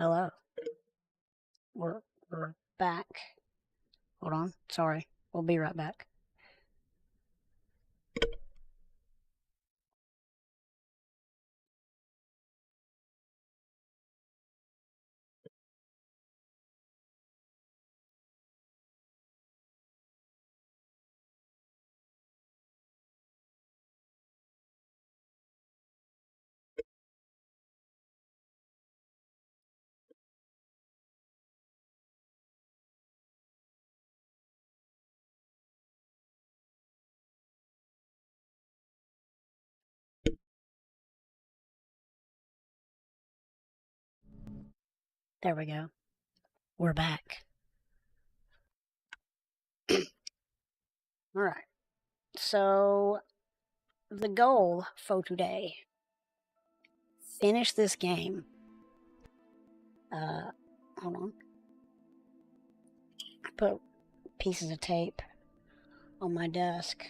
Hello. We're back. Hold on. Sorry. We'll be right back. There we go. We're back. Alright. So, the goal for today. Finish this game. Hold on. I put pieces of tape on my desk.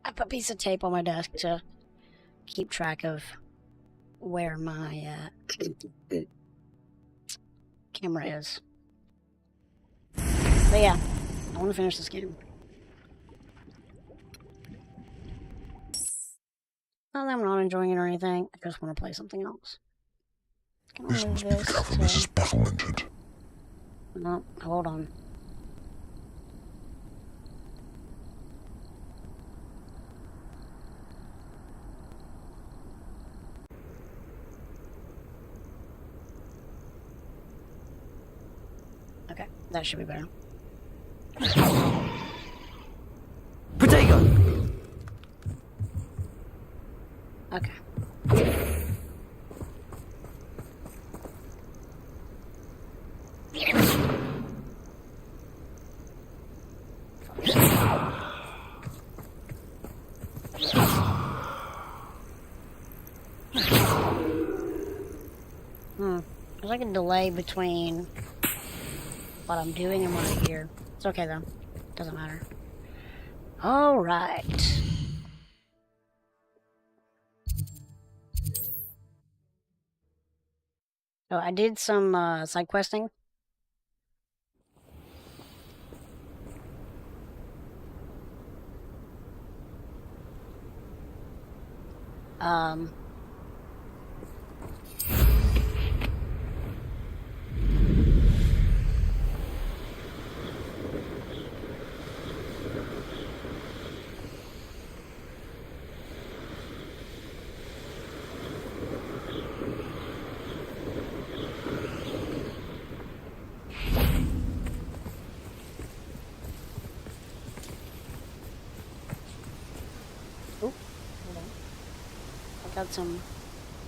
I put a piece of tape on my desk to keep track of where my camera is. But yeah, I want to finish this game. Not that I'm not enjoying it or anything, I just want to play something else. Can I This move must be this the governess's battle engine. No, hold on. Okay, that should be better. Potato! Okay. There's like a delay between what I'm doing and what I hear. It's okay though. Doesn't matter. Alright. So I did some side questing. Hold on. I got some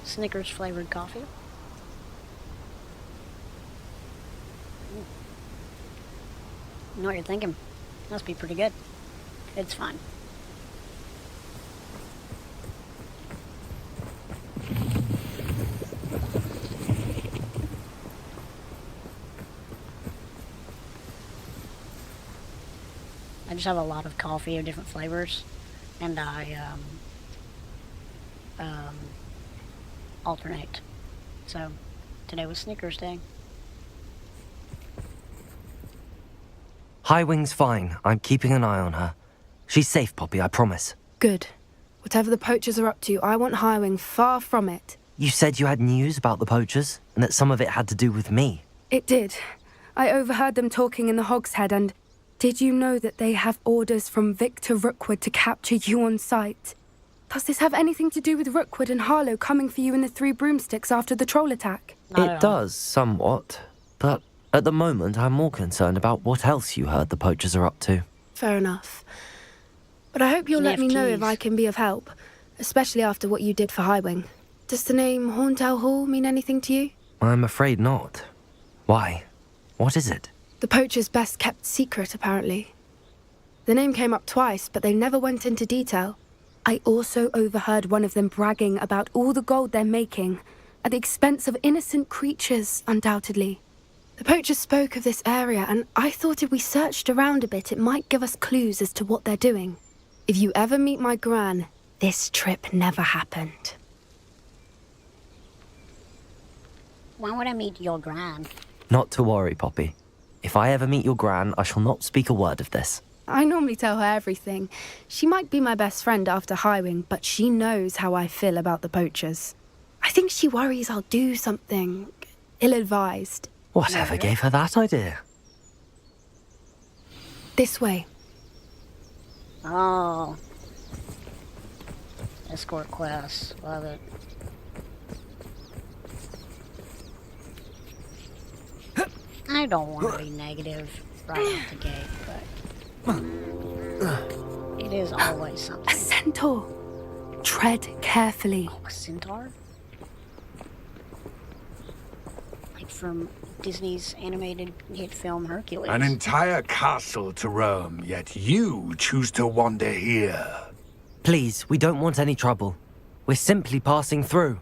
Snickers flavored coffee. You know what you're thinking? Must be pretty good. It's fine. I just have a lot of coffee of different flavors, and I alternate. So today was Snickers Day. Highwing's fine. I'm keeping an eye on her. She's safe, Poppy, I promise. Good. Whatever the poachers are up to, I want Highwing far from it. You said you had news about the poachers, and that some of it had to do with me. It did. I overheard them talking in the Hogshead, and did you know that they have orders from Victor Rookwood to capture you on sight? Does this have anything to do with Rookwood and Harlow coming for you in the Three Broomsticks after the troll attack? It does, somewhat. But at the moment, I'm more concerned about what else you heard the poachers are up to. Fair enough. But I hope you'll let me know if I can be of help, especially after what you did for Highwing. Does the name Horntail Hall mean anything to you? I'm afraid not. Why? What is it? The poacher's best kept secret, apparently. The name came up twice, but they never went into detail. I also overheard one of them bragging about all the gold they're making, at the expense of innocent creatures, undoubtedly. The poachers spoke of this area, and I thought if we searched around a bit, it might give us clues as to what they're doing. If you ever meet my gran, this trip never happened. Why would I meet your gran? Not to worry, Poppy. If I ever meet your gran, I shall not speak a word of this. I normally tell her everything. She might be my best friend after Highwing, but she knows how I feel about the poachers. I think she worries I'll do something ill-advised. Whatever gave her that idea? This way. Oh. Escort quests. Love it. I don't want to be negative right out the gate, but it is always A something. centaur. Tread carefully. Oh, a centaur? Like from Disney's animated hit film Hercules. An entire castle to roam, yet you choose to wander here. Please, we don't want any trouble. We're simply passing through.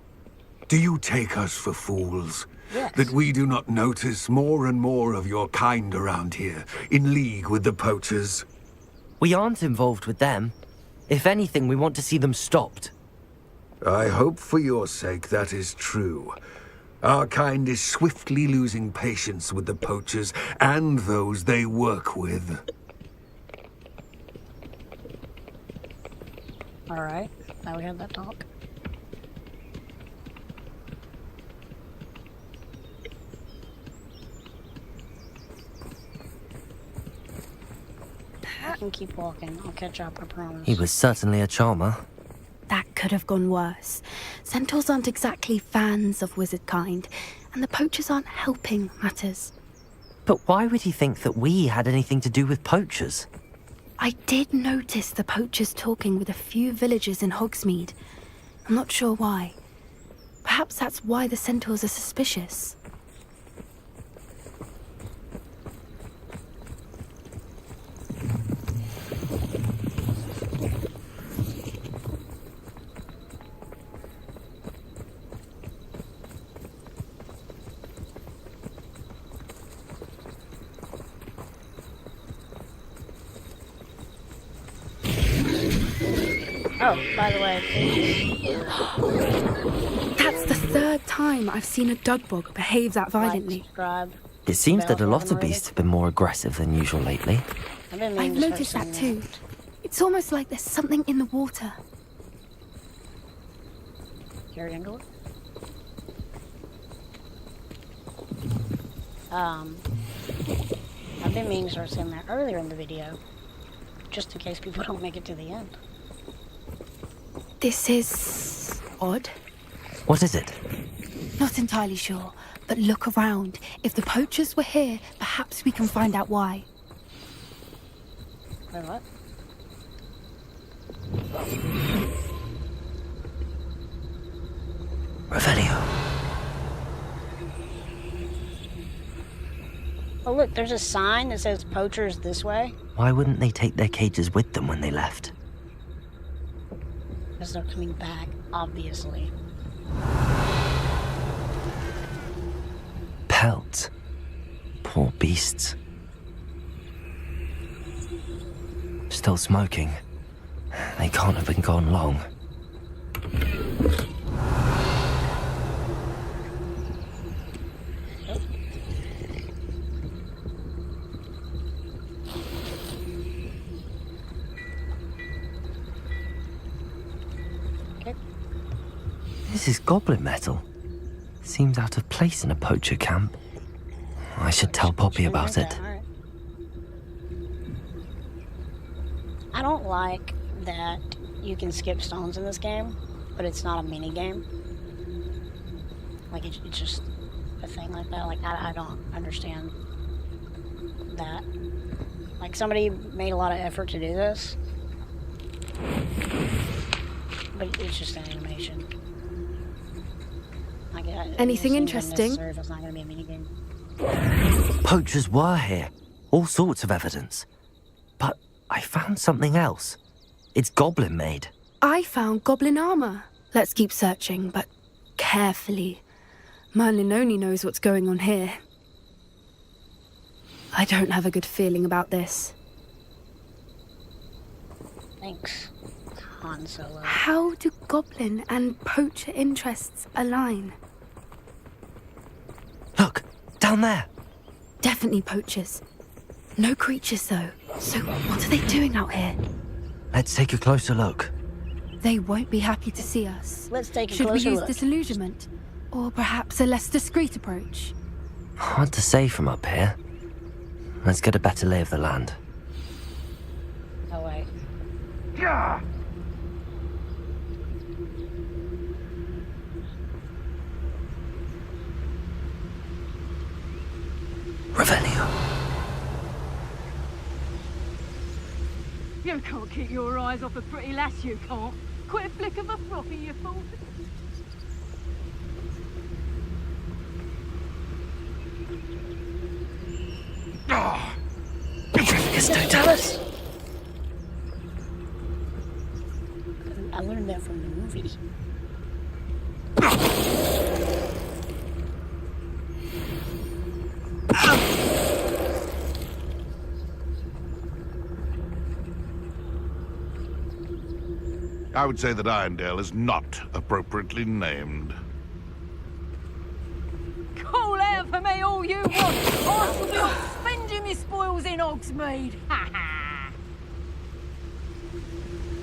Do you take us for fools? Yes. That we do not notice more and more of your kind around here, in league with the poachers? We aren't involved with them. If anything, we want to see them stopped. I hope for your sake that is true. Our kind is swiftly losing patience with the poachers and those they work with. Alright, now we had that talk. I can keep walking. I'll catch up, I promise. He was certainly a charmer. That could have gone worse. Centaurs aren't exactly fans of wizard kind, and the poachers aren't helping matters. But why would he think that we had anything to do with poachers? I did notice the poachers talking with a few villagers in Hogsmeade. I'm not sure why. Perhaps that's why the centaurs are suspicious. Oh, by the way, That's the third time I've seen a dugbog behave that violently. subscribe. It seems that a Bell lot of button beasts have been more aggressive than usual lately. I've been I've meaning to start noticed that saying too. It's almost like there's something in the water. Gary Engel. I've been meaning to start saying that earlier in the video, just in case people don't make it to the end. This is odd. What is it? Not entirely sure, but look around. If the poachers were here, perhaps we can find out why. Wait, what? Revelio. Oh look, there's a sign that says poachers this way. Why wouldn't they take their cages with them when they left? Because they're coming back, obviously. Pelts. Poor beasts. Still smoking. They can't have been gone long. Okay. This is goblin metal. Seems out of place in a poacher camp. I should tell Poppy about it. Alright. I don't like that you can skip stones in this game, but it's not a mini game. Like it's just a thing like that. Like I don't understand that. Like somebody made a lot of effort to do this, but it's just an animation. Like, Anything it seems interesting? unnecessary if it's not going to be a mini game. Poachers were here. All sorts of evidence. But I found something else. It's goblin made. I found goblin armor. Let's keep searching, but carefully. Merlin only knows what's going on here. I don't have a good feeling about this. Thanks, Han Solo. How do goblin and poacher interests align? Look, down there. Definitely poachers. No creatures, though. So what are they doing out here? Let's take a closer look. They won't be happy to see us. Let's take a Should we closer use look. disillusionment? Or perhaps a less discreet approach? Hard to say from up here. Let's get a better lay of the land. Oh, wait. Revelio. You can't keep your eyes off a pretty lass, you can't. Quit a flick of a floppy, you fool. Totalis! I learned that from the movie. I would say that Irondale is not appropriately named. Call out for me all you want. I shall be off spending my spoils in Hogsmeade. Ha ha.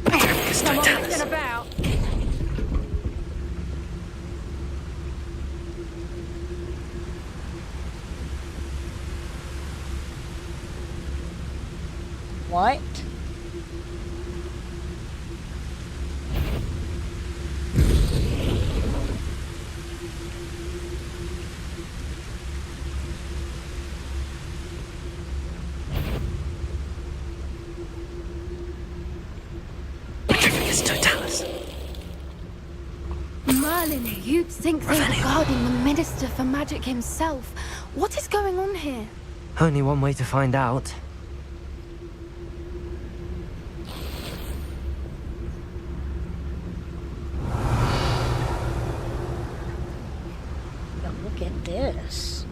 Come on, messing about. What? Totalis. Merlin, you'd think they were guarding the Minister for Magic himself. What is going on here? Only one way to find out. Yo, look at this.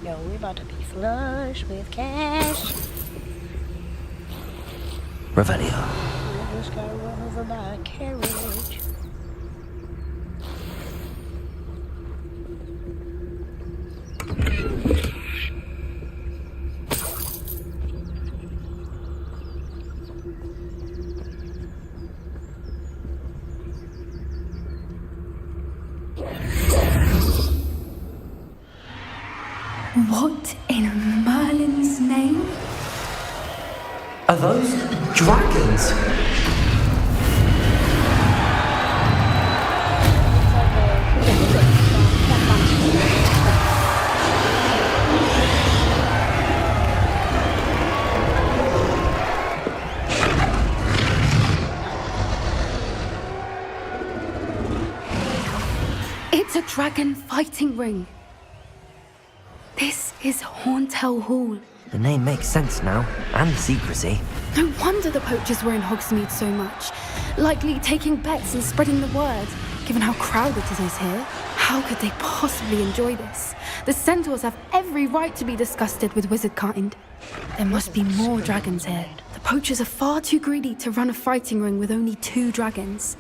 Yo, we about to be flush with cash. Revelio. I just got run over by a carriage. What in Merlin's name? Are those dragons? It's a dragon fighting ring. This is Hauntel Hall. The name makes sense now, and the secrecy. No wonder the poachers were in Hogsmeade so much. Likely taking bets and spreading the word, given how crowded it is here. How could they possibly enjoy this? The centaurs have every right to be disgusted with wizardkind. There must be more dragons here. The poachers are far too greedy to run a fighting ring with only 2 dragons.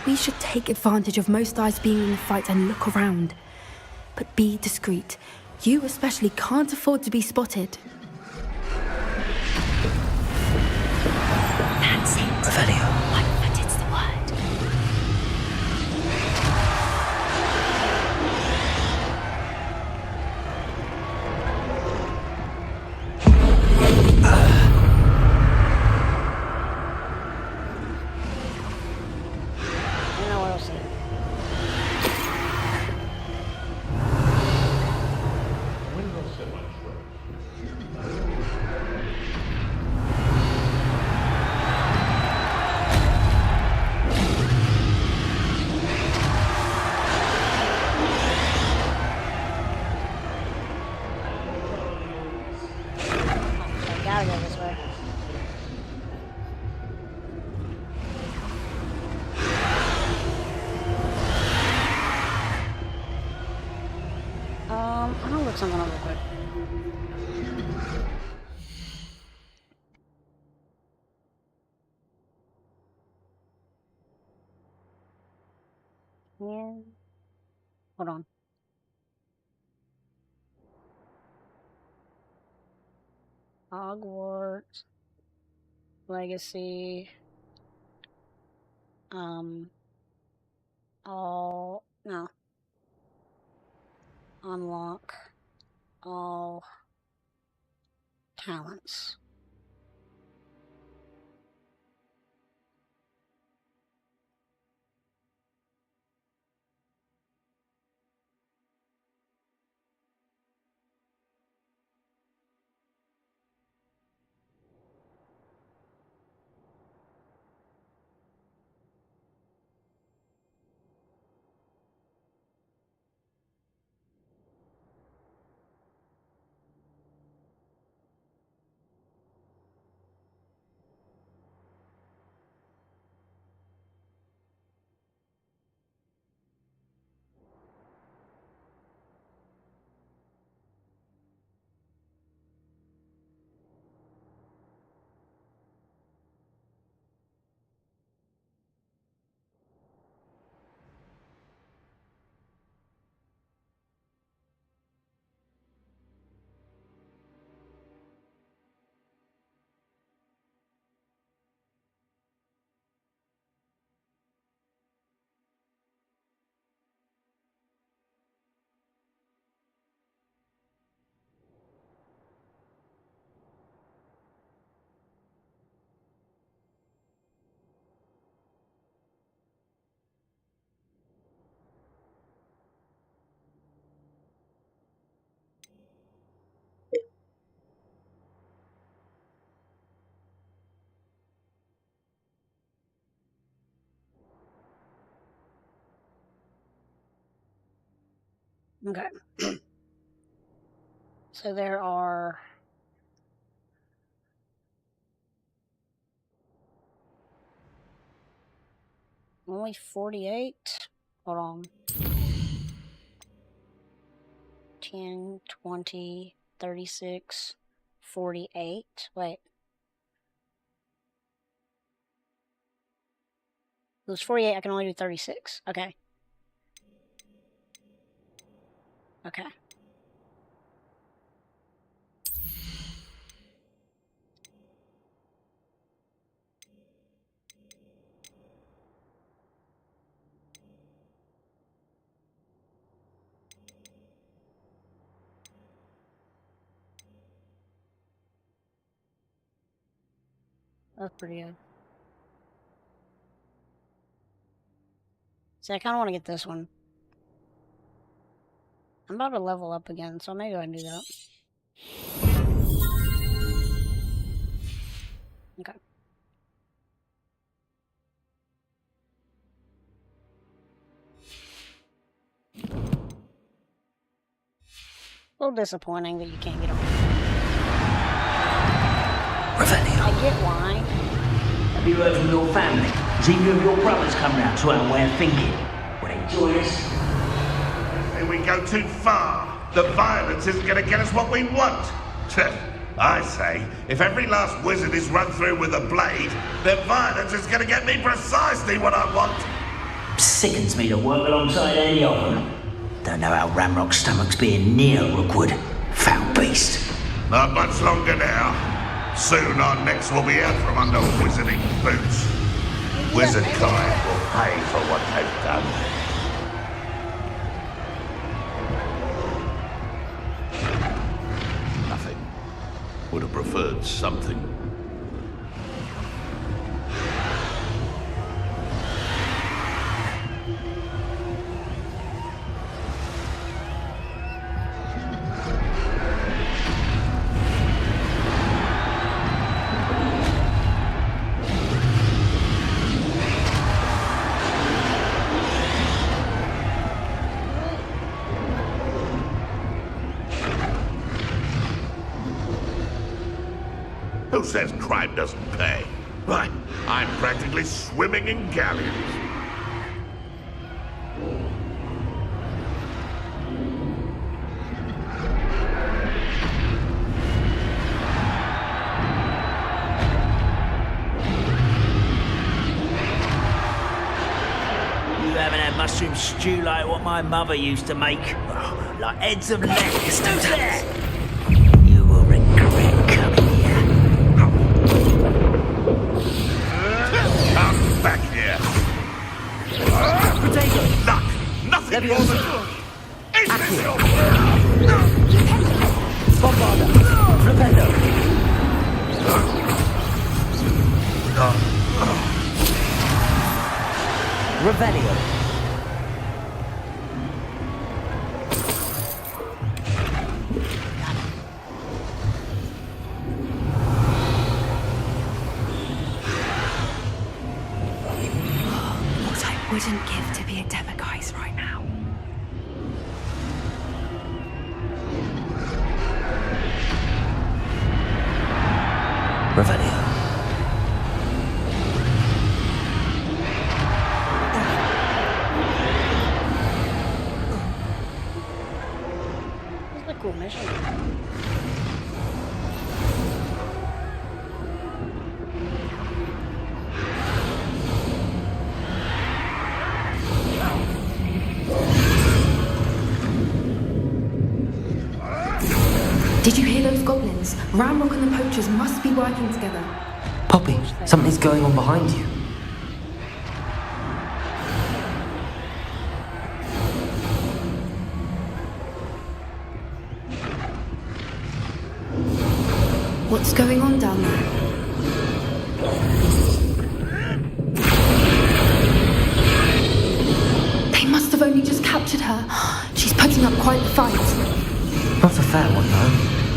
We should take advantage of most eyes being in the fight and look around. But be discreet. You especially can't afford to be spotted. That's it. Revelio. But it's the word. I don't know what else to do. gotta go this way. I'm gonna look something up real quick. Yeah. Hold on. Hogwarts Legacy. All no. Unlock all talents. Okay. So there are only 48. Hold on. 10, 20, 36, 48. Wait. It was 48. I can only do 36. Okay. Okay. That's pretty good. See, I kind of want to get this one. I'm about to level up again, so maybe I can do that. Okay. A little disappointing that you can't get on. I get why. Have you heard from your family? Has either of your brothers come round to our way of thinking? Will they join us? If we go too far, the violence isn't going to get us what we want. I say, if every last wizard is run through with a blade, then violence is going to get me precisely what I want. Sickens me to work alongside any of them. Don't know how Ramrock's stomach's being near Rookwood. Foul beast. Not much longer now. Soon our necks will be out from under wizarding boots. Wizard kind will pay for what they've done. Nothing. Would have preferred something. Who says crime doesn't pay? Why, I'm practically swimming in galleons. You haven't had mushroom stew like what my mother used to make. Oh, like heads of lettuce. You will regret coming here. Come back here. Potato! Luck! Nothing more than... Imbecile! Bombarda! Flipendo! Revelio! What I wouldn't give to be a Demiguise right now. Revelio. This is a cool mission. Did you hear those goblins? Ramrock and the poachers must be working together. Poppy, something's going on behind you. What's going on down there? They must have only just captured her. She's putting up quite the fight. Not a fair one, though.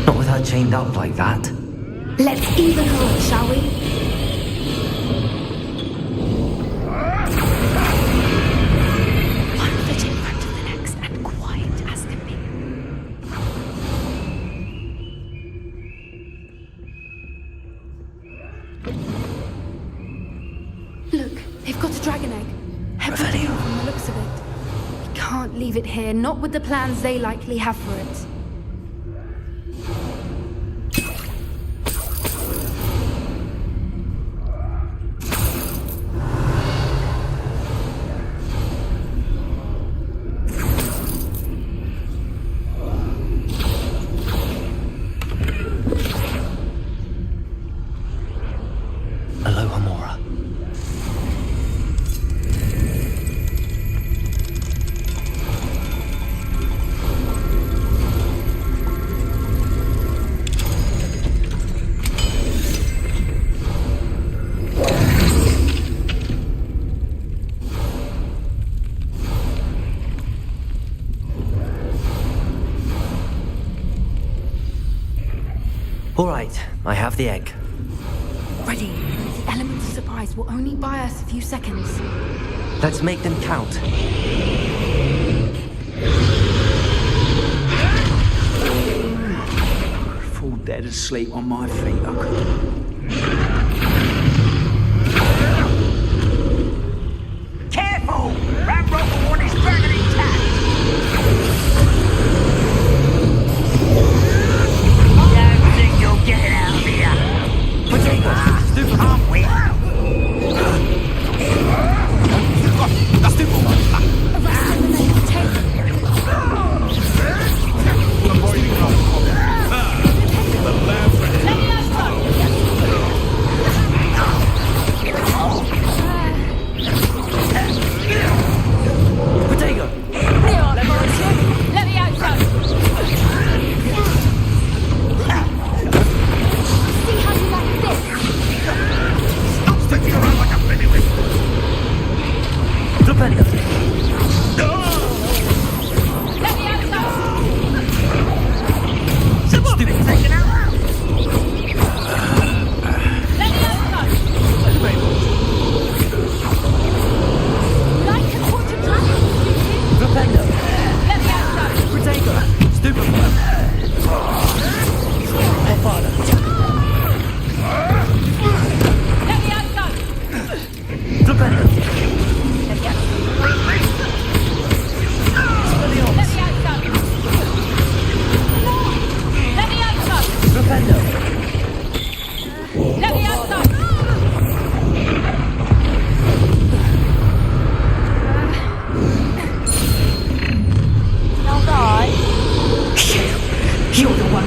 Not with her chained up like that. Let's even her up, shall we? One foot in front of the next and quiet as can be. Look, they've got a dragon egg. Everything Revelio. from the looks of it. We can't leave it here, not with the plans they likely have for it. Aloha Mora. All right, I have the egg. Ready. The element of surprise will only buy us a few seconds. Let's make them count. Fall dead asleep on my feet. I could... Careful! Ramrock will want his dragon intact! Don't think you'll get it out of here! Potato! Stupid! Can't we?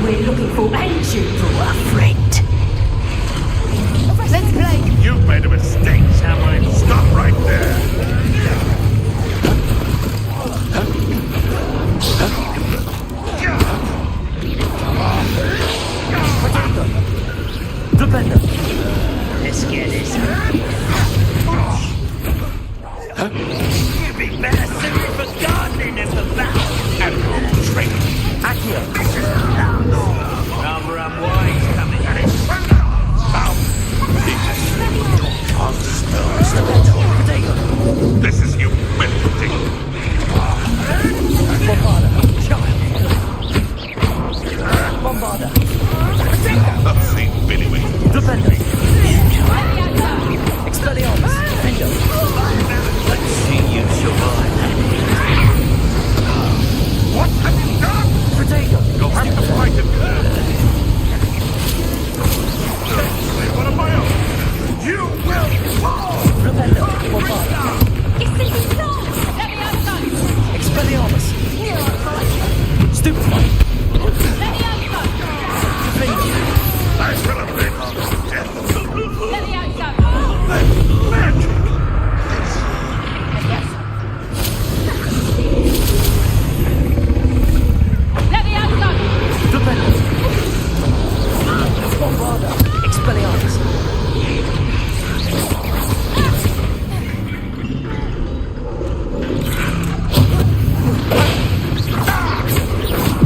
we're looking for, ain't you? For a friend. Let's play. You've made a mistake, Samuel. Stop right there. Defender. Let's get this. You'd be better suited for gardening than for battle. And training. Accio. Rather unwise coming. This is humiliating. Bombarda. Child. Bombarda. I've seen Billy Wing. Defender. Expelliarmus. Defender. Let's see you survive. What have you done? Protego. You'll have to fight him. One of my own. You will fall. Defender. Bombarda. Expelliarmus. Stupefy. Defender. I will avenge death. Magic. Defender. Bombarda. Expelliarmus.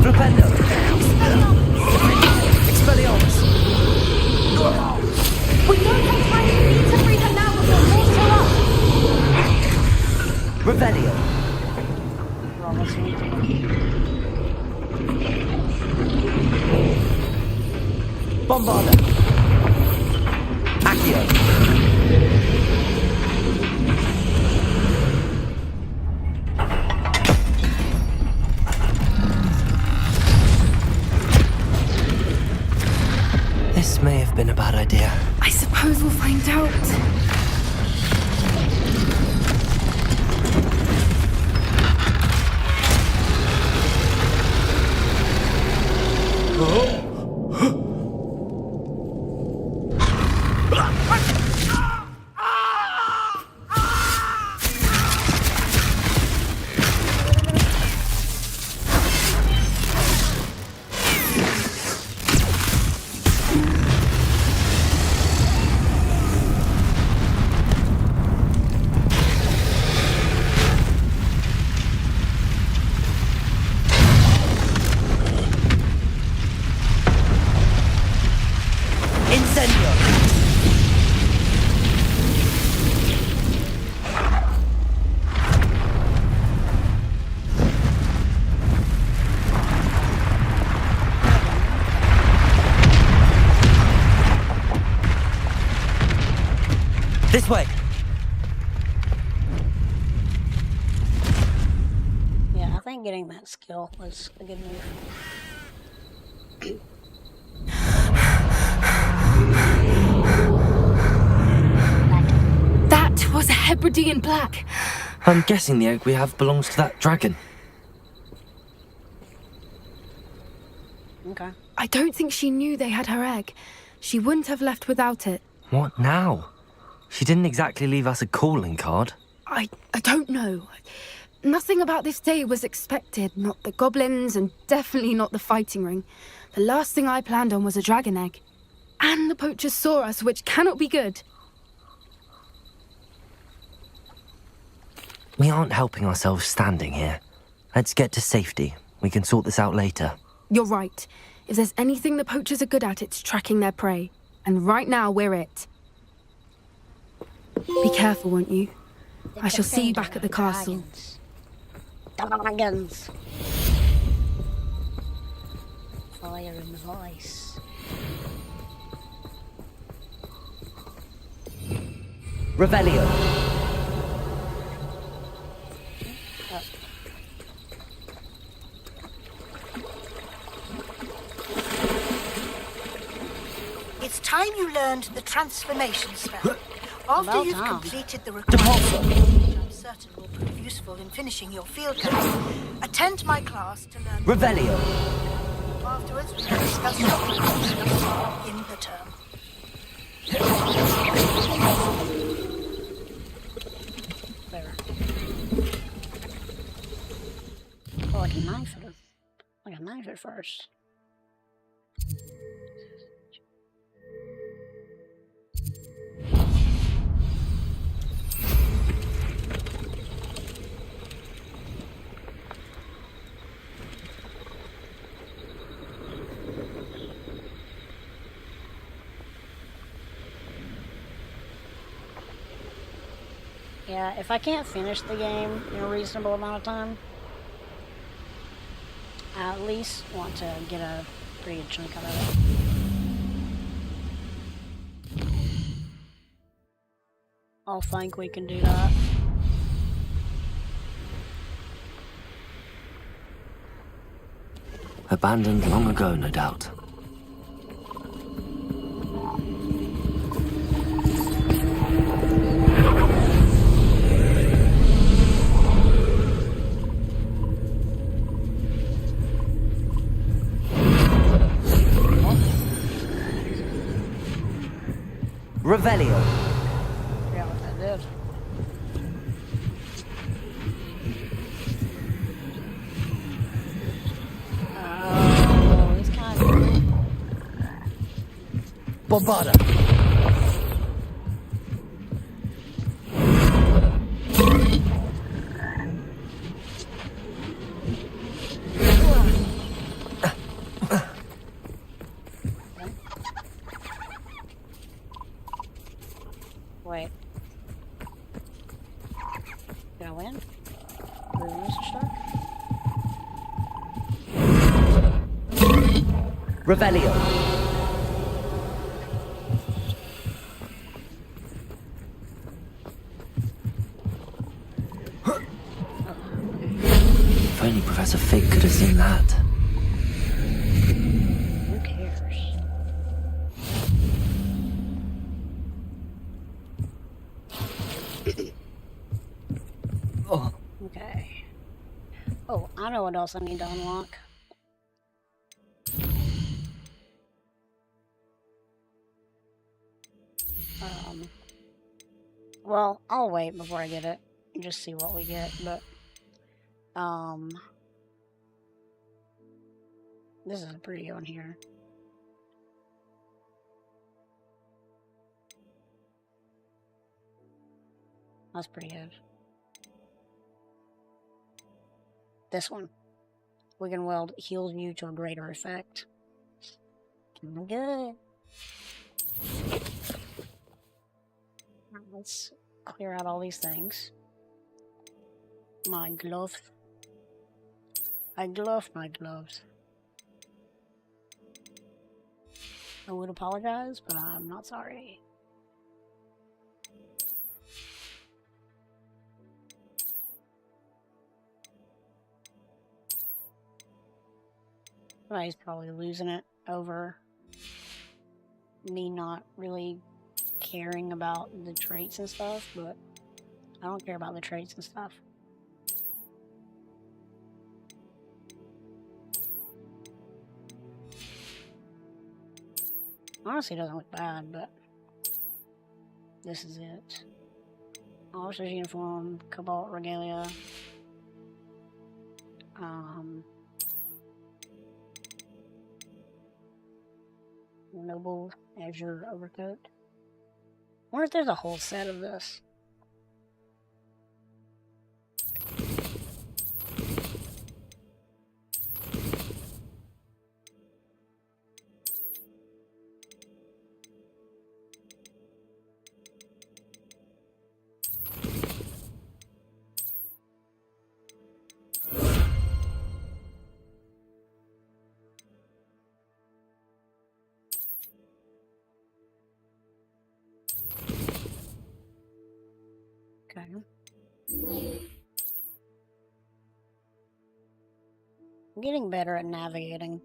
Defender. Expelliarmus. We don't have time to need to free her now before more show up. Revelio. Well, let's meet them. Bombarda. Accio. This may have been a bad idea. I suppose we'll find out. Incendio. This way. Yeah, I think getting that skill was a good move. That was a Hebridean black. I'm guessing the egg we have belongs to that dragon. Okay. I don't think she knew they had her egg. She wouldn't have left without it. What now? She didn't exactly leave us a calling card. I don't know. Nothing about this day was expected. Not the goblins, and definitely not the fighting ring. The last thing I planned on was a dragon egg. And the poachers saw us, which cannot be good. We aren't helping ourselves standing here. Let's get to safety. We can sort this out later. You're right. If there's anything the poachers are good at, it's tracking their prey. And right now, we're it. Be careful, won't you? I shall see you back at the castle. Dragons. Fire in the voice. Revelio. It's time you learned the transformation spell. After Well you've done. completed the requirements, which I'm certain will prove useful in finishing your field guide, attend my class to learn. Revelio. afterwards, we can discuss shopping in the term. There. Oh, like a knife at it. Like a knife at first. Yeah, if I can't finish the game in a reasonable amount of time, I at least want to get a pretty good chunk out of it. I'll think we can do that. Abandoned long ago, no doubt. Revelio. Yeah, what that did. Oh, he's kind of... Bombarda. Wait. Did I win? Did we win, Mr. Stark? Revelio. If only Professor Fig could have seen that. Who cares? Oh. Okay. Oh, I know what else I need to unlock. Well, I'll wait before I get it and just see what we get, but, this is a pretty good one here. That's pretty good. This one. Wigan Weld heals you to a greater effect. Good. Let's clear out all these things. My glove. I love my gloves. I would apologize, but I'm not sorry. Well, he's probably losing it over me not really caring about the traits and stuff, but I don't care about the traits and stuff. Honestly, it doesn't look bad, but this is it. Officer's uniform, Cobalt regalia. Noble azure overcoat. I wonder if there's a whole set of this. Okay. I'm getting better at navigating.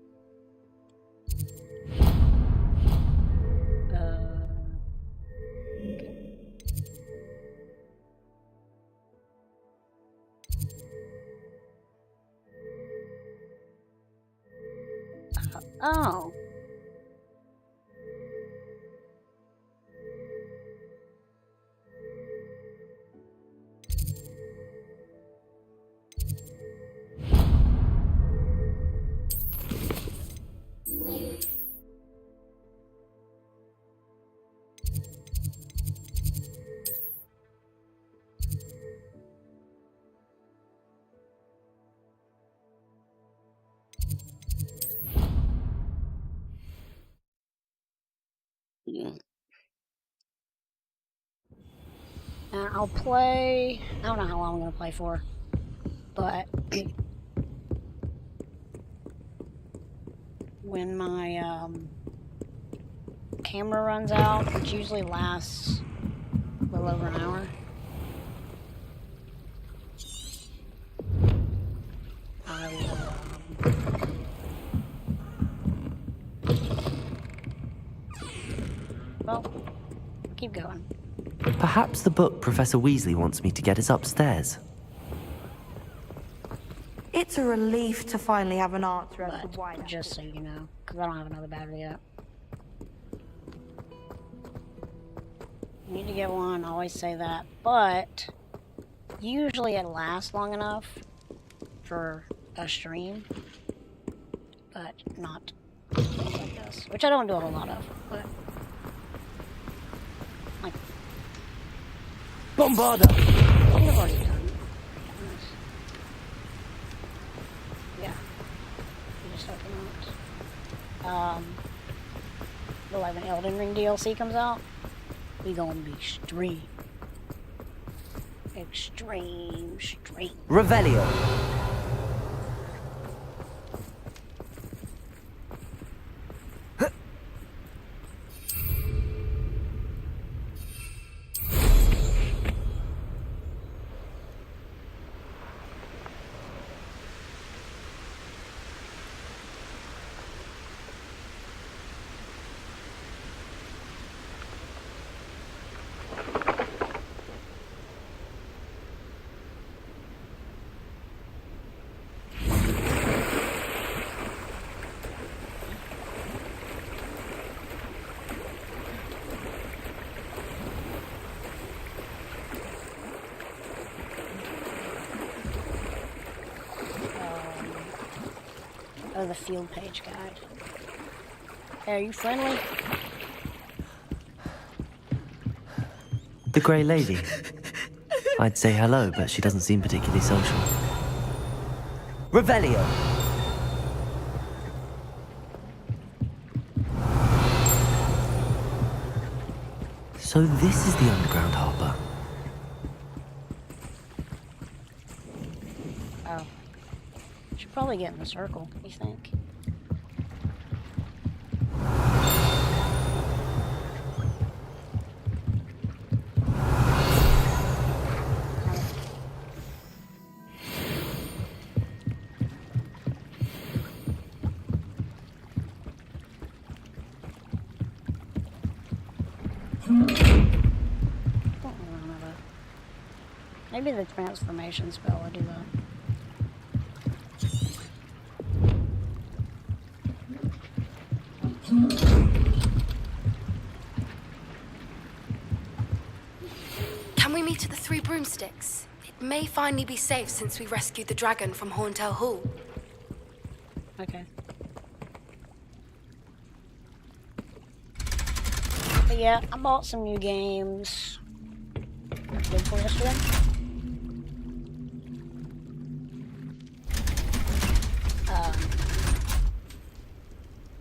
Oh. I'll play. I don't know how long I'm gonna play for, but when my camera runs out, which usually lasts a little over an hour, I will. Well, keep going. Perhaps the book Professor Weasley wants me to get is upstairs. It's a relief to finally have an answer as to But why. just so you know, because I don't have another battery yet. Need to get one, I always say that, but usually it lasts long enough for a stream, but not things like this, which I don't do a whole lot of, but like Bombarda! I think I've already done. Yeah, you just open it. But like when Elden Ring DLC comes out, we gonna be extreme. Revelio. Oh, the field page guide. Hey, are you friendly? The Grey Lady. I'd say hello, but she doesn't seem particularly social. Revelio. So this is the underground harbour. Oh. Should probably get in the circle, you think? Maybe the transformation spell will do that. Can we meet at the Three Broomsticks? It may finally be safe since we rescued the dragon from Horntail Hall. Okay. But yeah, I bought some new games. Good for yesterday.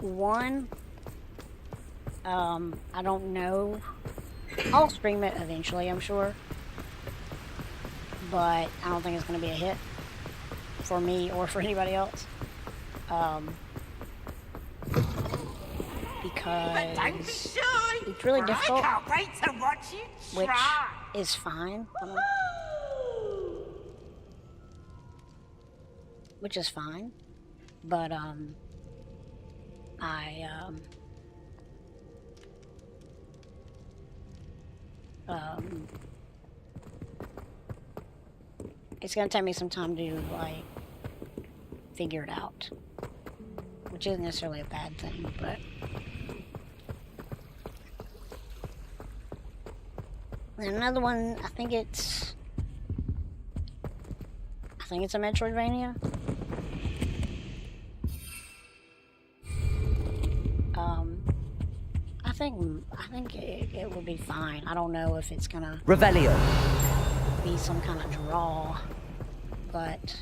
One, I don't know. I'll stream it eventually, I'm sure. But I don't think it's going to be a hit for me or for anybody else. Because it's really difficult, I can't wait to watch you which try. is fine. Which is fine, but it's gonna take me some time to like figure it out. which isn't necessarily a bad thing, but... And another one, I think it's a Metroidvania. I think it will be fine. I don't know if it's gonna Revelio. be some kind of draw, but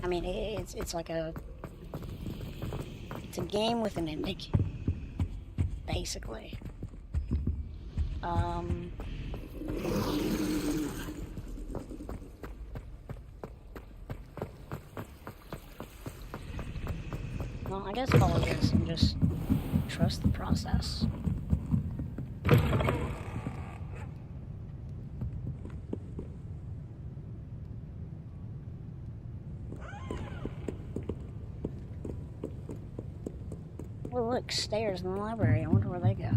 I mean, it's like it's a game with an ending, basically. Well, I guess follow this and just trust the process. Oh, look, stairs in the library. I wonder where they go.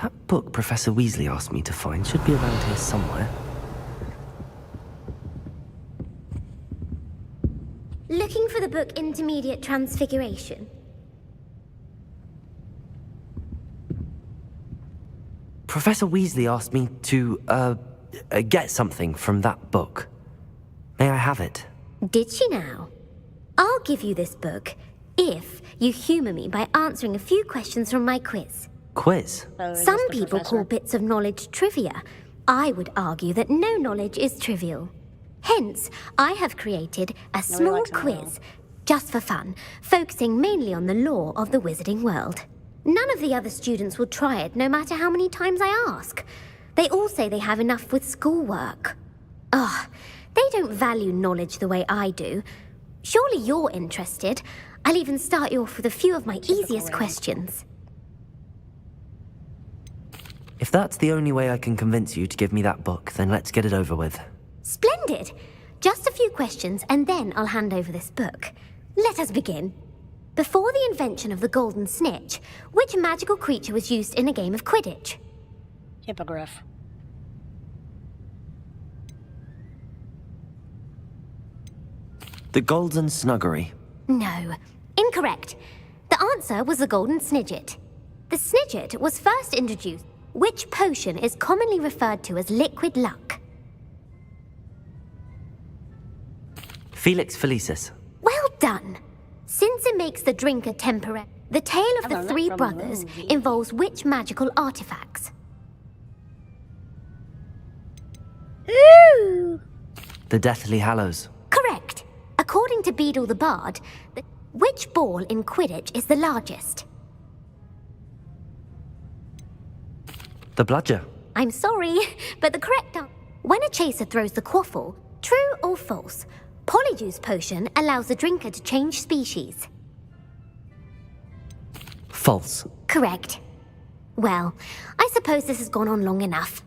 That book Professor Weasley asked me to find should be around here somewhere. Looking for the book Intermediate Transfiguration? Professor Weasley asked me to, get something from that book. May I have it? Did she now? I'll give you this book if you humour me by answering a few questions from my quiz. Quiz? Some people call bits of knowledge trivia. I would argue that no knowledge is trivial. Hence, I have created a small quiz, just for fun, focusing mainly on the lore of the wizarding world. None of the other students will try it, no matter how many times I ask. They all say they have enough with schoolwork. Ugh, they don't value knowledge the way I do. Surely you're interested. I'll even start you off with a few of my easiest questions. If that's the only way I can convince you to give me that book, then let's get it over with. Splendid! Just a few questions, and then I'll hand over this book. Let us begin. Before the invention of the golden snitch, which magical creature was used in a game of Quidditch? Hippogriff. The Golden Snuggery. No. Incorrect. The answer was the golden snidget. The snidget was first introduced. Which potion is commonly referred to as liquid luck? Felix Felicis. Well done. Since it makes the drinker temporary, the tale of the three brothers involves which magical artifacts? Ooh! The Deathly Hallows. Correct. According to Beadle the Bard, which ball in Quidditch is the largest? The Bludger. I'm sorry, but the correct answer. When a chaser throws the quaffle, true or false, Polyjuice potion allows the drinker to change species. False. Correct. Well, I suppose this has gone on long enough.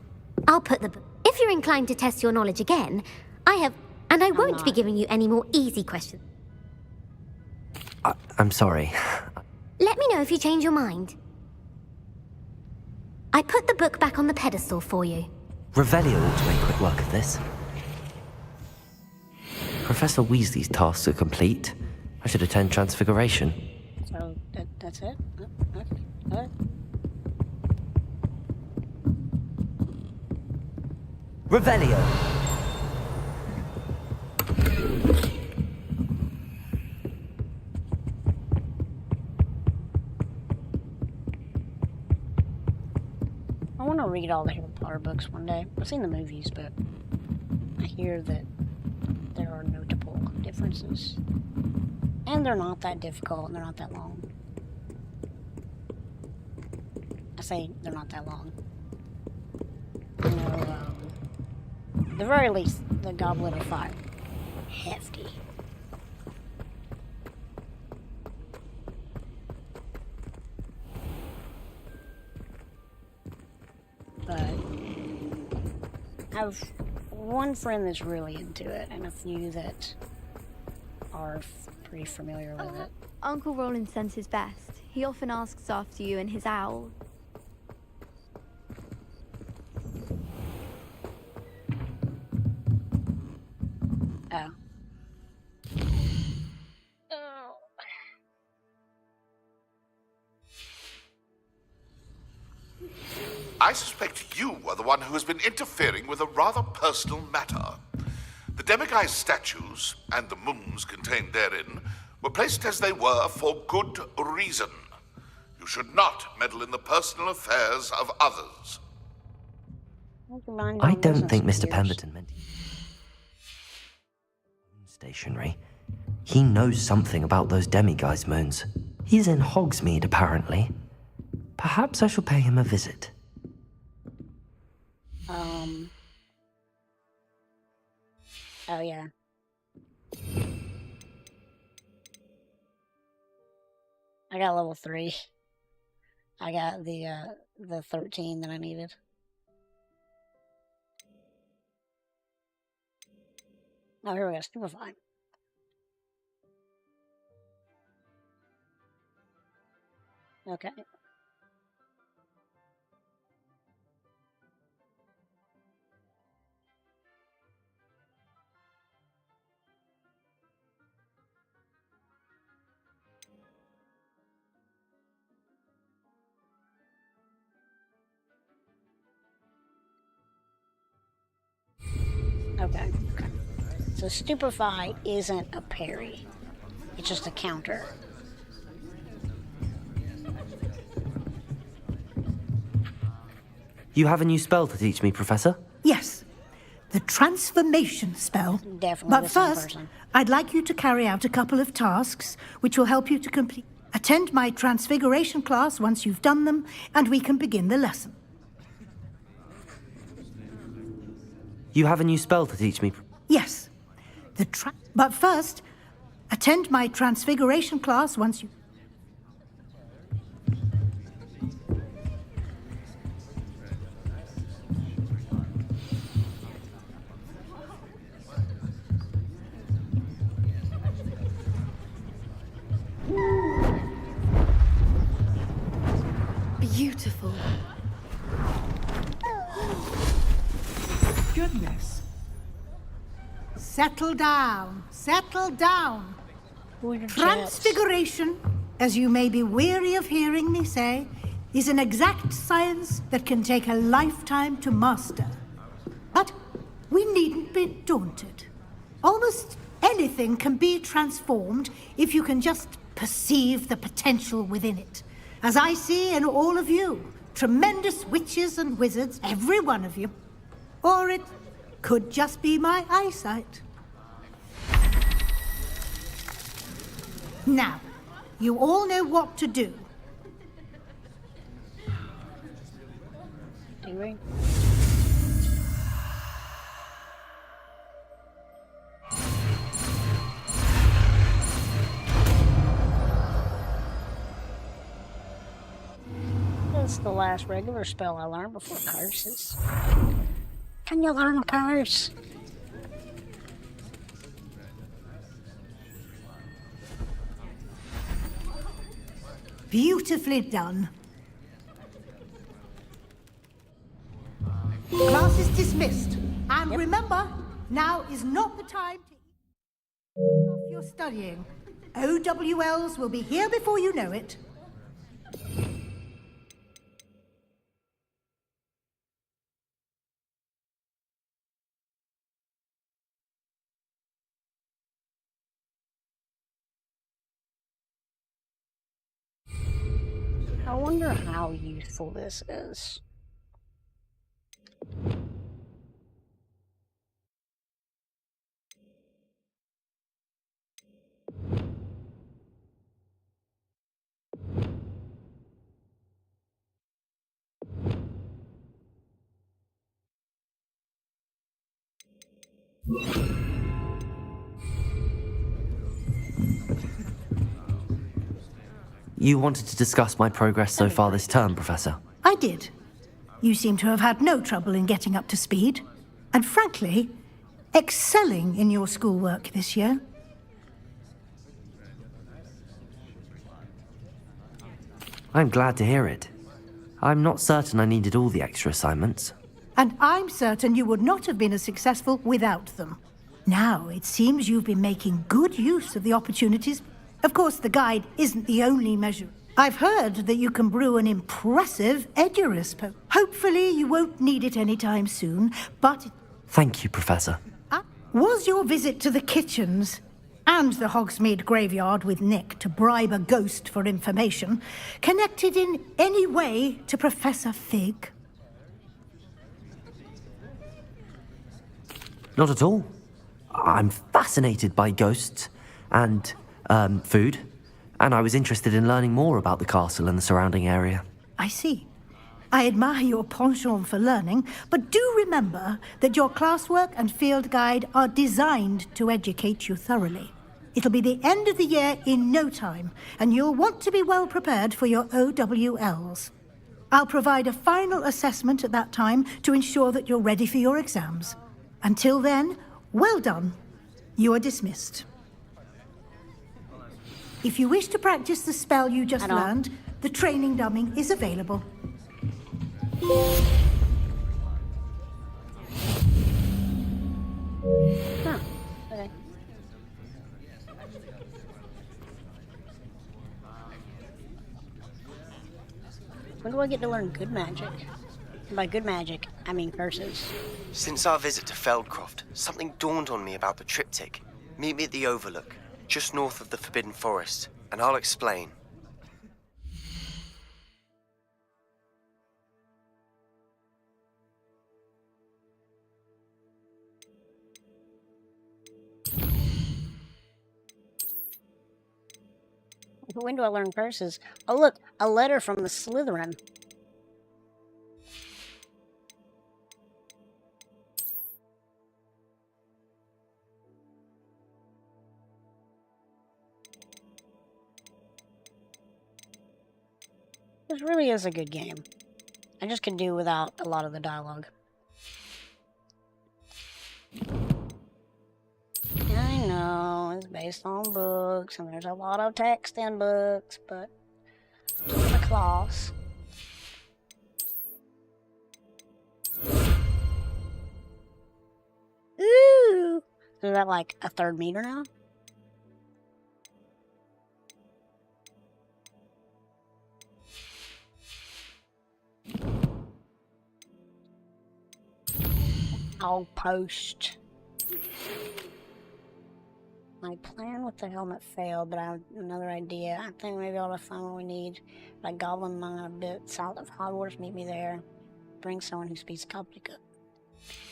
I'll put the... If you're inclined to test your knowledge again, I have... And I won't be giving you any more easy questions. I'm sorry. Let me know if you change your mind. I put the book back on the pedestal for you. Revelio ought to make quick work of this. Professor Weasley's tasks are complete. I should attend Transfiguration. So, that's it? Okay. All right. Revelio. I want to read all the Harry Potter books one day. I've seen the movies, but I hear that there are notable differences. And they're not that difficult, and they're not that long. I say they're not that long. You know, at the very least, the Goblet of Fire. Hefty. But I've one friend that's really into it, and a few that are pretty familiar with it. Uncle Roland sends his best. He often asks after you and his owl. Oh. I suspect you are the one who has been interfering with a rather personal matter. The demiguise statues, and the moons contained therein, were placed as they were for good reason. You should not meddle in the personal affairs of others. I don't think Mr. Pemberton meant stationery. He knows something about those demiguise moons. He's in Hogsmeade, apparently. Perhaps I shall pay him a visit. Oh yeah. I got level 3. I got the 13 that I needed. Oh, here we go. Stupefy. Okay. Okay. So Stupefy isn't a parry. It's just a counter. You have a new spell to teach me, Professor? Yes. The transformation spell. Definitely But the same first, person. I'd like you to carry out a couple of tasks which will help you to complete. Attend my transfiguration class once you've done them, and we can begin the lesson. You have a new spell to teach me? Yes. But first, attend my transfiguration class once you... Beautiful. Goodness. Settle down. Settle down. Transfiguration, as you may be weary of hearing me say, is an exact science that can take a lifetime to master. But we needn't be daunted. Almost anything can be transformed if you can just perceive the potential within it. As I see in all of you, tremendous witches and wizards, every one of you. Or it could just be my eyesight. Now, you all know what to do. Do we? That's the last regular spell I learned before curses. Can you learn a curse? Beautifully done. Class is dismissed. And remember, now is not the time to eat off your studying. OWLs will be here before you know it. I wonder how useful this is. You wanted to discuss my progress so far this term, Professor? I did. You seem to have had no trouble in getting up to speed. And frankly, excelling in your schoolwork this year. I'm glad to hear it. I'm not certain I needed all the extra assignments. And I'm certain you would not have been as successful without them. Now, it seems you've been making good use of the opportunities. Of course, the guide isn't the only measure. I've heard that you can brew an impressive Edurus potion. Hopefully, you won't need it anytime soon, but... Thank you, Professor. Was your visit to the kitchens and the Hogsmeade graveyard with Nick to bribe a ghost for information connected in any way to Professor Fig? Not at all. I'm fascinated by ghosts and, food, and I was interested in learning more about the castle and the surrounding area. I see. I admire your penchant for learning, but do remember that your classwork and field guide are designed to educate you thoroughly. It'll be the end of the year in no time, and you'll want to be well prepared for your OWLs. I'll provide a final assessment at that time to ensure that you're ready for your exams. Until then, well done. You are dismissed. If you wish to practice the spell you just learned, the training dummy is available. Huh. Okay. When do I get to learn good magic? And by good magic, I mean curses. Since our visit to Feldcroft, something dawned on me about the triptych. Meet me at the Overlook, just north of the Forbidden Forest, and I'll explain. When do I learn curses? Oh look, a letter from the Slytherin. This really is a good game. I just could do without a lot of the dialogue. I know, it's based on books, and there's a lot of text in books, but the class. Ooh! Is that like a 3rd meter now? Outpost. My plan with the helmet failed, but I have another idea. I think maybe I'll find what we need. Like Goblin Mine a bit south of Hogwarts. Meet me there. Bring someone who speaks Gobbledygook.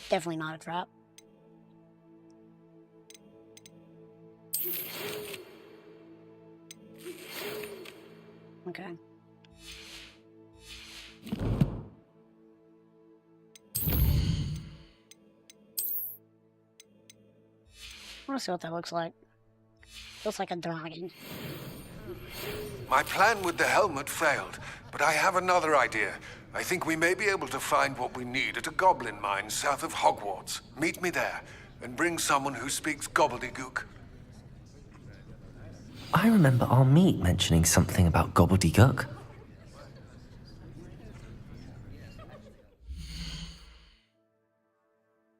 Definitely not a trap. Okay. I want to see what that looks like. Looks like a dragon. My plan with the helmet failed, but I have another idea. I think we may be able to find what we need at a goblin mine south of Hogwarts. Meet me there, and bring someone who speaks Gobbledygook. I remember our meet mentioning something about Gobbledygook.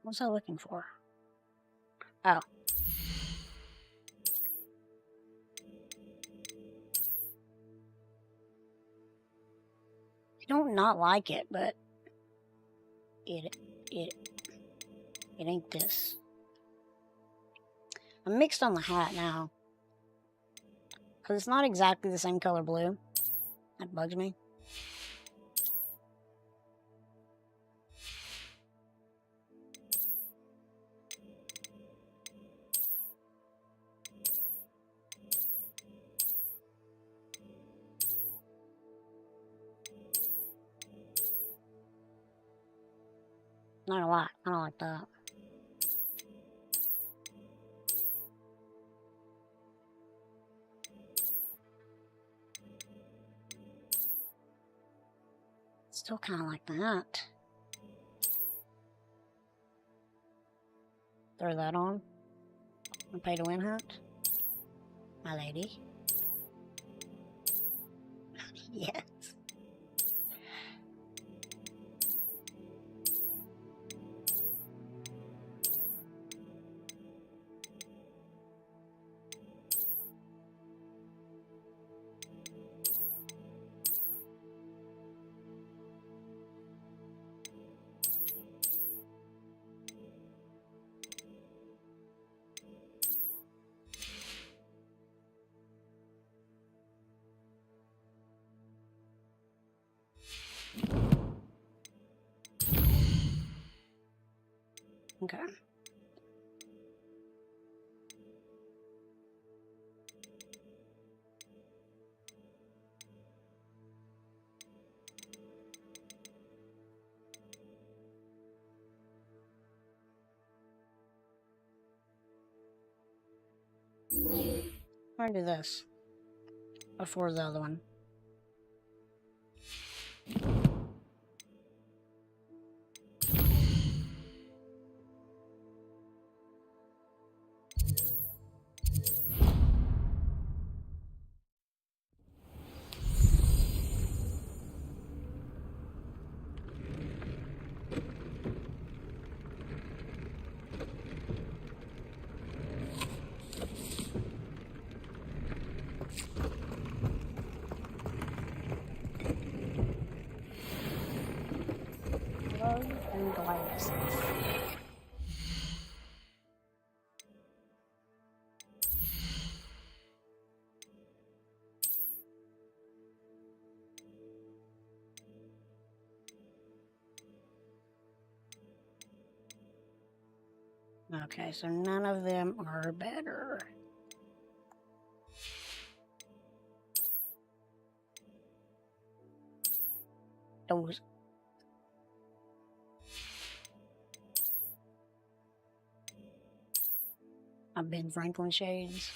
What was I looking for? Oh. I don't not like it, but it ain't this. I'm mixed on the hat now. Because it's not exactly the same color blue. That bugs me. Not a lot. I don't like that. Still kind of like that. Throw that on. A pay to win hat. My lady. Yes. Okay. I'm gonna do this before the other one. Love and gladness. Okay, so none of them are better. Those. Ben Franklin shades.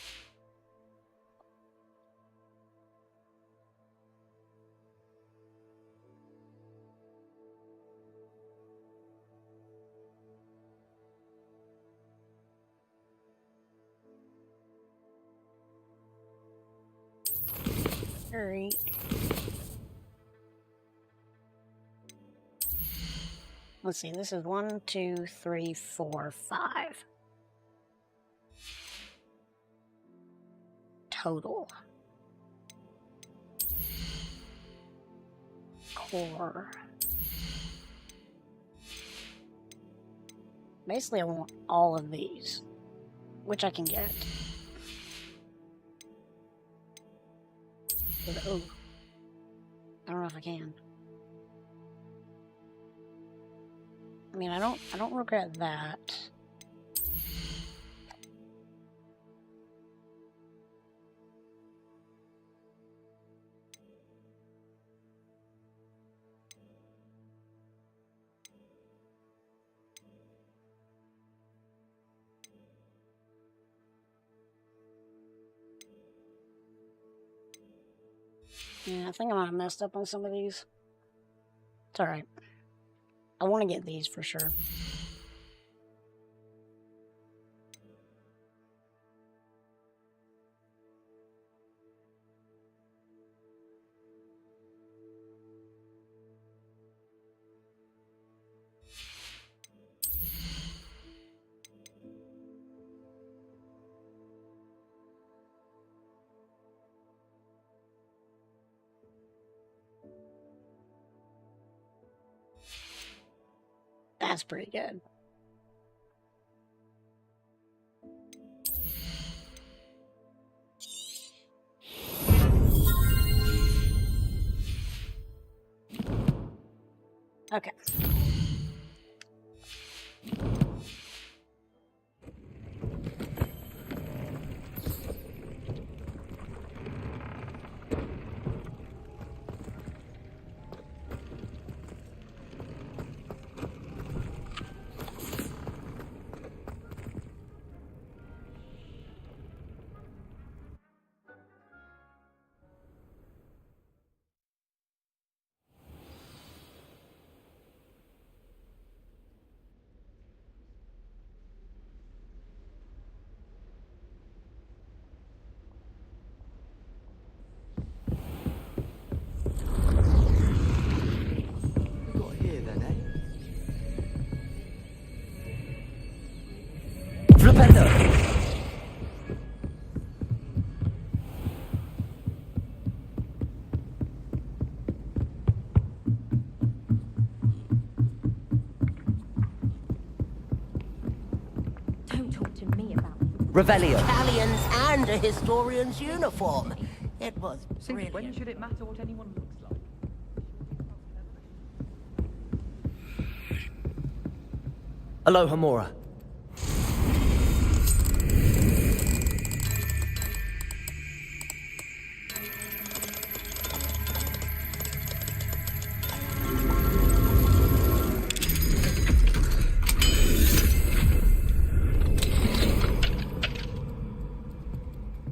Alright. Let's see, this is 1, 2, 3, 4, 5. Total. Core. Basically, I want all of these, which I can get. Oh, I don't know if I can. I mean, I don't regret that. Yeah, I think I might have messed up on some of these. It's alright. I want to get these for sure. That's pretty good. Okay. Revelio. Italians and a historian's uniform. It was brilliant. When should it matter what anyone looks like? Aloha Mora.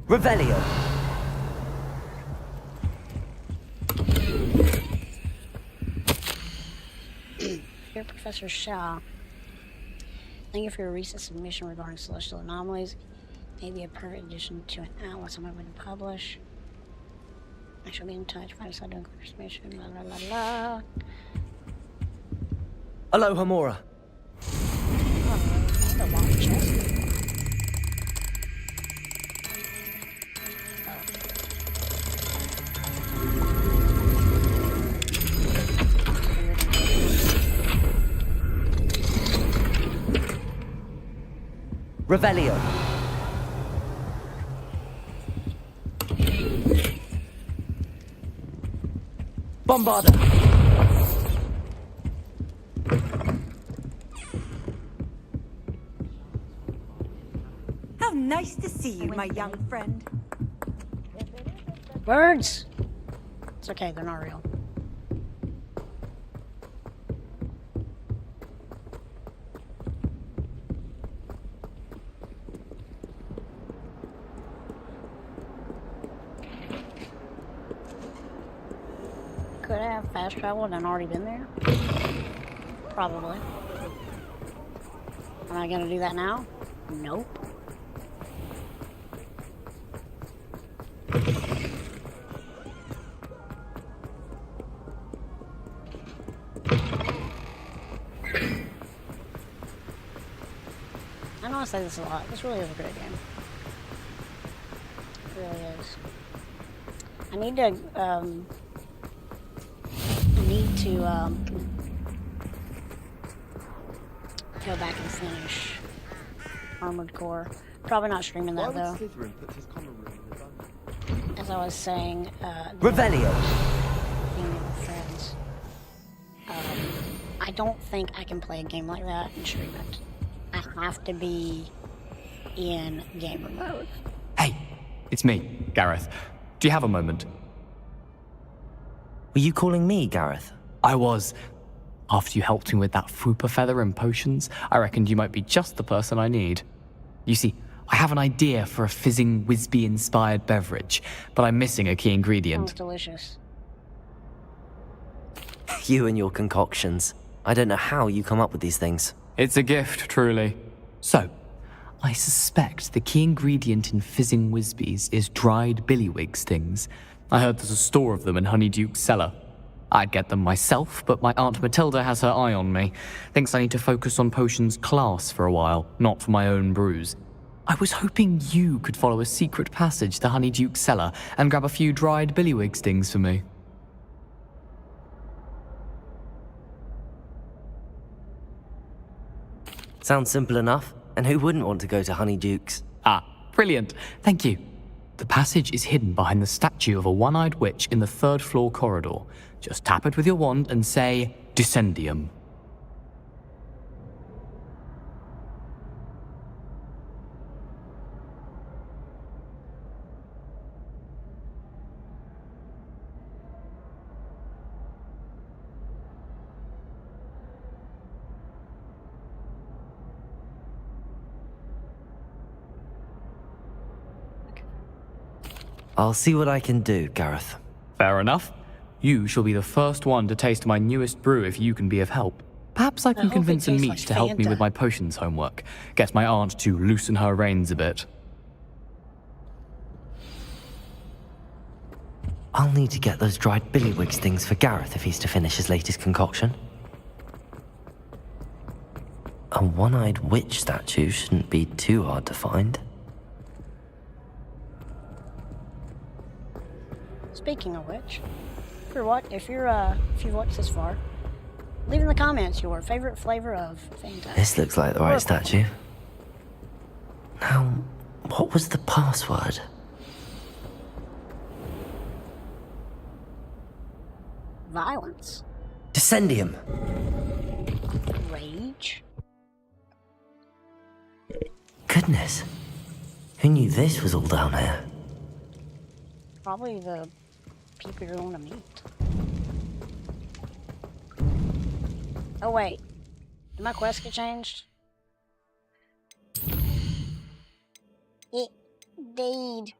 Revelio. Dear Professor Shaw, thank you for your recent submission regarding celestial anomalies. Maybe a perfect addition to an atlas I'm going to publish. I shall be in touch if I decide to include submission. La la la la. Aloha Mora. Oh, the long chest. Revelio. Bombarda. How nice to see you, my young friend. Birds! It's okay, they're not real. Could I have fast traveled and already been there? Probably. Am I gonna do that now? Nope. I know I say this a lot. This really is a great game. It really is. I need to go back and finish Armored Core. Probably not streaming that though. As I was saying, Revelio. Being with friends. I don't think I can play a game like that and stream it. I have to be in gamer mode. Hey, it's me, Gareth. Do you have a moment? Were you calling me, Gareth? I was. After you helped me with that Fupa feather and potions, I reckoned you might be just the person I need. You see, I have an idea for a fizzing Wisby-inspired beverage, but I'm missing a key ingredient. Sounds delicious. You and your concoctions. I don't know how you come up with these things. It's a gift, truly. So, I suspect the key ingredient in fizzing Wisbies is dried billywig stings. I heard there's a store of them in Honeyduke's cellar. I'd get them myself, but my Aunt Matilda has her eye on me. Thinks I need to focus on potions class for a while, not for my own brews. I was hoping you could follow a secret passage to Honeyduke's cellar and grab a few dried billywig stings for me. Sounds simple enough. And who wouldn't want to go to Honeyduke's? Ah, brilliant. Thank you. The passage is hidden behind the statue of a one-eyed witch in the third-floor corridor. Just tap it with your wand and say, Descendium. I'll see what I can do, Gareth. Fair enough. You shall be the first one to taste my newest brew if you can be of help. Perhaps I can convince a meat to help me with my potions homework. Get my aunt to loosen her reins a bit. I'll need to get those dried billywig stings for Gareth if he's to finish his latest concoction. A one-eyed witch statue shouldn't be too hard to find. Speaking of which, if you've watched this far, leave in the comments your favorite flavor of Fanta. This looks like the right statue. Now, What was the password? Violence. Descendium. Rage. Goodness. Who knew this was all down here? Probably the people you're going to meet. Oh wait. Did my quest get changed? It did.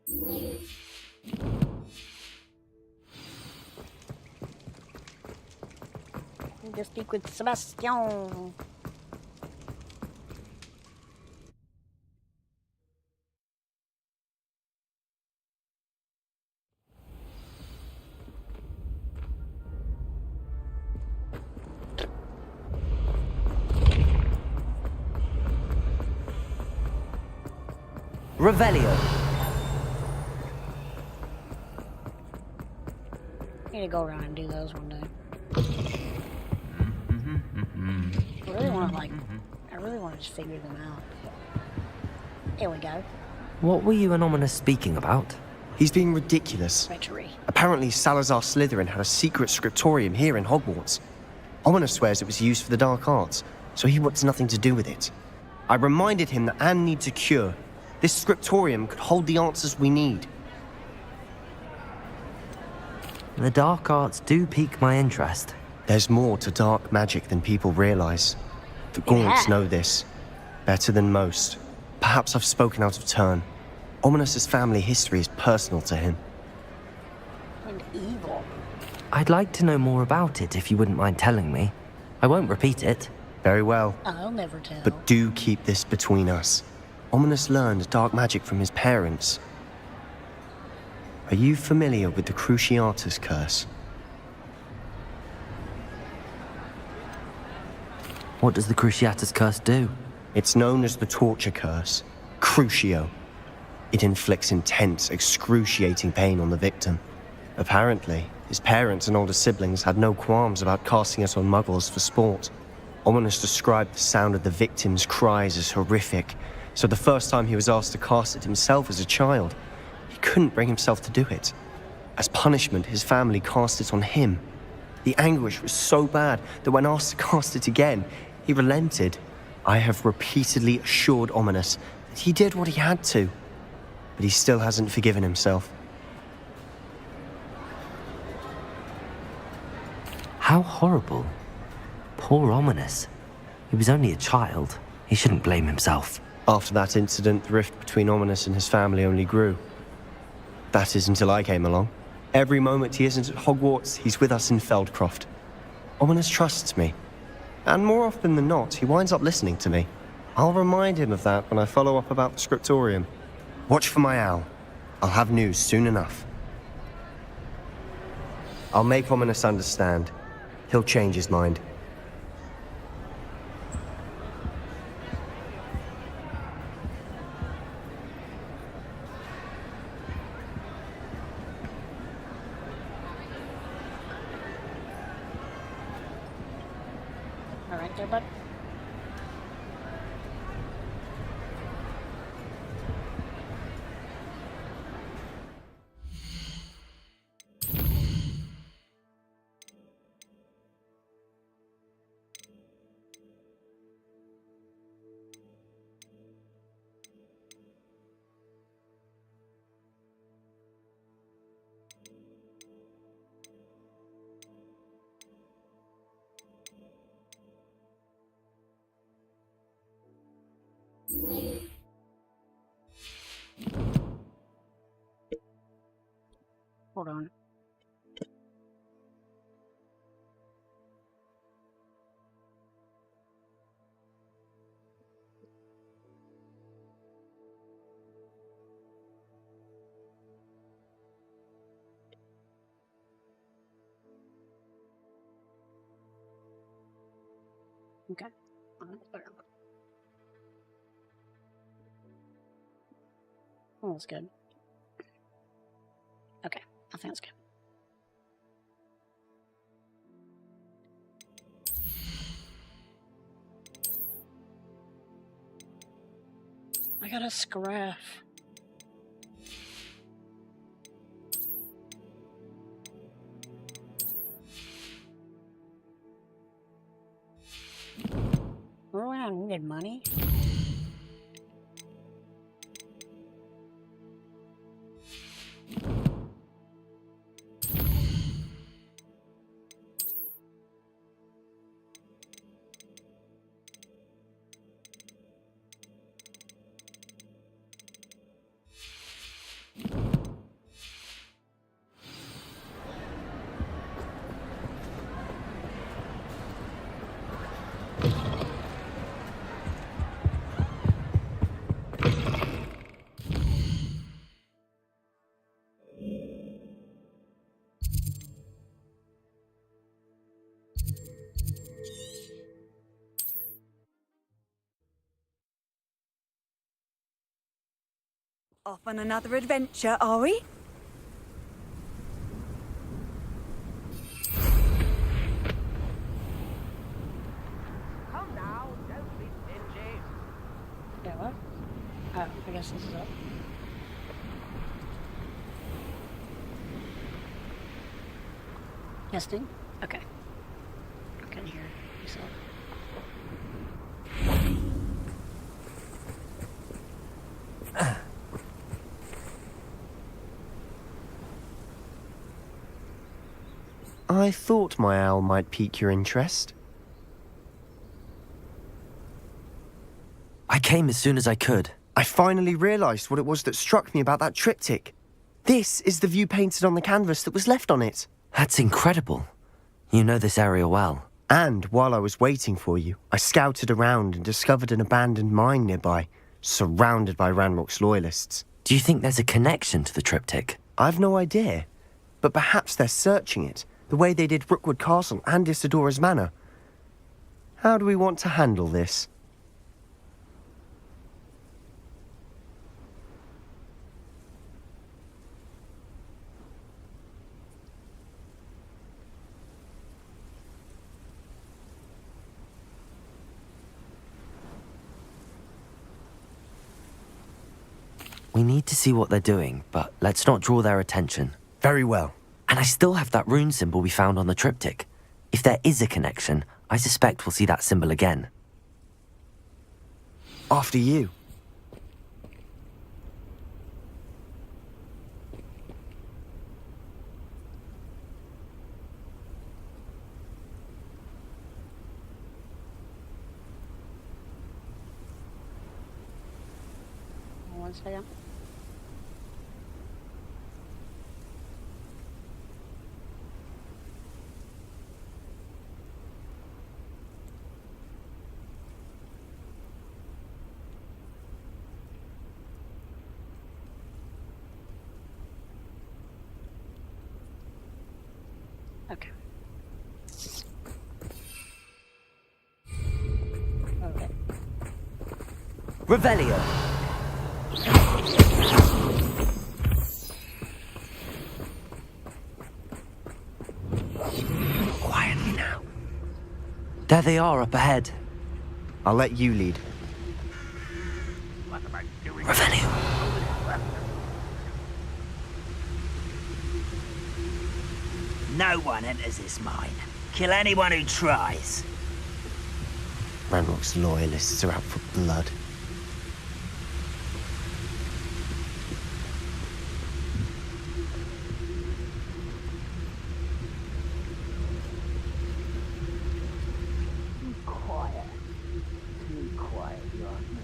Need to speak with Sebastian. Revelio. I need to go around and do those one day. I really want to just figure them out. Here we go. What were you and Ominous speaking about? He's being ridiculous. Treachery. Apparently, Salazar Slytherin had a secret scriptorium here in Hogwarts. Ominous swears it was used for the dark arts, so he wants nothing to do with it. I reminded him that Anne needs a cure. This scriptorium could hold the answers we need. The dark arts do pique my interest. There's more to dark magic than people realize. The Gaunts know this. Better than most. Perhaps I've spoken out of turn. Ominous's family history is personal to him. And evil. I'd like to know more about it if you wouldn't mind telling me. I won't repeat it. Very well. I'll never tell. But do keep this between us. Ominous learned dark magic from his parents. Are you familiar with the Cruciatus curse? What does the Cruciatus curse do? It's known as the torture curse, Crucio. It inflicts intense, excruciating pain on the victim. Apparently, his parents and older siblings had no qualms about casting it on muggles for sport. Ominous described the sound of the victim's cries as horrific, so the first time he was asked to cast it himself as a child, he couldn't bring himself to do it. As punishment, his family cast it on him. The anguish was so bad that when asked to cast it again, he relented. I have repeatedly assured Ominous that he did what he had to, but he still hasn't forgiven himself. How horrible. Poor Ominous. He was only a child. He shouldn't blame himself. After that incident, the rift between Ominous and his family only grew. That is until I came along. Every moment he isn't at Hogwarts, he's with us in Feldcroft. Ominous trusts me. And more often than not, he winds up listening to me. I'll remind him of that when I follow up about the scriptorium. Watch for my owl. I'll have news soon enough. I'll make Ominous understand. He'll change his mind. All right there, bud. Hold on. Okay. Oh, that's good. Okay, I think that's good. I got a scraph. hide money? Off on another adventure, are we? Come now, don't be stingy. Yeah, what? Oh, I guess this is up. Testing? Okay. I can hear myself. I thought my owl might pique your interest. I came as soon as I could. I finally realised what it was that struck me about that triptych. This is the view painted on the canvas that was left on it. That's incredible. You know this area well. And while I was waiting for you, I scouted around and discovered an abandoned mine nearby, surrounded by Ranrock's loyalists. Do you think there's a connection to the triptych? I've no idea, but perhaps they're searching it, the way they did Rookwood Castle and Isidora's Manor. How do we want to handle this? We need to see what they're doing, but let's not draw their attention. Very well. And I still have that rune symbol we found on the triptych. If there is a connection, I suspect we'll see that symbol again. After you. One second. Okay. Okay. Revelio. Quietly now. There they are up ahead. I'll let you lead. Revelio. No one enters this mine. Kill anyone who tries. Ranrock's loyalists are out for blood. Quiet. Too quiet, you ask me.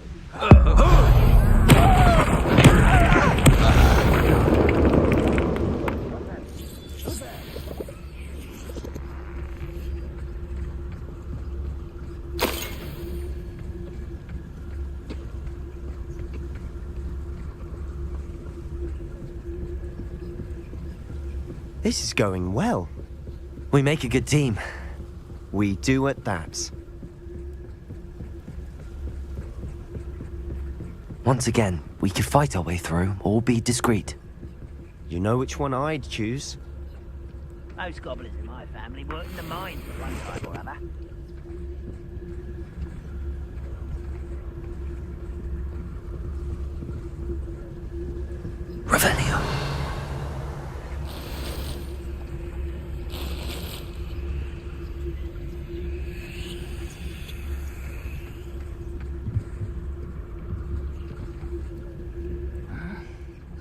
This is going well. We make a good team. We do at that. Once again, we could fight our way through or be discreet. You know which one I'd choose. Most goblins in my family worked in the mine for one time or other. Revelio.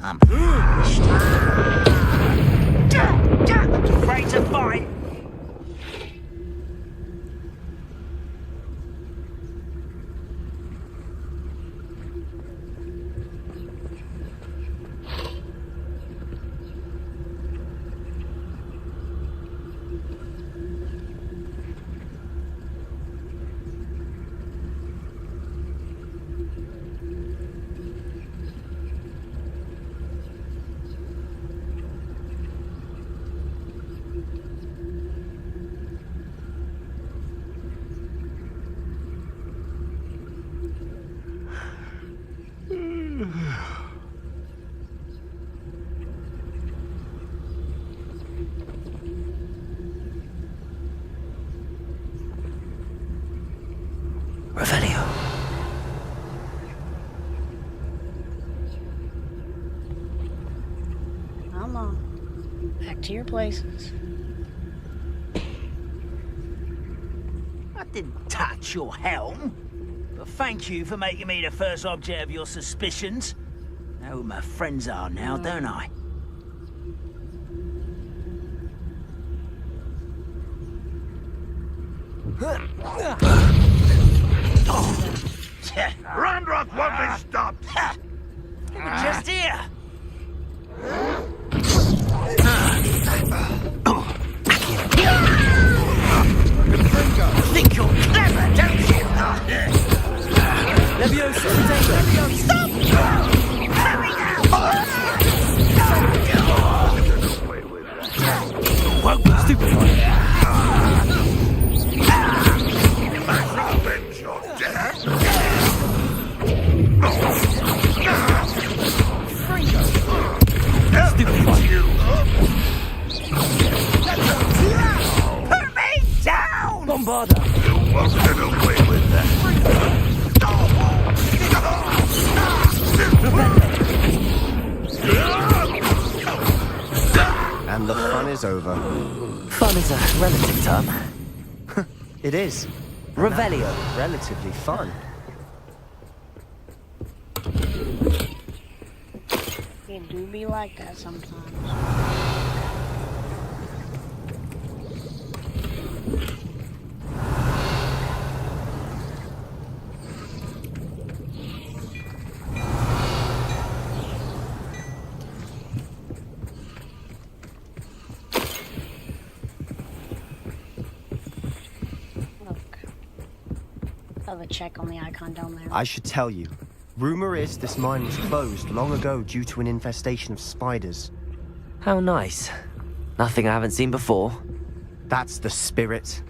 I'm finished. Afraid to fight. Revelio. Come on. Back to your places. I didn't touch your helm. But thank you for making me the first object of your suspicions. Know who my friends are now, don't I? Randroth won't be stopped! You were just here! Think you're clever, don't you? Leviosa, Leviosa, stop! Hurry now! Won't be stupid. Put me down! Bombarda! You won't get away with that. And the fun is over. Fun is a relative term. It is. Revelio. Relatively fun. It do be like that sometimes. Have a check on the icon down there. I should tell you. Rumor is this mine was closed long ago due to an infestation of spiders. How nice. Nothing I haven't seen before. That's the spirit.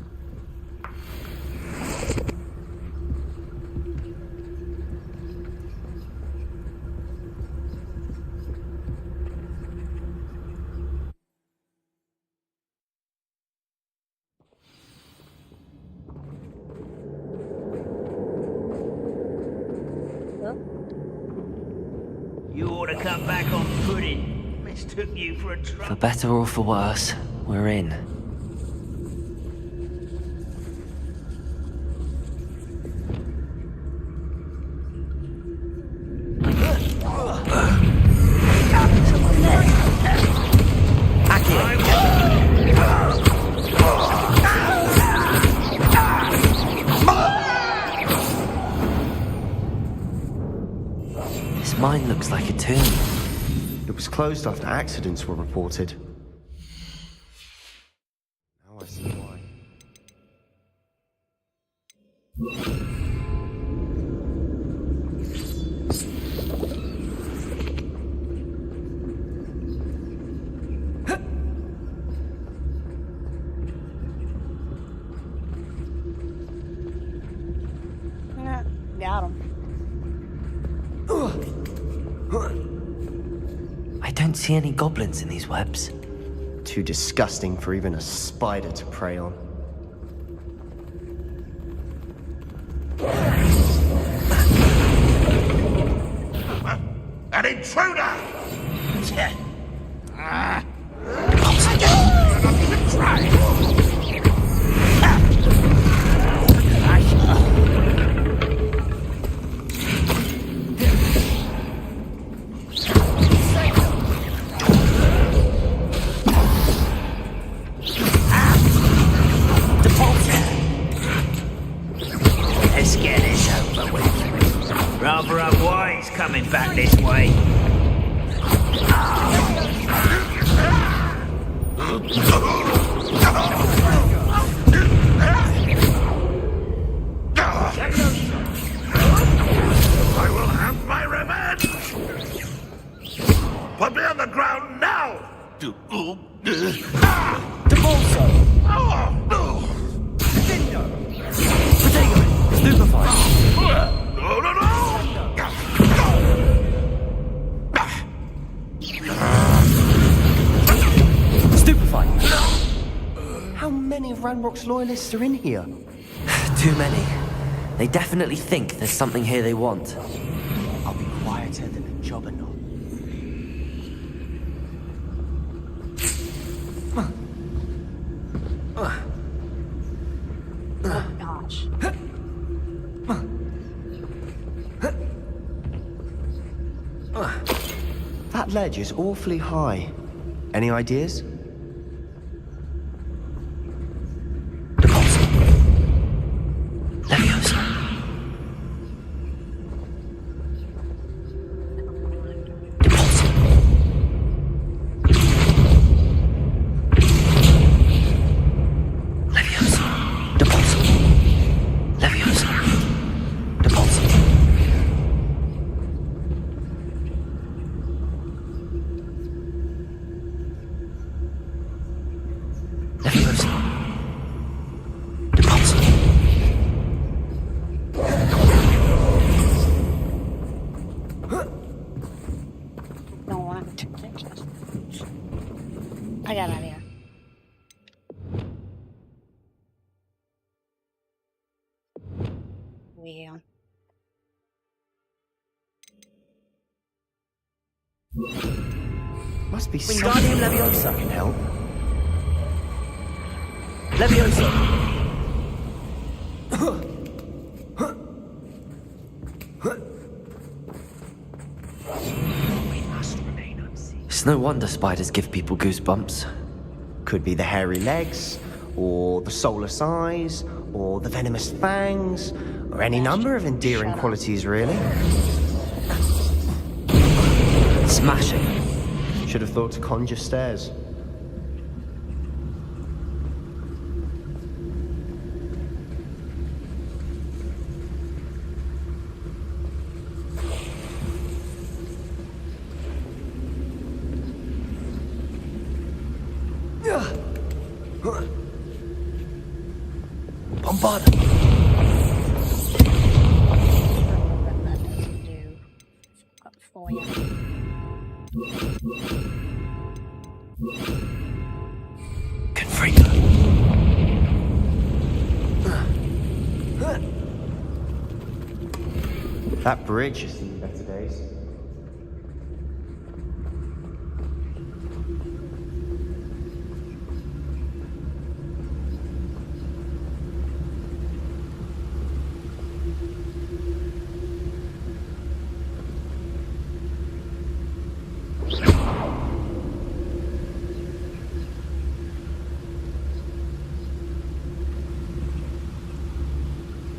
You ought to come back on pudding. Mistook you for a For truck. better or for worse, we're in. This mine looks like a tomb. It was closed after accidents were reported. Now I see why. Yeah, got him. I don't see any goblins in these webs. Too disgusting for even a spider to prey on. An intruder! Put me on the ground now! Devolso! Potato! Stupefy! No, no, no! Stupefy! How many of Ranrock's loyalists are in here? Too many. They definitely think there's something here they want. I'll be quieter than a jobberknoll. Oh gosh. That ledge is awfully high. Any ideas? Leviosa. I got an idea. Yeah. Must be Wingardium Leviosa can help. Leviosa! It's no wonder spiders give people goosebumps. Could be the hairy legs, or the soulless eyes, or the venomous fangs, or any number of endearing qualities, really. Smashing. Should have thought to conjure stairs. Bombard! For you. Confringo! That bridge has seen better days.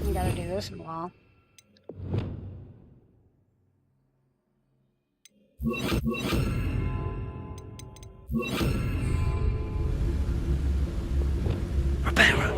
You gotta do this in a while. Reparo!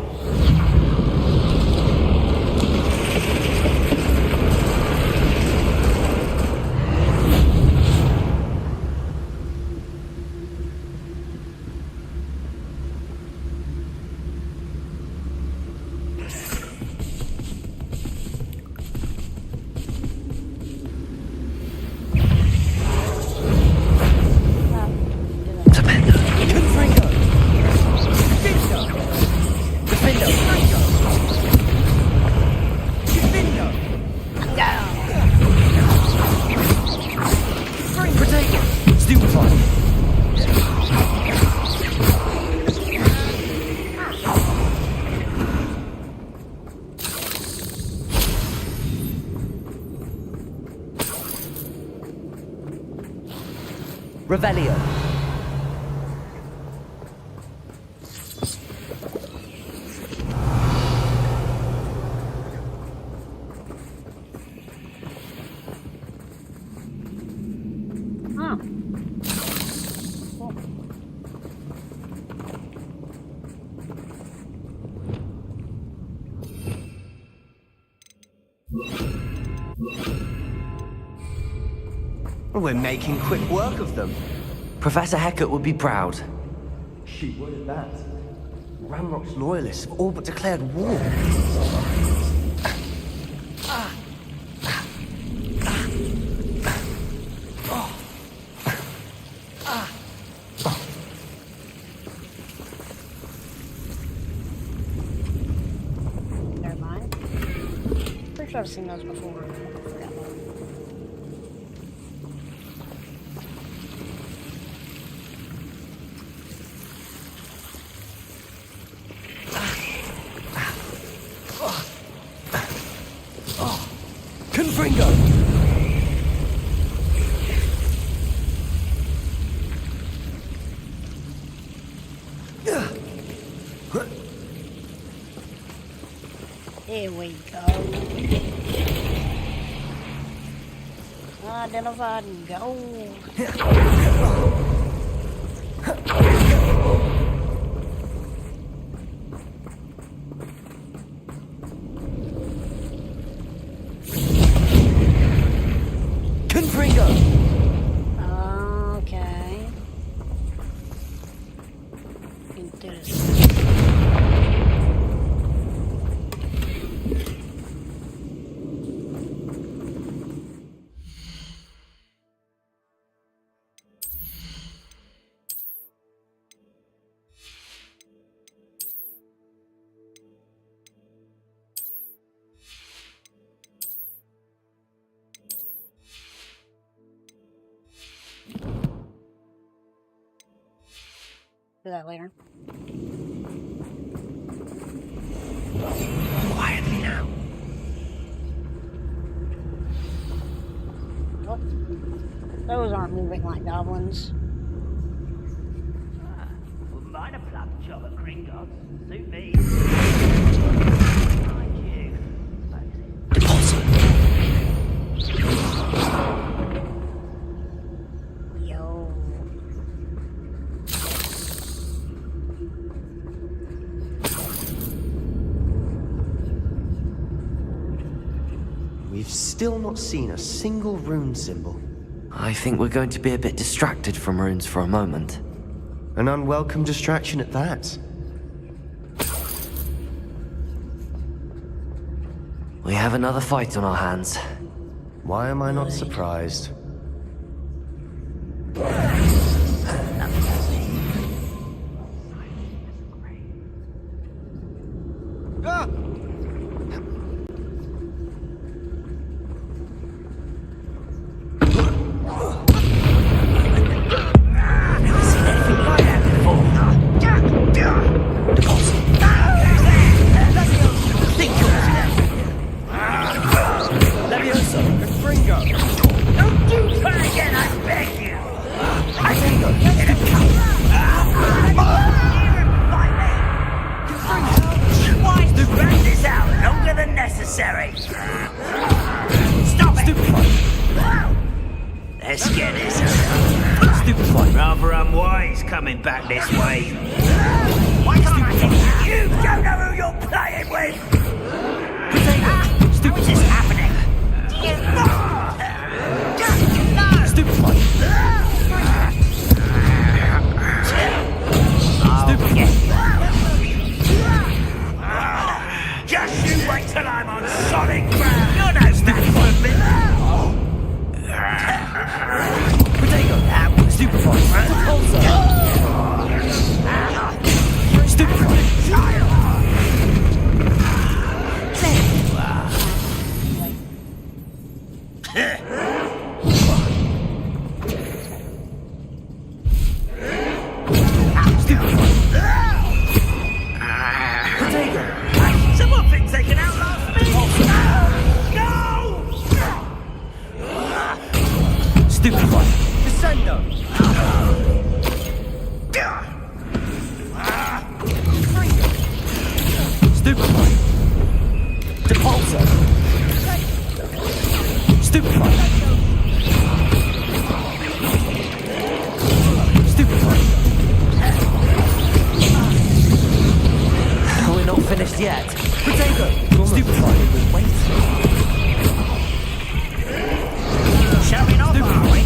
Revelio. We're making quick work of them. Professor Hecat would be proud. She would at that. Ramrock's loyalists have all but declared war. Never mind. Pretty sure I've seen those before. I forgot one. Confringo! Here we go. Unidentified gold. Confringo! Okay. You can do this. Do that later. Quietly now. Oh, those aren't moving like goblins. Wouldn't mind a plum job at Gringotts. Suit me. Mind you. Yo. We've still not seen a single rune symbol. I think we're going to be a bit distracted from runes for a moment. An unwelcome distraction at that. We have another fight on our hands. Why am I not surprised? Let's get this. Stupid one. Rather unwise coming back this way. Why can't I hit you? You don't know who you're playing with! Stupid. What's this happening? Do you know? Stupid one. Stupid. Just you wait till I'm on solid ground. You're no stupid one. Potato! Stupid one! Stupid one! Someone thinks they can outlast me! No! Stupid one! Descendo! Stupid one! Depulso! Stupid one! Stupid one! We're not finished yet. Potato! Stupid one! Wait. Shall we not, are we?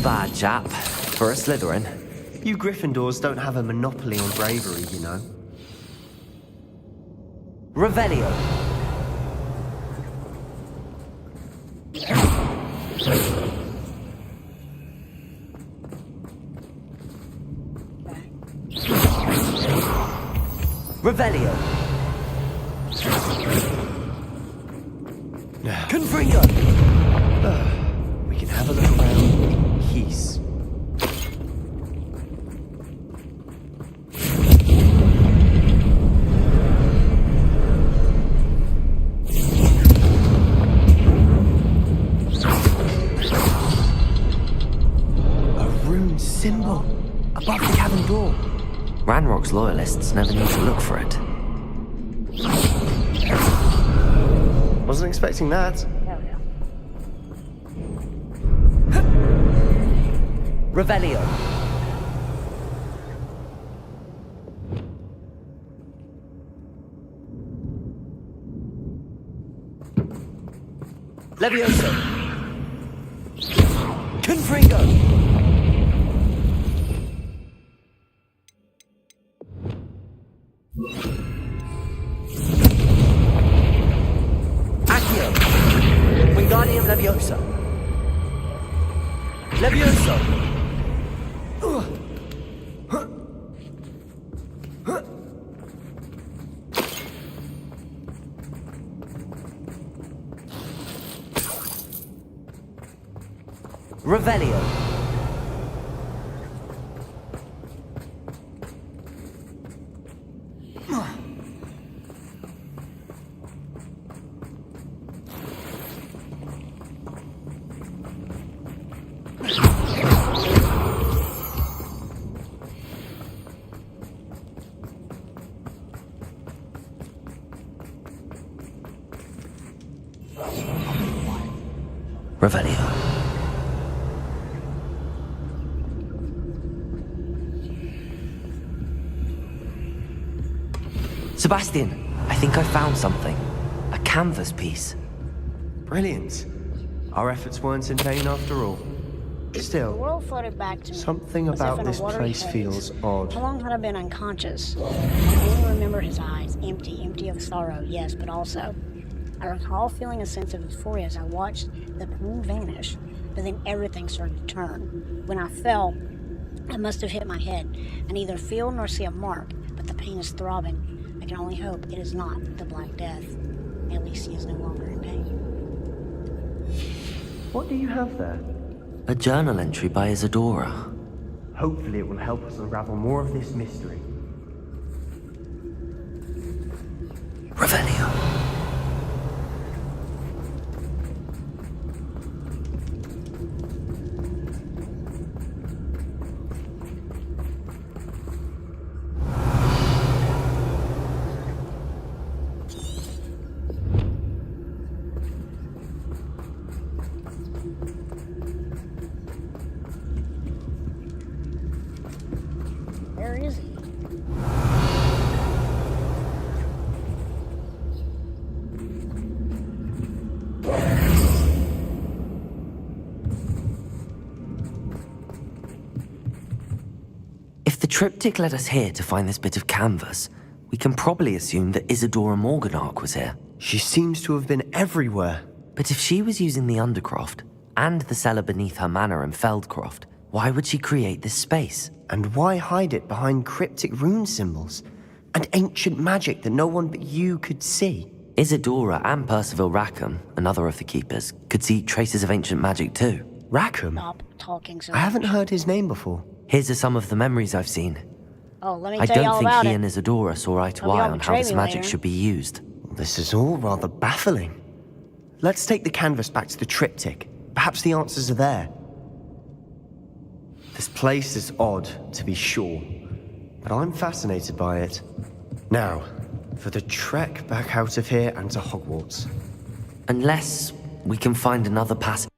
bad, chap. For a Slytherin. You Gryffindors don't have a monopoly on bravery, you know. Revelio. Revelio. Confringo. We can have a look around in peace. A rune symbol above the cabin door. Ranrock's loyalists never need to look for it. Wasn't expecting that. Revelio. Levioso. Confringo. Accio. Wingardium Leviosa. Levioso. Revelio. Revelio. Sebastian, I think I found something. A canvas piece. Brilliant. Our efforts weren't in vain after all. The Still, world floated back to me. something as if about in a this watery place haze. feels odd. How long had I been unconscious? I only remember his eyes, empty of sorrow, yes, but also I recall feeling a sense of euphoria as I watched the pain vanish, but then everything started to turn. When I fell, I must have hit my head. I neither feel nor see a mark, but the pain is throbbing. I can only hope it is not the Black Death. At least he is no longer in pain. What do you have there? A journal entry by Isadora. Hopefully it will help us unravel more of this mystery. Revelio. Where is he? If the triptych led us here to find this bit of canvas, we can probably assume that Isadora Morganach was here. She seems to have been everywhere. But if she was using the Undercroft, and the cellar beneath her manor in Feldcroft, why would she create this space? And why hide it behind cryptic rune symbols? And ancient magic that no one but you could see? Isadora and Percival Rackham, another of the keepers, could see traces of ancient magic too. Rackham? Stop talking so I haven't heard his name before. Here are some of the memories I've seen. Oh, let me I tell you don't all think about he it. and Isadora saw eye to Hope eye y'all on how betray this me magic later. should be used. This is all rather baffling. Let's take the canvas back to the triptych. Perhaps the answers are there. This place is odd, to be sure, but I'm fascinated by it. Now, for the trek back out of here and to Hogwarts. Unless we can find another passage.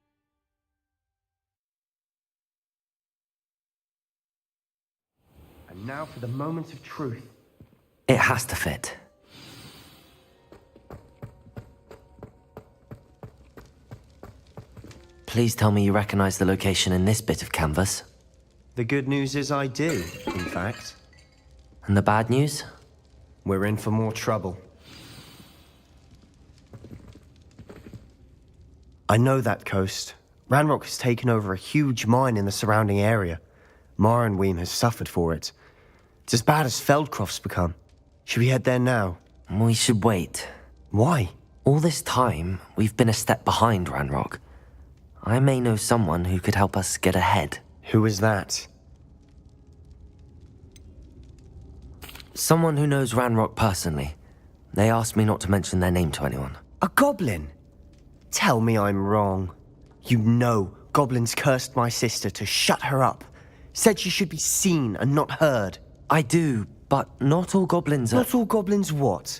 And now for the moment of truth. It has to fit. Please tell me you recognize the location in this bit of canvas. The good news is I do, in fact. And the bad news? We're in for more trouble. I know that coast. Ranrock has taken over a huge mine in the surrounding area. Marenweem has suffered for it. It's as bad as Feldcroft's become. Should we head there now? We should wait. Why? All this time, we've been a step behind Ranrock. I may know someone who could help us get ahead. Who is that? Someone who knows Ranrock personally. They asked me not to mention their name to anyone. A goblin? Tell me I'm wrong. You know goblins cursed my sister to shut her up. Said she should be seen and not heard. I do, but not all goblins are... Not all goblins what?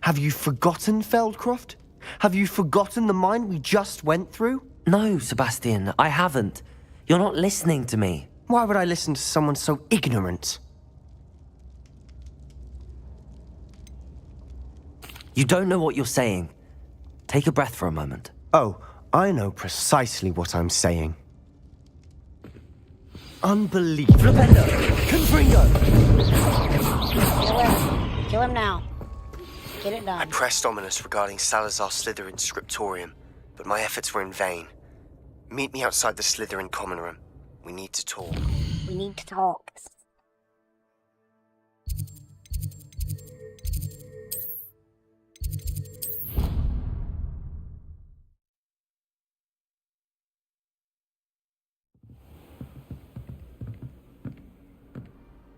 Have you forgotten Feldcroft? Have you forgotten the mine we just went through? No, Sebastian, I haven't. You're not listening to me. Why would I listen to someone so ignorant? You don't know what you're saying. Take a breath for a moment. Oh, I know precisely what I'm saying. Unbelievable. Flipendo! Confringo! Kill him. Kill him now. Get it done. I pressed Ominous regarding Salazar Slytherin's scriptorium, but my efforts were in vain. Meet me outside the Slytherin common room. We need to talk. We need to talk.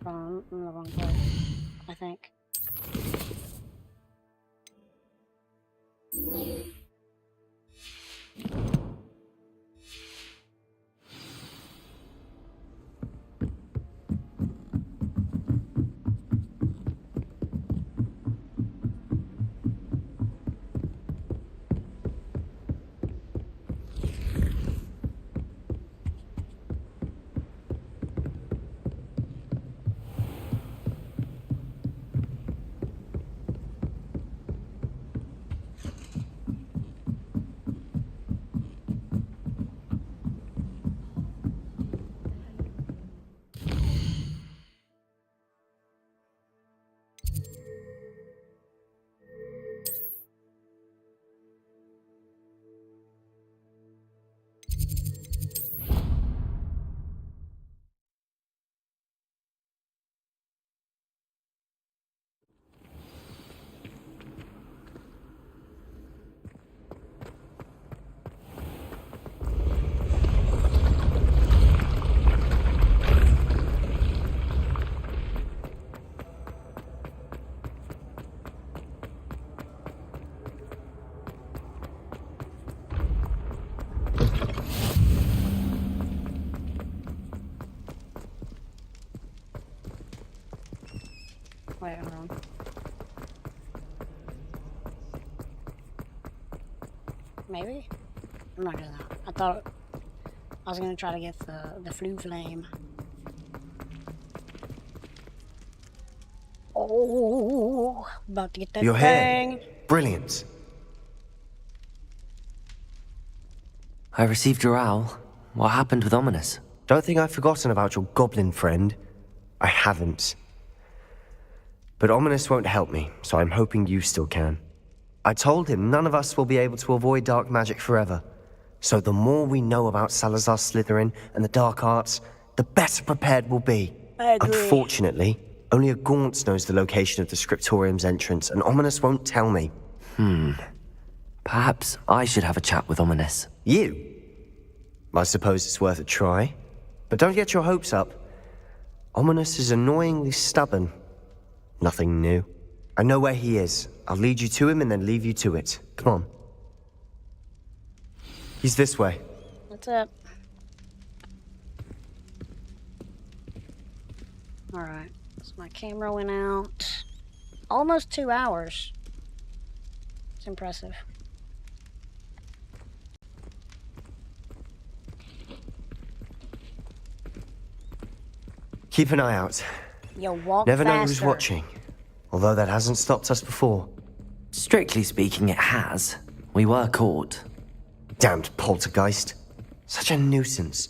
I'm in the wrong place, I think. Wait, hold on. Maybe? I'm not doing that. I thought I was gonna try to get the flue flame. Oh, about to get that You're thing. here. Brilliant. I received your owl. What happened with Ominous? Don't think I've forgotten about your goblin friend. I haven't. But Ominous won't help me, so I'm hoping you still can. I told him none of us will be able to avoid dark magic forever. So the more we know about Salazar Slytherin and the dark arts, the better prepared we'll be. I agree. Unfortunately, only a Gaunt knows the location of the scriptorium's entrance, and Ominous won't tell me. Perhaps I should have a chat with Ominous. You? I suppose it's worth a try. But don't get your hopes up. Ominous is annoyingly stubborn. Nothing new. I know where he is. I'll lead you to him and then leave you to it. Come on. He's this way. What's up? Alright, so my camera went out. Almost 2 hours. It's impressive. Keep an eye out. Yo, walk Never know faster. who's watching. Although that hasn't stopped us before. Strictly speaking, it has. We were caught. Damned poltergeist. Such a nuisance.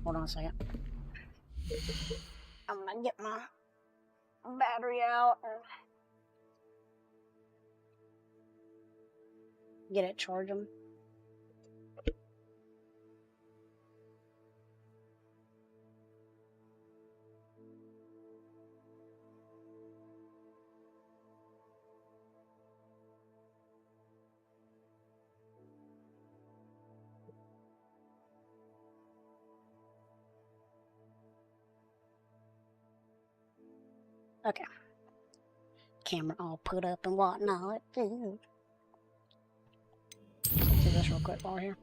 Hold on a second. I'm gonna get my battery out and get it charging. Okay. Camera all put up and whatnot. Do this real quick while we're here.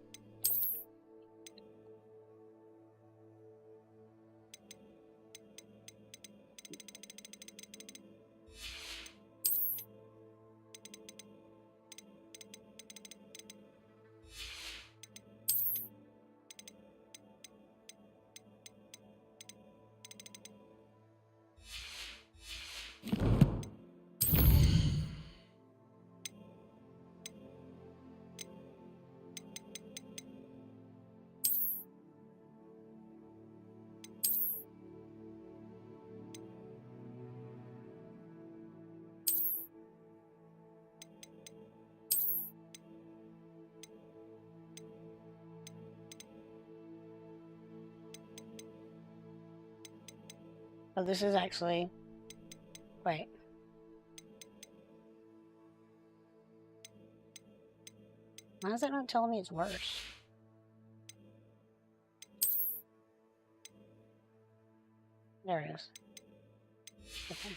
Oh, this is actually... Wait. Why is it not telling me it's worse? There it is. Okay.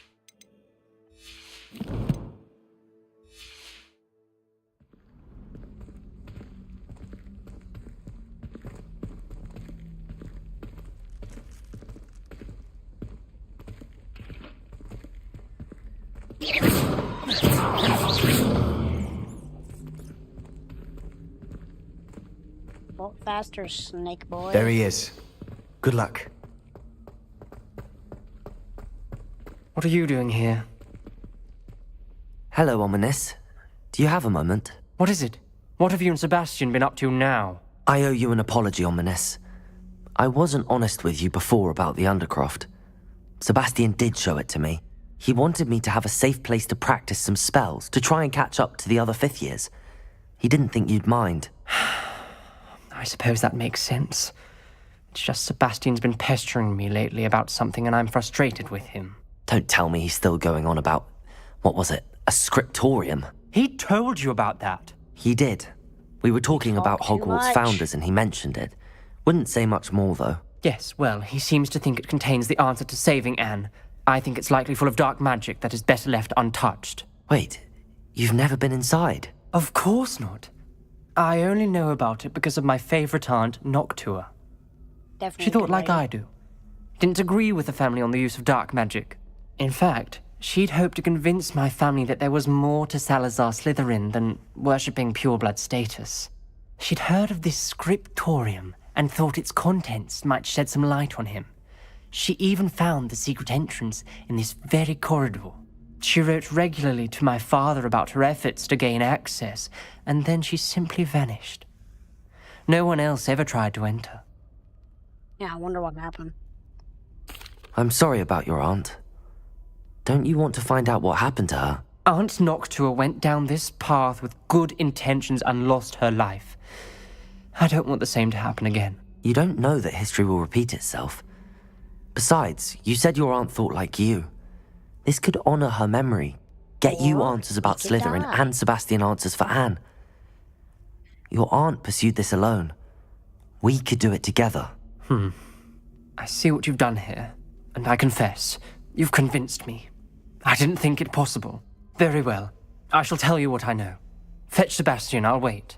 Walk faster, snake boy. There he is. Good luck. What are you doing here? Hello, Ominous. Do you have a moment? What is it? What have you and Sebastian been up to now? I owe you an apology, Ominous. I wasn't honest with you before about the Undercroft. Sebastian did show it to me. He wanted me to have a safe place to practice some spells, to try and catch up to the other fifth years. He didn't think you'd mind. I suppose that makes sense. It's just Sebastian's been pestering me lately about something and I'm frustrated with him. Don't tell me he's still going on about, what was it, a scriptorium? He told you about that. He did. We were talking about Hogwarts founders and he mentioned it. Wouldn't say much more, though. Yes, well, he seems to think it contains the answer to saving Anne. I think it's likely full of dark magic that is better left untouched. Wait, you've never been inside? Of course not. I only know about it because of my favorite aunt, Noctua. Definitely She thought like I do. Didn't agree with the family on the use of dark magic. In fact, she'd hoped to convince my family that there was more to Salazar Slytherin than worshipping pureblood status. She'd heard of this scriptorium and thought its contents might shed some light on him. She even found the secret entrance in this very corridor. She wrote regularly to my father about her efforts to gain access, and then she simply vanished. No one else ever tried to enter. Yeah, I wonder what happened. I'm sorry about your aunt. Don't you want to find out what happened to her? Aunt Noctua went down this path with good intentions and lost her life. I don't want the same to happen again. You don't know that history will repeat itself. Besides, you said your aunt thought like you. This could honor her memory. Get you answers about Slytherin and Sebastian answers for Anne. Your aunt pursued this alone. We could do it together. I see what you've done here, and I confess, you've convinced me. I didn't think it possible. Very well. I shall tell you what I know. Fetch Sebastian, I'll wait.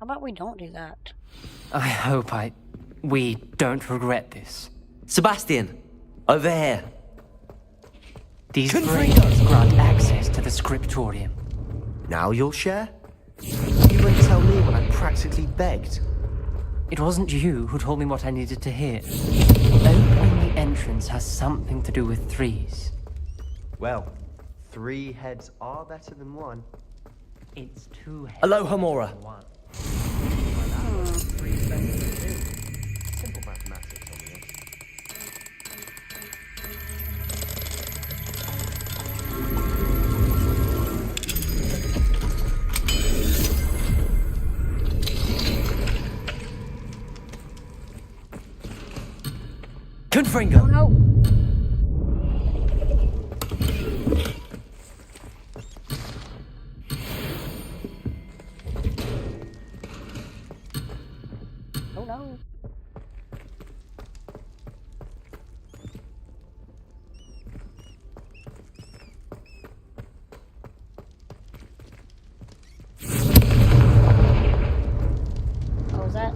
How about we don't do that? I hope we don't regret this. Sebastian! Over here! These brains grant access to the scriptorium. Now you'll share? You wouldn't tell me when I practically begged. It wasn't you who told me what I needed to hear. Opening the entrance has something to do with threes. Well, 3 heads are better than 1. It's 2 heads. Aloha, Mora. Simple mathematics on this. Confringo! Oh no! Oh no! Oh, is that?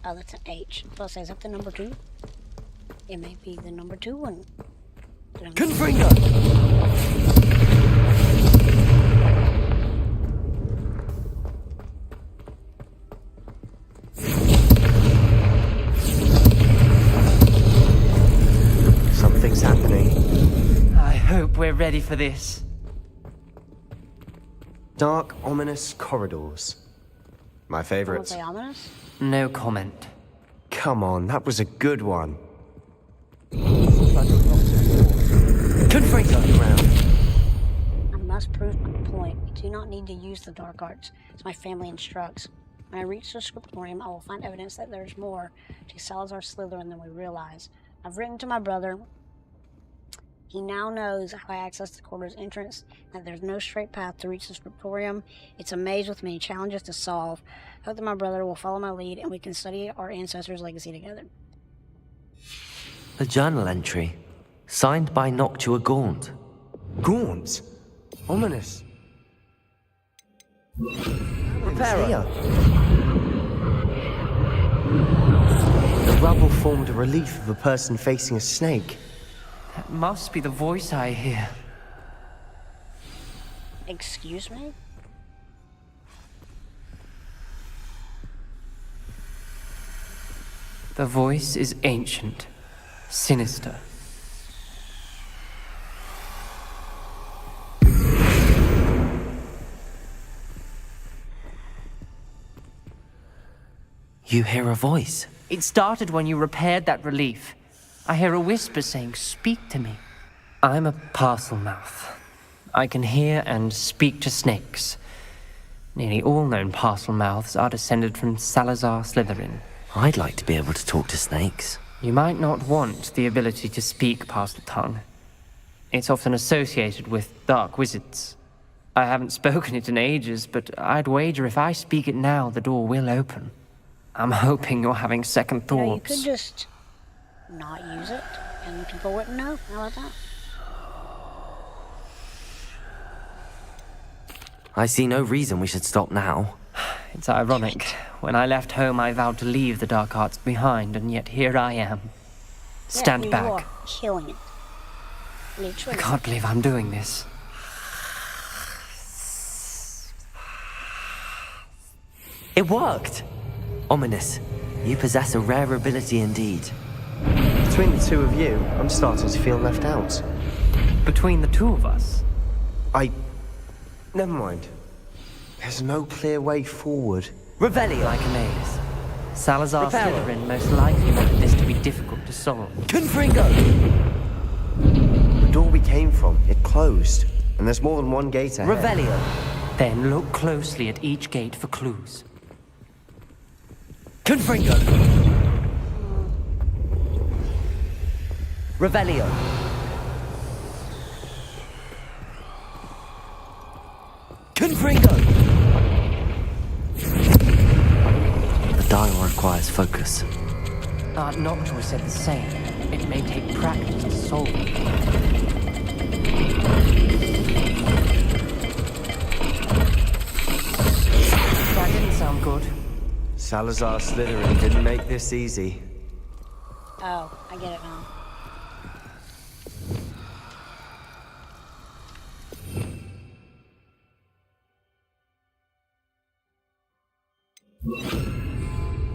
Oh, that's an H. So I'll say, is that the number 2? It may be the number 2 one. Confringo! Something's happening. I hope we're ready for this. Dark, ominous corridors. My Someone favorite. say ominous? No comment. Come on, that was a good one. Confringo! I must prove my point. We do not need to use the dark arts, as my family instructs. When I reach the scriptorium, I will find evidence that there's more to Salazar Slytherin than we realize. I've written to my brother. He now knows how I access the quarter's entrance, that there's no straight path to reach the scriptorium. It's a maze with many challenges to solve. I hope that my brother will follow my lead and we can study our ancestors' legacy together. A journal entry. Signed by Noctua Gaunt. Gaunt? Ominous. Repairer. The rubble formed a relief of a person facing a snake. That must be the voice I hear. Excuse me? The voice is ancient, sinister. You hear a voice. It started when you repaired that relief. I hear a whisper saying, "Speak to me." I'm a parcel mouth. I can hear and speak to snakes. Nearly all known parcel mouths are descended from Salazar Slytherin. I'd like to be able to talk to snakes. You might not want the ability to speak parcel tongue. It's often associated with dark wizards. I haven't spoken it in ages, but I'd wager if I speak it now, the door will open. I'm hoping you're having second You know, you thoughts. could just not use it, and people wouldn't know. How about that? I see no reason we should stop now. It's ironic. When I left home, I vowed to leave the dark arts behind, and yet here I am. Stand You back. are killing it. I Literally. can't believe I'm doing this. It worked! Ominous. You possess a rare ability indeed. Between the two of you, I'm starting to feel left out. Between the two of us? Never mind. There's no clear way forward. Revelio! Like a maze. Salazar Reparo. Slytherin most likely wanted this to be difficult to solve. Confringo! The door we came from, it closed. And there's more than one gate ahead. Revelio! Then look closely at each gate for clues. Confringo! Revelio! Confringo! The dial requires focus. Art Noctua said the same. It may take practice to solve it. That didn't sound good. Salazar Slytherin didn't make this easy. Oh, I get it now.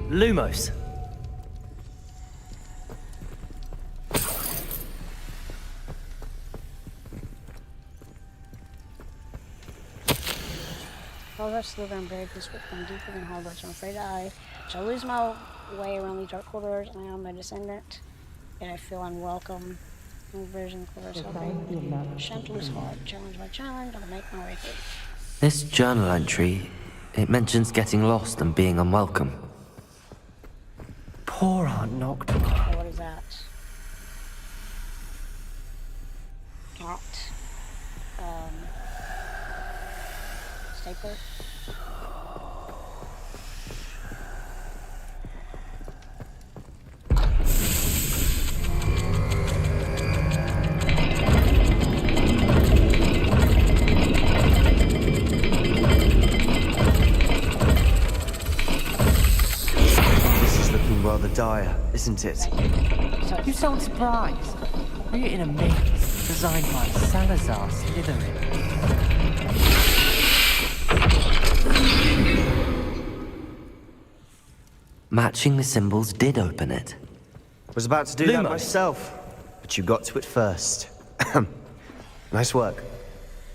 Lumos. Hogwarts Slytherin buried this book from deeper than Hogwarts. I'm afraid I shall lose my way around these dark corridors. I am a descendant, yet I feel unwelcome. Version clear helping. Shunned to lose heart. Challenge by challenge, I'll make my way through. This journal entry, it mentions getting lost and being unwelcome. Poor Aunt Noctua. Oh, what is that? Cat. Stapler. Rather dire, isn't it? You sound surprised. Written a myth designed by Salazar Slytherin. Matching the symbols did open it. Was about to do that myself, but you got to it first. Nice work.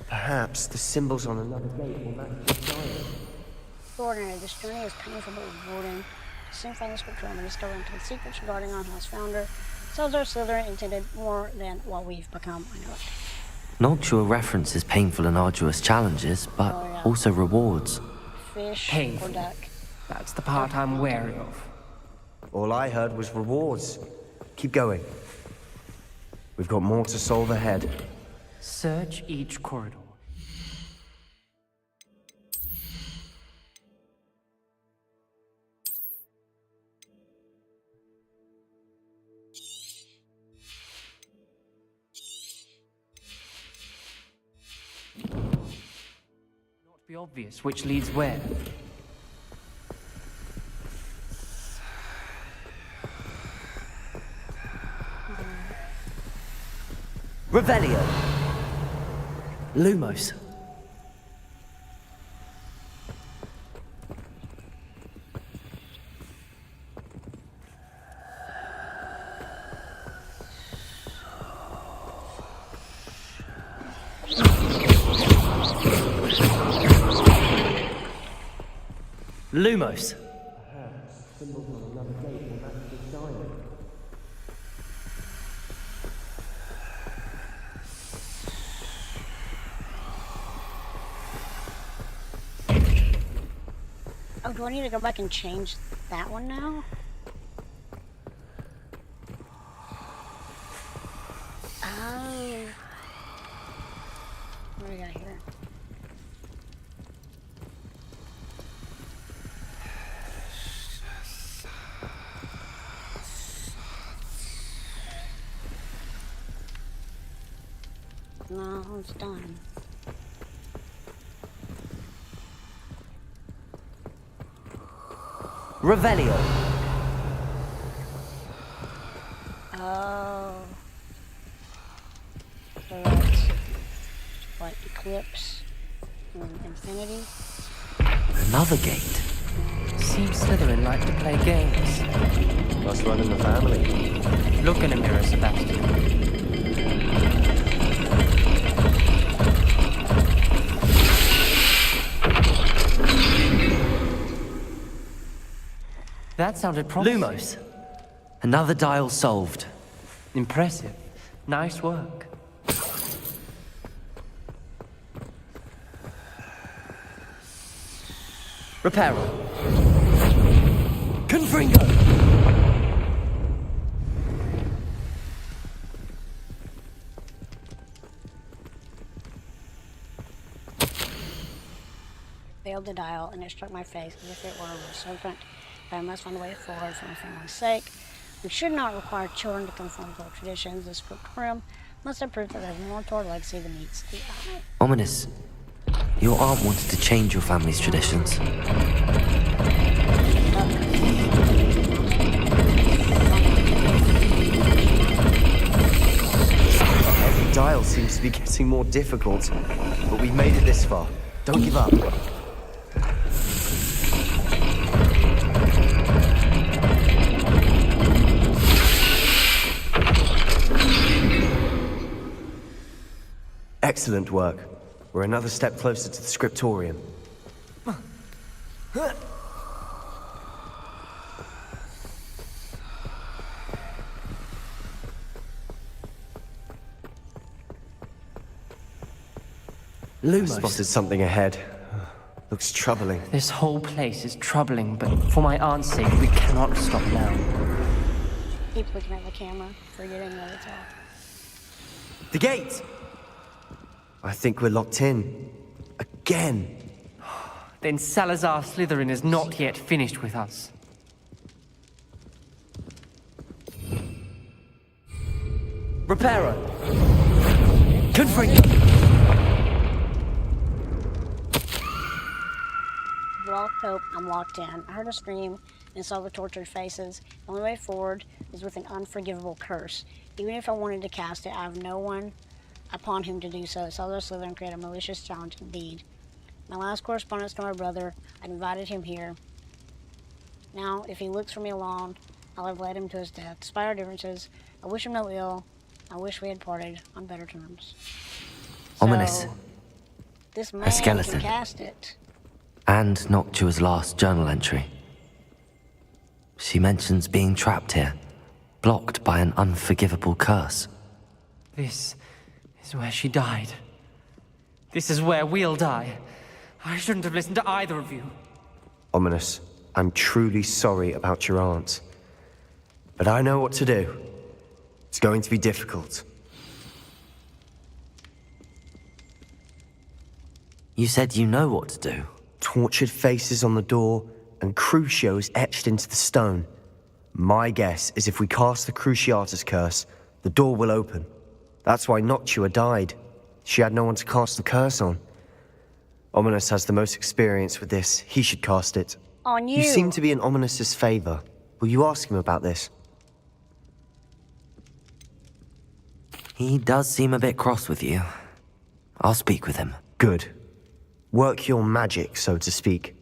Perhaps the symbols on another gate will match the sign. Extraordinary. This journey is painful but rewarding. Soon find the scripture and discover into the secrets regarding our house founder. Salazar Slytherin intended more than what we've become. I know it. Noctua references painful and arduous challenges, but also rewards. Fish Painful. or duck. That's the part I'm wary of. All I heard was rewards. Keep going. We've got more to solve ahead. Search each corridor. Not be obvious which leads where. Revelio. Lumos. Lumos. Oh, do I need to go back and change that one now? Oh. What do we got here? No, it's done. Revelio. Oh. So that's what, Eclipse and Infinity? Another gate. Seems Slytherin like to play games. Must run in the family. Look in a mirror, Sebastian. That sounded promising. Lumos. Another dial solved. Impressive. Nice work. Reparo. Confringo. Failed the dial, and it struck my face as if it were a serpent. But I must find a way forward for my family's sake. We should not require children to conform to our traditions. The scriptorium must have proof that there's more to our legacy than meets the eye. Ominous. Your aunt wanted to change your family's traditions. Every dial seems to be getting more difficult, but we've made it this far. Don't give up. Excellent work. We're another step closer to the scriptorium. Lumos spotted something ahead. Looks troubling. This whole place is troubling, but for my aunt's sake, we cannot stop now. Keep looking at the camera, forgetting that it's off. The gate! I think we're locked in. Again. Then Salazar Slytherin is not yet finished with us. Reparo! Confringo! Lost hope, I'm locked in. I heard a scream and saw the tortured faces. The only way forward is with an unforgivable curse. Even if I wanted to cast it, I have no one upon whom to do so. Salazar Slytherin created a malicious challenge indeed. My last correspondence to my brother, I invited him here. Now, if he looks for me alone, I'll have led him to his death. Despite our differences, I wish him no ill. I wish we had parted on better terms. Ominous. So, this man A skeleton. can cast it. And Noctua's last journal entry. She mentions being trapped here, blocked by an unforgivable curse. This is where she died. This is where we'll die. I shouldn't have listened to either of you. Ominous, I'm truly sorry about your aunt. But I know what to do. It's going to be difficult. You said you know what to do. Tortured faces on the door, and Crucios etched into the stone. My guess is if we cast the Cruciatus curse, the door will open. That's why Noctua died. She had no one to cast the curse on. Ominous has the most experience with this. He should cast it. On you. You seem to be in Ominous's favor. Will you ask him about this? He does seem a bit cross with you. I'll speak with him. Good. Work your magic, so to speak.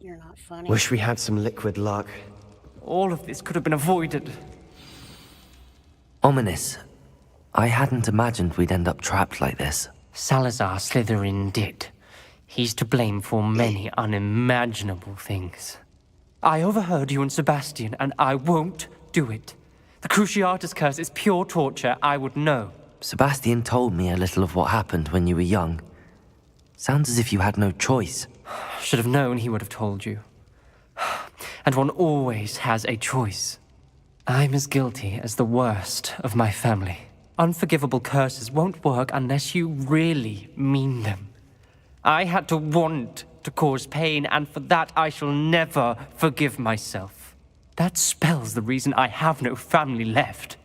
You're not funny. Wish we had some liquid luck. All of this could have been avoided. Ominous. I hadn't imagined we'd end up trapped like this. Salazar Slytherin did. He's to blame for many unimaginable things. I overheard you and Sebastian, and I won't do it. The Cruciatus curse is pure torture, I would know. Sebastian told me a little of what happened when you were young. Sounds as if you had no choice. Should have known he would have told you. And one always has a choice. I'm as guilty as the worst of my family. Unforgivable curses won't work unless you really mean them. I had to want to cause pain, and for that I shall never forgive myself. That spells the reason I have no family left.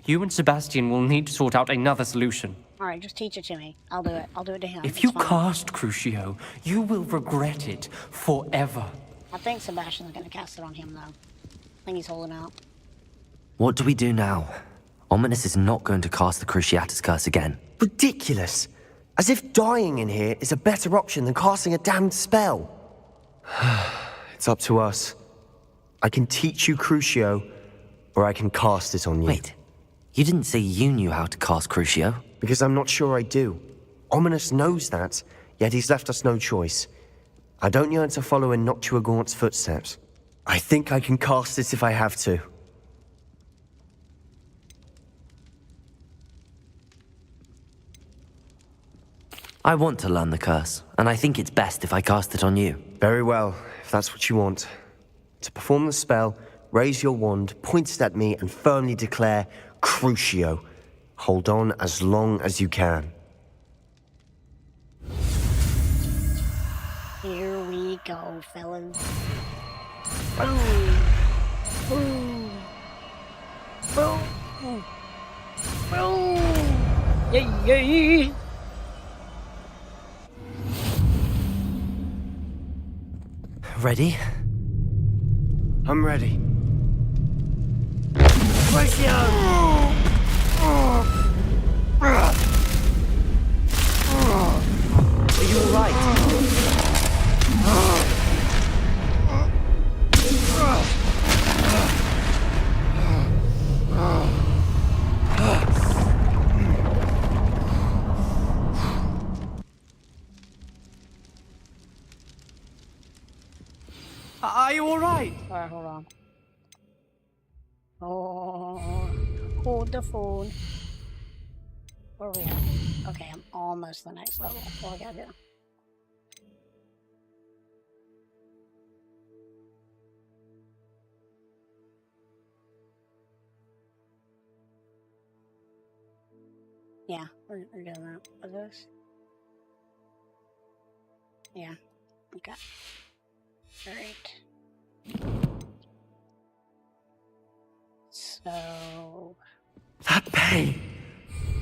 You and Sebastian will need to sort out another solution. Alright, just teach it to me. I'll do it. I'll do it to him. If It's you fine. cast Crucio, you will regret it forever. I think Sebastian's gonna cast it on him, though. I think he's holding out. What do we do now? Ominous is not going to cast the Cruciatus curse again. Ridiculous! As if dying in here is a better option than casting a damned spell. It's up to us. I can teach you Crucio, or I can cast it on you. Wait, you didn't say you knew how to cast Crucio? Because I'm not sure I do. Ominous knows that, yet he's left us no choice. I don't yearn to follow in Noctua Gaunt's footsteps. I think I can cast it if I have to. I want to learn the curse, and I think it's best if I cast it on you. Very well, if that's what you want. To perform the spell, raise your wand, point it at me, and firmly declare, Crucio. Hold on as long as you can. Here we go, fellas. Boom! Boom! Boom! Boom! Yay! Ready? I'm ready. Are you alright? Alright, hold on. Oh, hold the phone. Where are we at? Okay, I'm almost the next level. What I gotta do? Yeah, we're doing that with this. Yeah. Okay. Alright. So... That pain!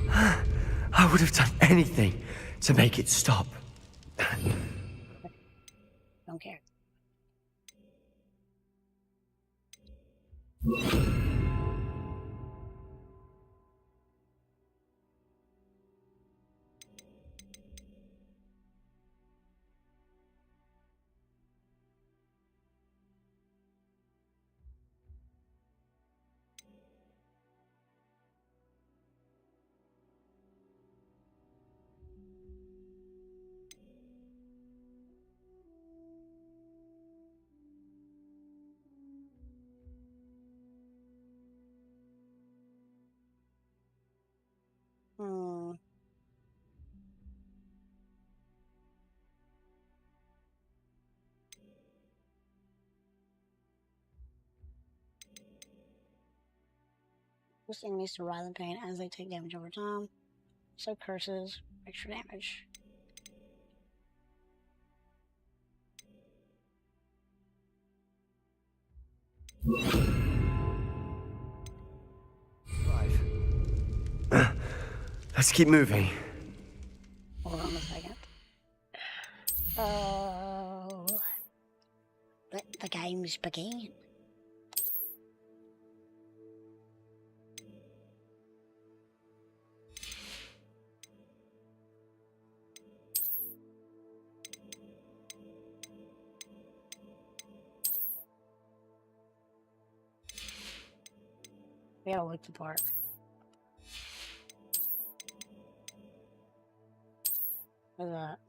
I would have done anything to make it stop. Don't care. Hmm. This enemies to rise in pain as they take damage over time. So curses, extra damage. Let's keep moving. Hold on a second. Oh, let the games begin. We gotta look the part. What's that?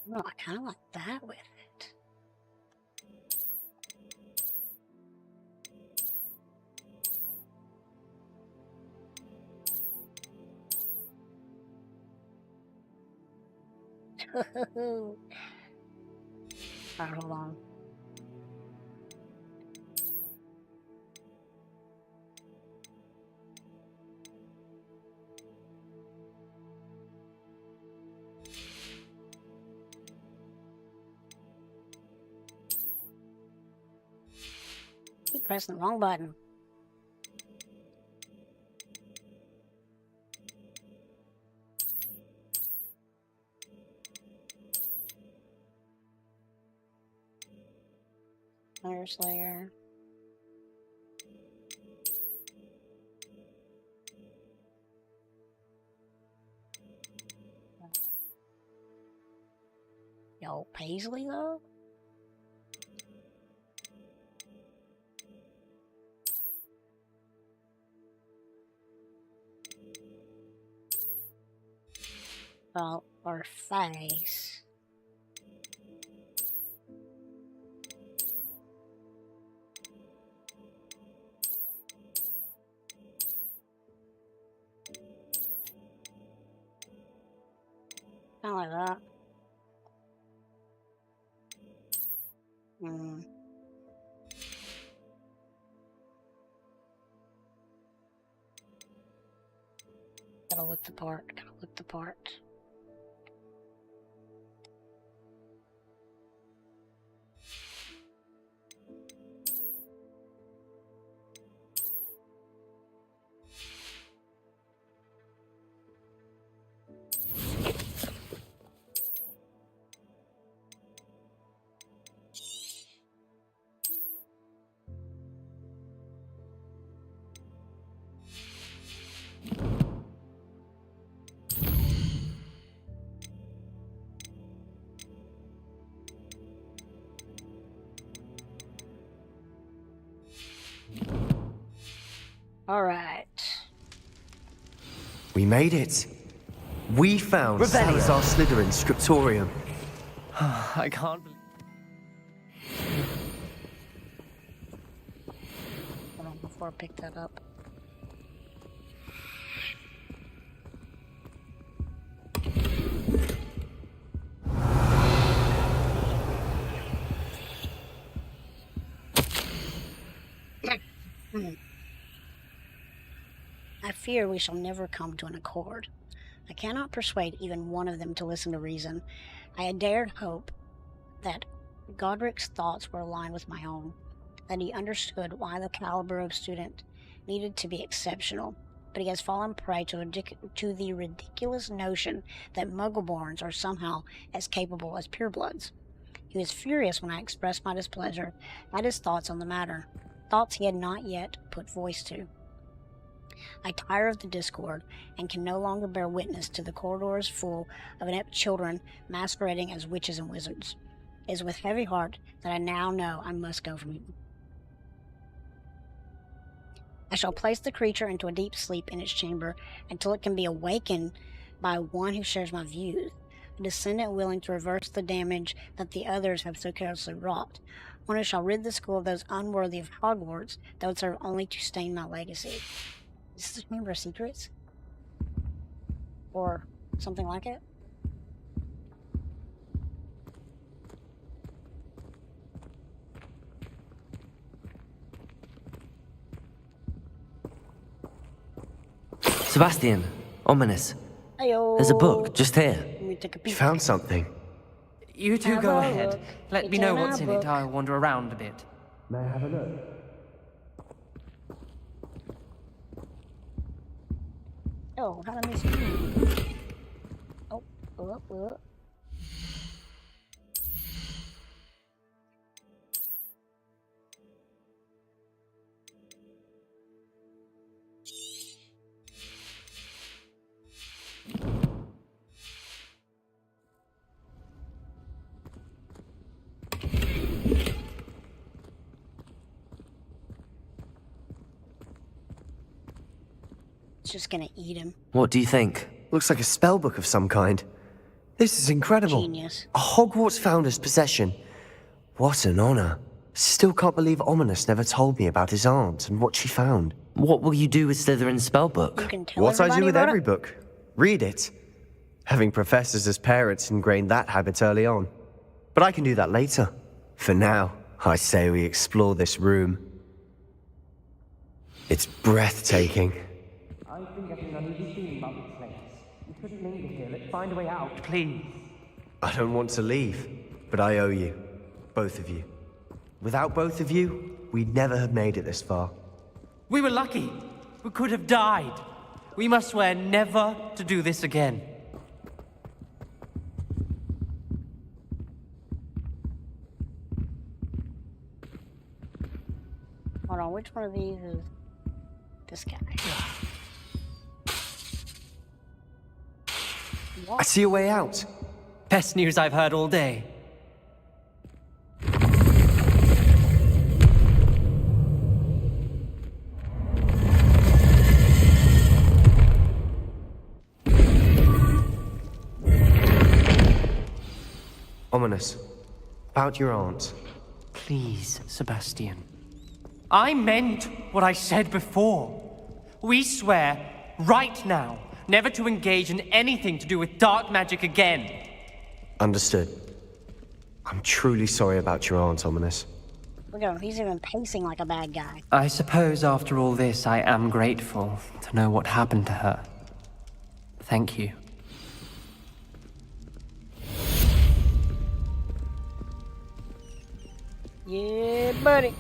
No, I kind of like that with it. Alright, hold on. Keep pressing the wrong button. Fire Slayer. Yo, Paisley though? Well, or face. Kinda like that. Hmm. Gotta look the part, gotta look the part. Alright. We made it. We found Revelio. Salazar Slytherin's scriptorium. I can't believe... Hold on, before I pick that up. I fear we shall never come to an accord. I cannot persuade even one of them to listen to reason. I had dared hope that Godric's thoughts were aligned with my own, that he understood why the caliber of student needed to be exceptional, but he has fallen prey to the ridiculous notion that Muggleborns are somehow as capable as purebloods. He was furious when I expressed my displeasure at his thoughts on the matter, thoughts he had not yet put voice to. I tire of the discord, and can no longer bear witness to the corridors full of inept children masquerading as witches and wizards. It is with heavy heart that I now know I must go from him. I shall place the creature into a deep sleep in its chamber until it can be awakened by one who shares my views, a descendant willing to reverse the damage that the others have so carelessly wrought, one who shall rid the school of those unworthy of Hogwarts that would serve only to stain my legacy. Is this a Chamber of Secrets? Or something like it? Sebastian, ominous. Ayo. There's a book just here. Let me take a peek. You found something. You two Have go a ahead. look. Let me It's know in what's our in it. book. I'll wander around a bit. May I have a look? Oh, how did I miss you? Oh. It's just gonna eat him. What do you think? Looks like a spell book of some kind. This is incredible. Genius. A Hogwarts founder's possession. What an honor. Still can't believe Ominous never told me about his aunt and what she found. What will you do with Slytherin's You spellbook? can tell What I everybody do with about every it? book. Read it. Having professors as parents ingrained that habit early on. But I can do that later. For now, I say we explore this room. It's breathtaking. I think I can uneasy feeling about this place. We couldn't linger here. Let's find a way out, please. I don't want to leave, but I owe you. Both of you. Without both of you, we'd never have made it this far. We were lucky. We could have died. We must swear never to do this again. Hold on, which one of these is this guy? I see a way out. Best news I've heard all day. Ominous. About your aunt. Please, Sebastian. I meant what I said before. We swear, right now, never to engage in anything to do with dark magic again. Understood. I'm truly sorry about your aunt, Ominous. Look at him, he's even pacing like a bad guy. I suppose after all this, I am grateful to know what happened to her. Thank you. Yeah, buddy.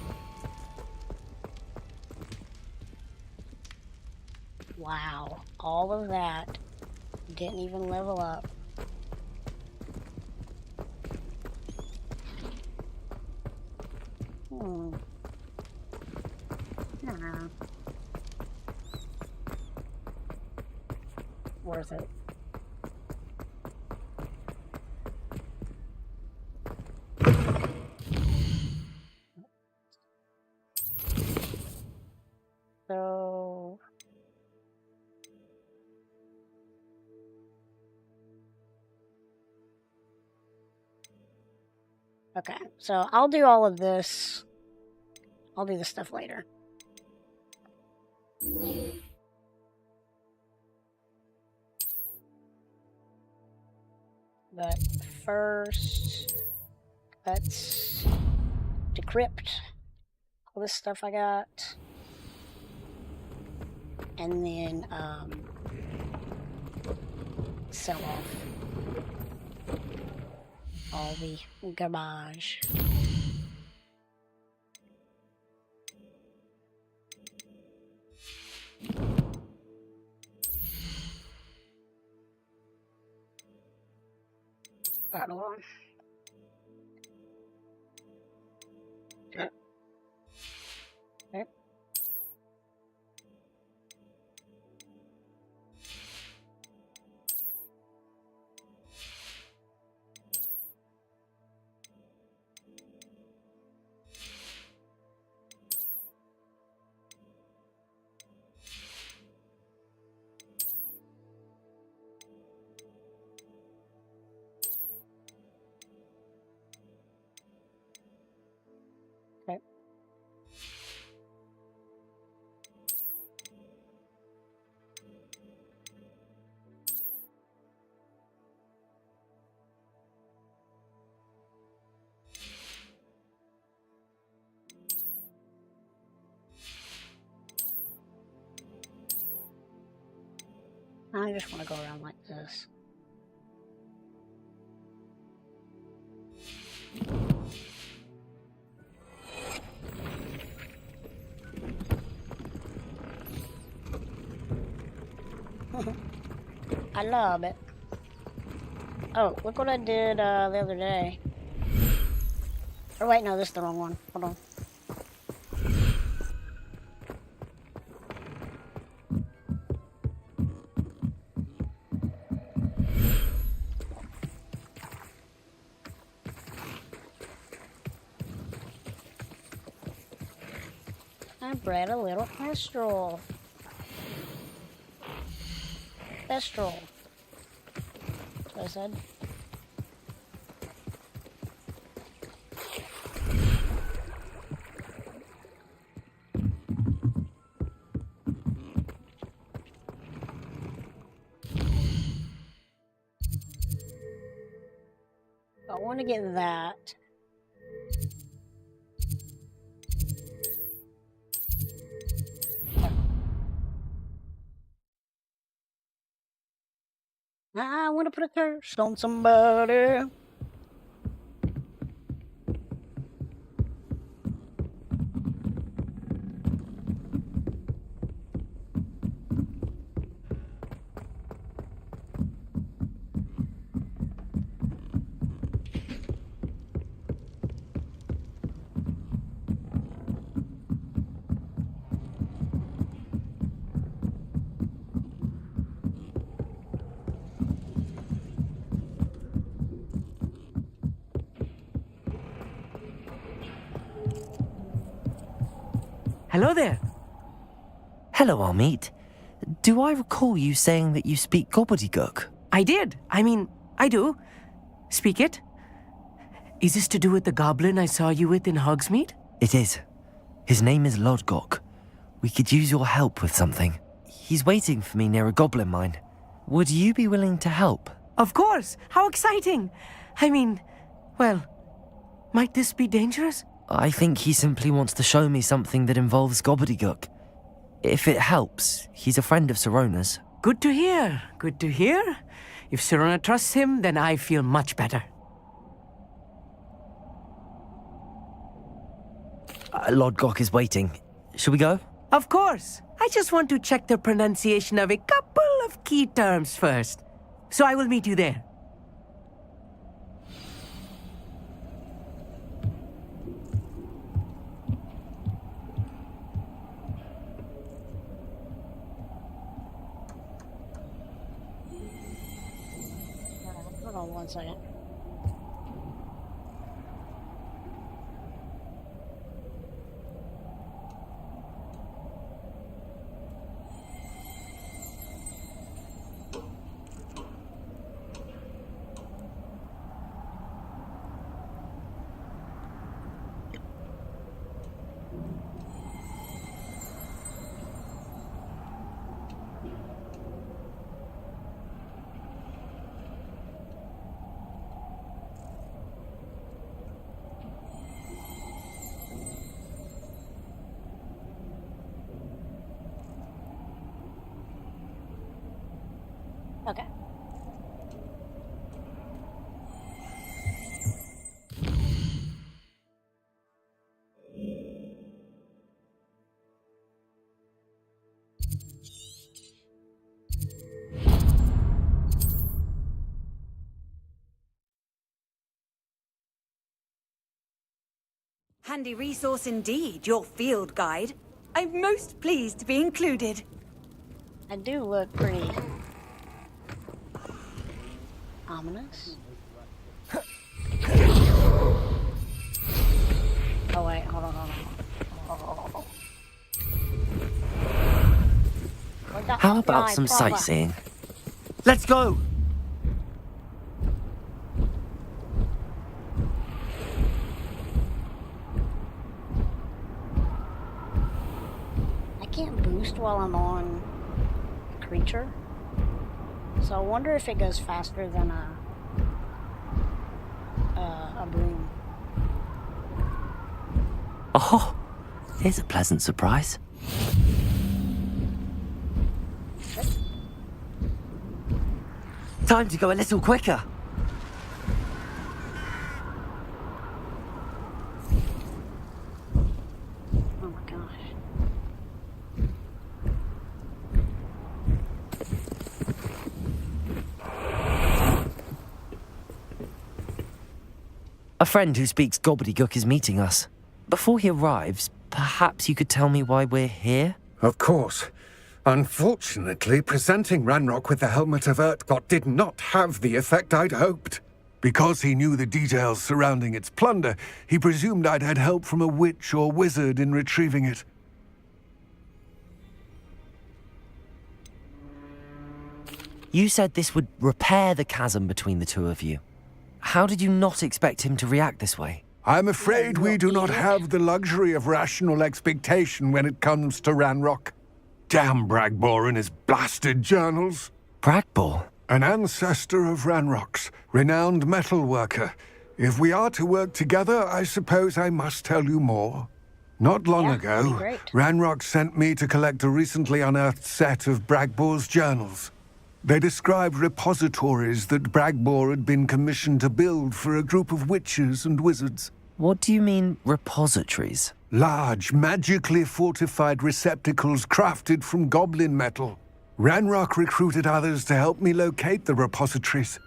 Wow, all of that didn't even level up. Nah. Worth it. So Okay, so I'll do all of this. I'll do this stuff later. But first, let's decrypt all this stuff I got. And then, sell off all the garbage. Right on. Okay. Okay. I just want to go around like this. I love it. Oh, look what I did the other day. Or wait, no, this is the wrong one. Hold on. I bred a little Kestrel. Kestrel. That's what I said. I want to get that. I want to put a curse on somebody. Hello there. Hello, Amit. Do I recall you saying that you speak gobbledygook? I did. I do. Speak it. Is this to do with the goblin I saw you with in Hogsmeade? It is. His name is Lodgok. We could use your help with something. He's waiting for me near a goblin mine. Would you be willing to help? Of course. How exciting. Well, might this be dangerous? I think he simply wants to show me something that involves gobbledygook. If it helps, he's a friend of Sirona's. Good to hear. Good to hear. If Sirona trusts him, then I feel much better. Lodgok is waiting. Shall we go? Of course. I just want to check the pronunciation of a couple of key terms first. So I will meet you there. Hold on 1 second. Okay. Handy resource indeed, your field guide. I'm most pleased to be included. I do look pretty ominous. Oh wait, hold on. How about some sightseeing? Let's go! I can't boost while I'm on a creature, so I wonder if it goes faster than a broom. Oh, here's a pleasant surprise. Time to go a little quicker. Oh my gosh. A friend who speaks gobbledygook is meeting us. Before he arrives, perhaps you could tell me why we're here? Of course. Unfortunately, presenting Ranrock with the Helmet of Urtkot did not have the effect I'd hoped. Because he knew the details surrounding its plunder, he presumed I'd had help from a witch or wizard in retrieving it. You said this would repair the chasm between the two of you. How did you not expect him to react this way? I'm afraid we do not have the luxury of rational expectation when it comes to Ranrock. Damn Bragbor and his blasted journals. Bragbor? An ancestor of Ranrock's, renowned metal worker. If we are to work together, I suppose I must tell you more. Not long ago, Ranrock sent me to collect a recently unearthed set of Bragbor's journals. They described repositories that Bragbor had been commissioned to build for a group of witches and wizards. What do you mean, repositories? Large, magically fortified receptacles crafted from goblin metal. Ranrock recruited others to help me locate the repositories.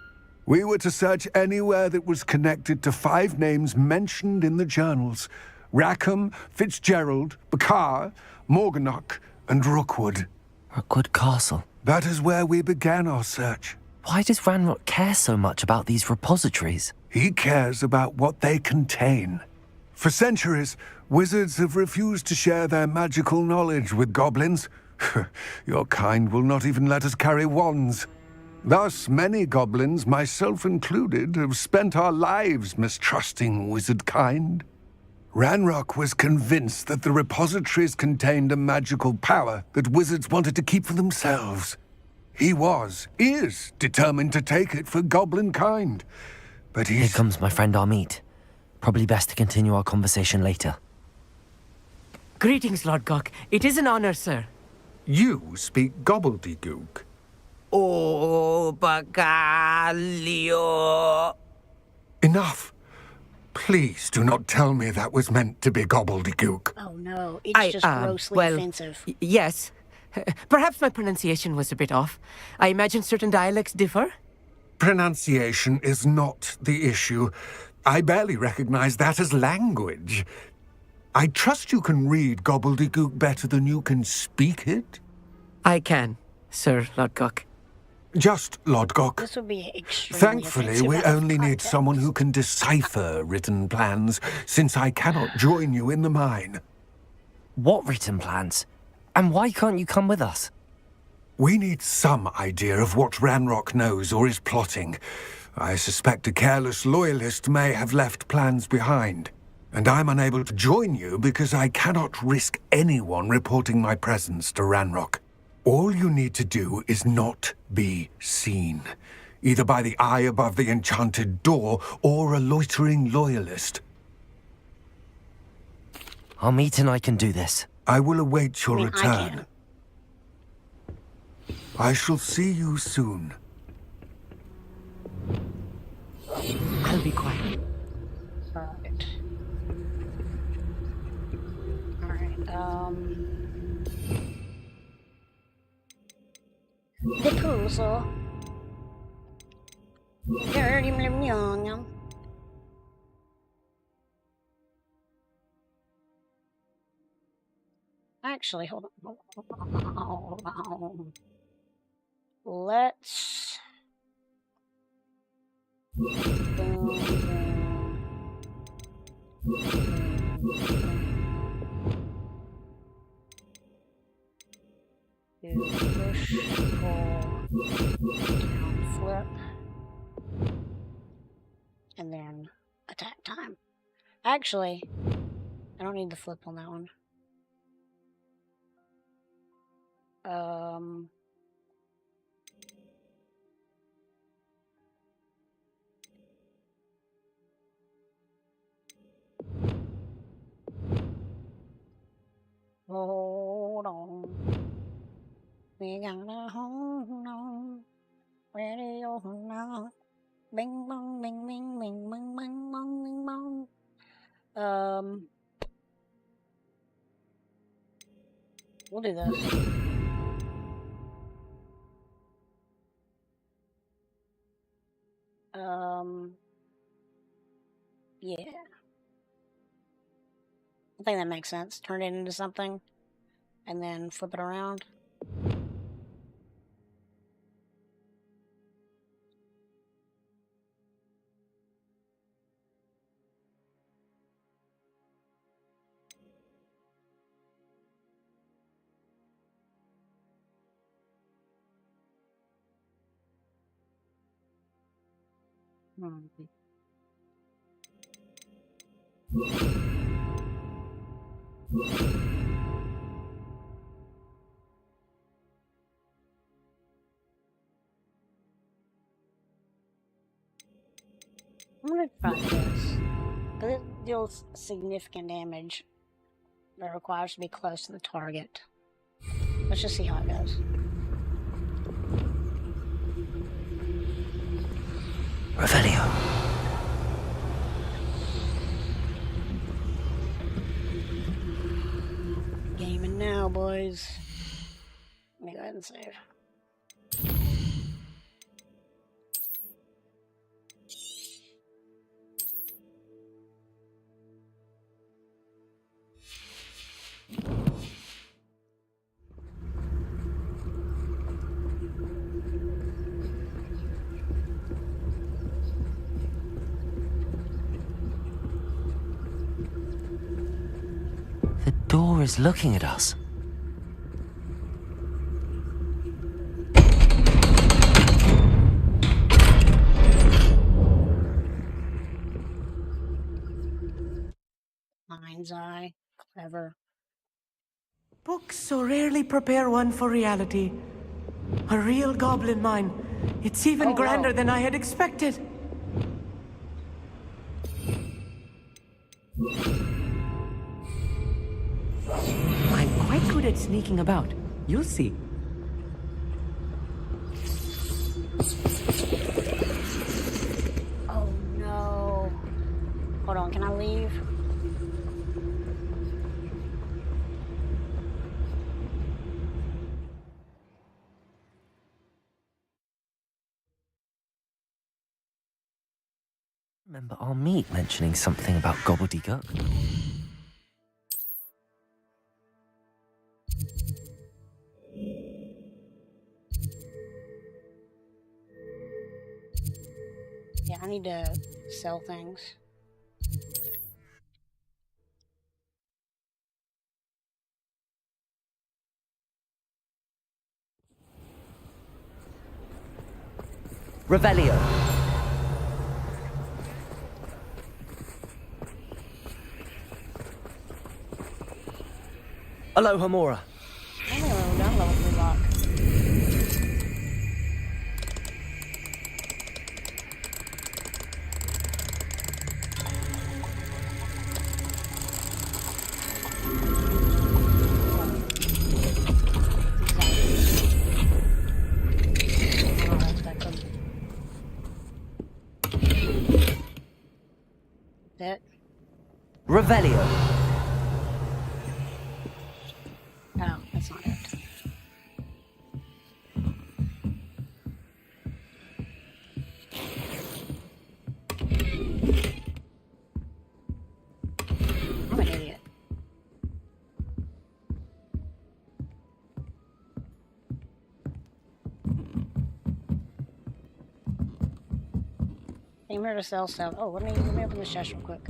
We were to search anywhere that was connected to 5 names mentioned in the journals: Rackham, Fitzgerald, Bakar, Morganach, and Rookwood. Rookwood Castle. That is where we began our search. Why does Ranrock care so much about these repositories? He cares about what they contain. For centuries, wizards have refused to share their magical knowledge with goblins. Your kind will not even let us carry wands. Thus, many goblins, myself included, have spent our lives mistrusting wizard kind. Ranrock was convinced that the repositories contained a magical power that wizards wanted to keep for themselves. He is determined to take it for goblin kind. But Here comes my friend Amit. Probably best to continue our conversation later. Greetings, Lord Gok. It is an honor, sir. You speak gobbledygook. Oh, Bagalio. Enough. Please do not tell me that was meant to be gobbledygook. Oh no, it's just grossly offensive. Yes. Perhaps my pronunciation was a bit off. I imagine certain dialects differ? Pronunciation is not the issue. I barely recognize that as language. I trust you can read gobbledygook better than you can speak it? I can, Sir Lodgok. Just Lodgok. This would be extremely Thankfully, we only need someone who can decipher written plans, since I cannot join you in the mine. What written plans? And why can't you come with us? We need some idea of what Ranrock knows or is plotting. I suspect a careless loyalist may have left plans behind. And I'm unable to join you because I cannot risk anyone reporting my presence to Ranrock. All you need to do is not be seen, either by the eye above the enchanted door or a loitering loyalist. Amit and I can do this. I will await your return. I shall see you soon. The puzzle. Dirty young. Actually, hold on. Let's. Do push, pull, down, flip, and then attack time. Actually, I don't need the flip on that one. Hold on. We gotta hold on. Ready or not. Bing bong, bing bing bing bing bing bong bing bong. We'll do this. Yeah. I think that makes sense. Turn it into something, and then flip it around. I'm gonna try this, because it deals significant damage that requires to be close to the target. Let's just see how it goes. Revelio. Gaming now, boys. Let me go ahead and save. The door is looking at us. Mind's eye. Clever. Books so rarely prepare one for reality. A real goblin mine. It's even grander than I had expected. I'm quite good at sneaking about. You'll see. Oh no. Hold on, can I leave? Remember our meet mentioning something about gobbledygook? Yeah, I need to sell things. Revelio. Aloha Mora. I'm only done level 3 lock. That. Revelio. Oh, that's not it. Came here to sell stuff. Oh, let me open this chest real quick.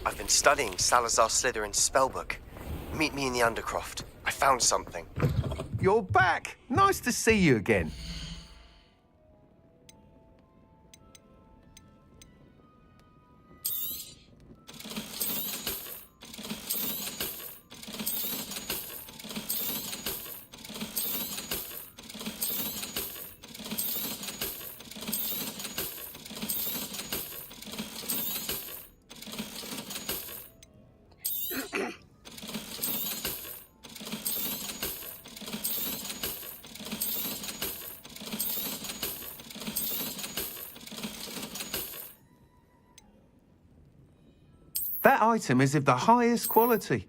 I've been studying Salazar Slytherin's spellbook. Meet me in the Undercroft. I found something. You're back! Nice to see you again. That item is of the highest quality.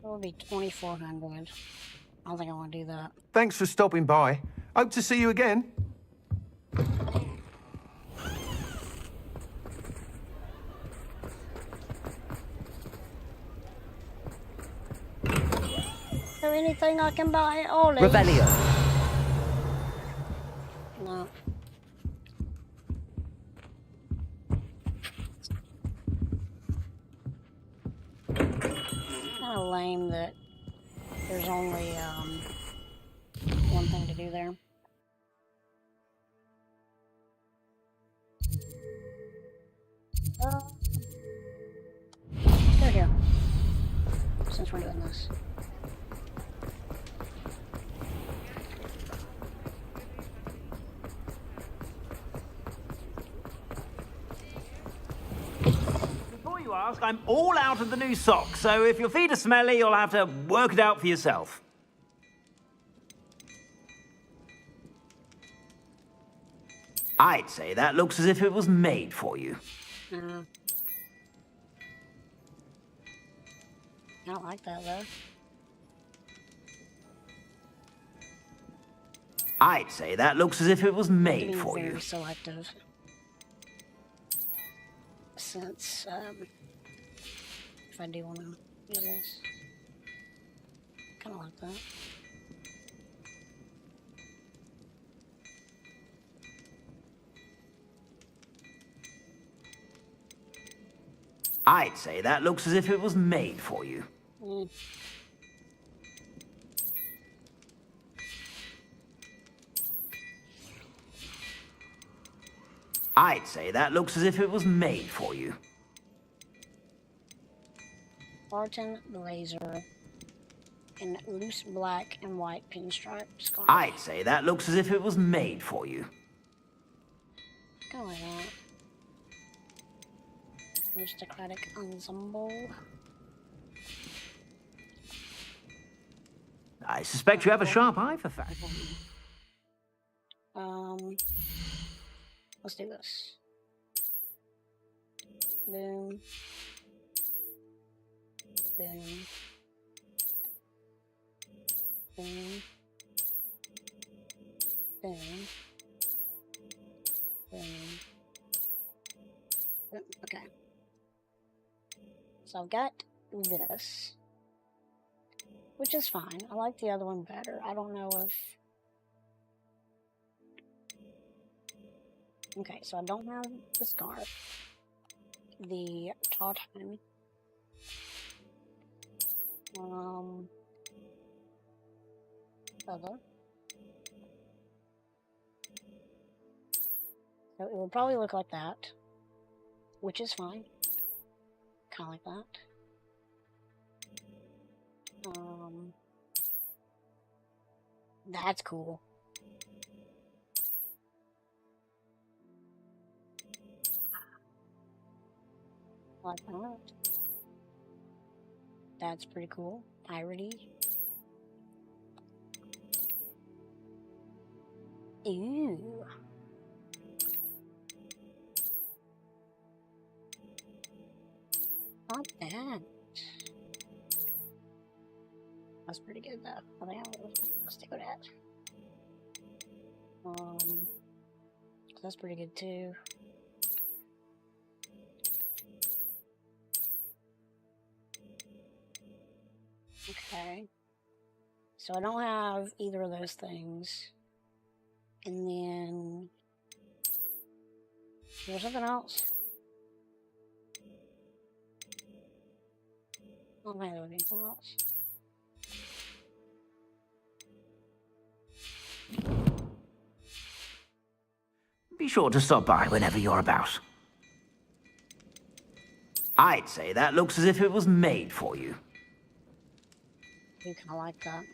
It'll be 2,400. I don't think I want to do that. Thanks for stopping by. Hope to see you again. Is there anything I can buy? Ollie? Revelio. No. Kind of lame that there's only one thing to do there. Go here. Since we're doing this. Before you ask, I'm all out of the new socks, so if your feet are smelly, you'll have to work it out for yourself. I'd say that looks as if it was made for you. I don't like that though. I'd say that looks as if it was made for very you. selective. Since if I do want to use this, kind of like that. I'd say that looks as if it was made for you. I'd say that looks as if it was made for you. Barton blazer in loose black and white pinstripe scarf. I'd say that looks as if it was made for you. Kind of like that. Aristocratic ensemble. I suspect you have a sharp eye for fashion. Let's do this. Boom. Boom. Boom. Boom. Boom. Boom. Okay. So I've got this, which is fine. I like the other one better. I don't know if... Okay, so I don't have the scarf, the tartan, feather. So it will probably look like that, which is fine. Kind of like that. That's cool. Like that. That's pretty cool. Piratey. Ooh. Not bad. That's pretty good though. I think I'll stick with that. That's pretty good too. Okay. So I don't have either of those things. And then there's something else. Oh, maybe there would be something else. Be sure to stop by whenever you're about. I'd say that looks as if it was made for you. You kind of like that.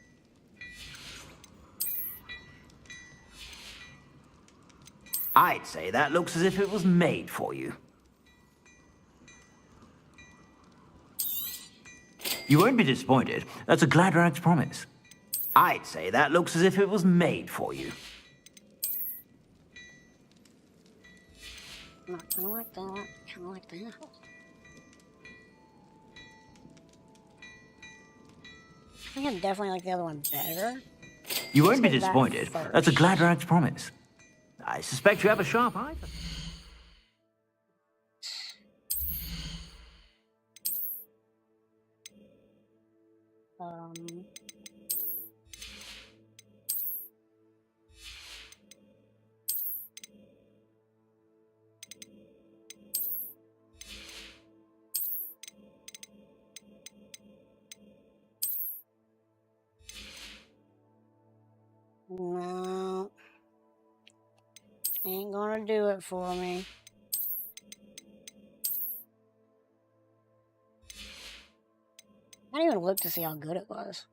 I'd say that looks as if it was made for you. You won't be disappointed. That's a Gladrag's promise. I'd say that looks as if it was made for you. Not kind of like that. Kind of like that. I think I definitely like the other one better. You won't be disappointed. That's a Gladrag's promise. I suspect you have a sharp eye. No. Ain't gonna do it for me. I didn't even look to see how good it was.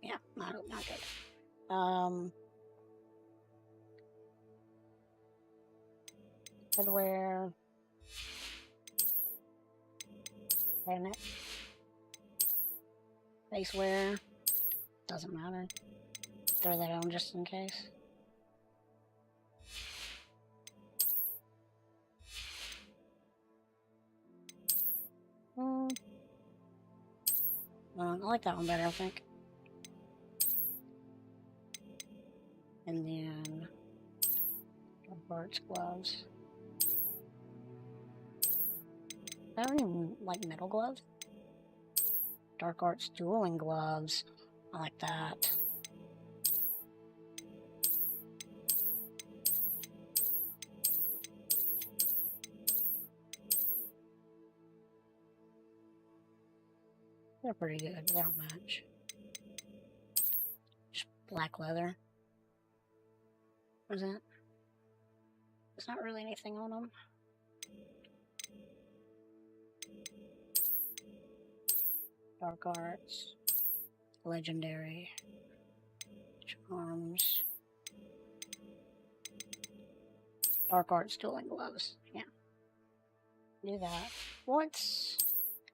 Yeah, not good. Headwear. Hairnet. Face wear. Doesn't matter. Throw that on just in case. I like that one better, I think. And then Hogwarts gloves. I don't even like metal gloves. Dark Arts dueling gloves. I like that. They're pretty good, but they don't match. Just black leather. What is that? There's not really anything on them. Dark Arts. Legendary. Charms. Dark Arts dueling gloves. Yeah. Do that. What's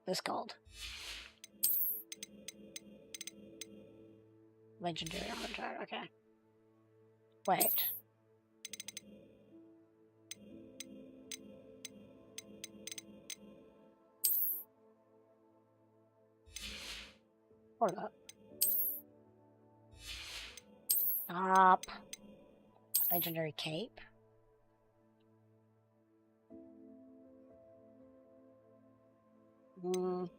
this called? Legendary armor. Okay. Wait. Hold up. Stop. Legendary cape. That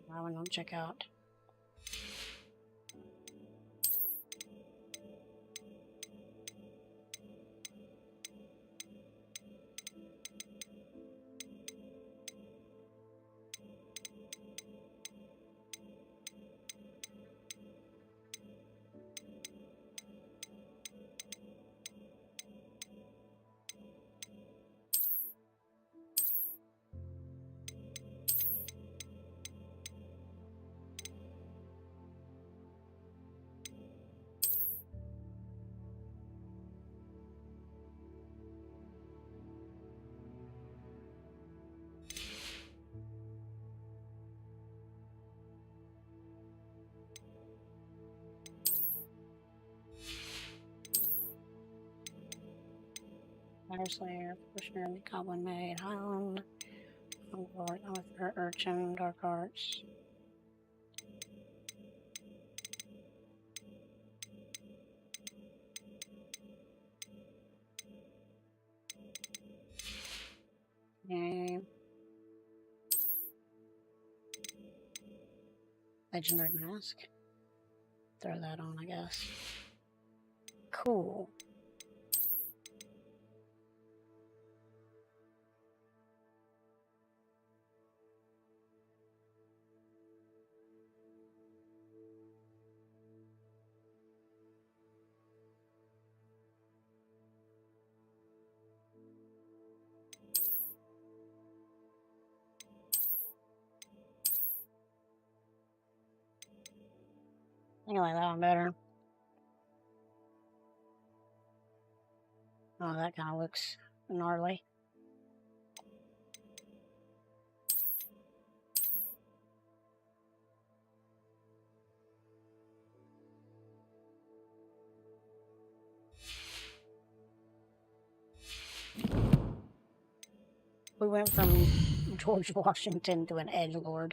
one don't check out. Fire Slayer, Pusher, Goblin Maid, Highland, Urchin, Dark Arts. Name. Legendary mask. Throw that on, I guess. Cool. I like that one better. Oh, that kind of looks gnarly. We went from George Washington to an edgelord.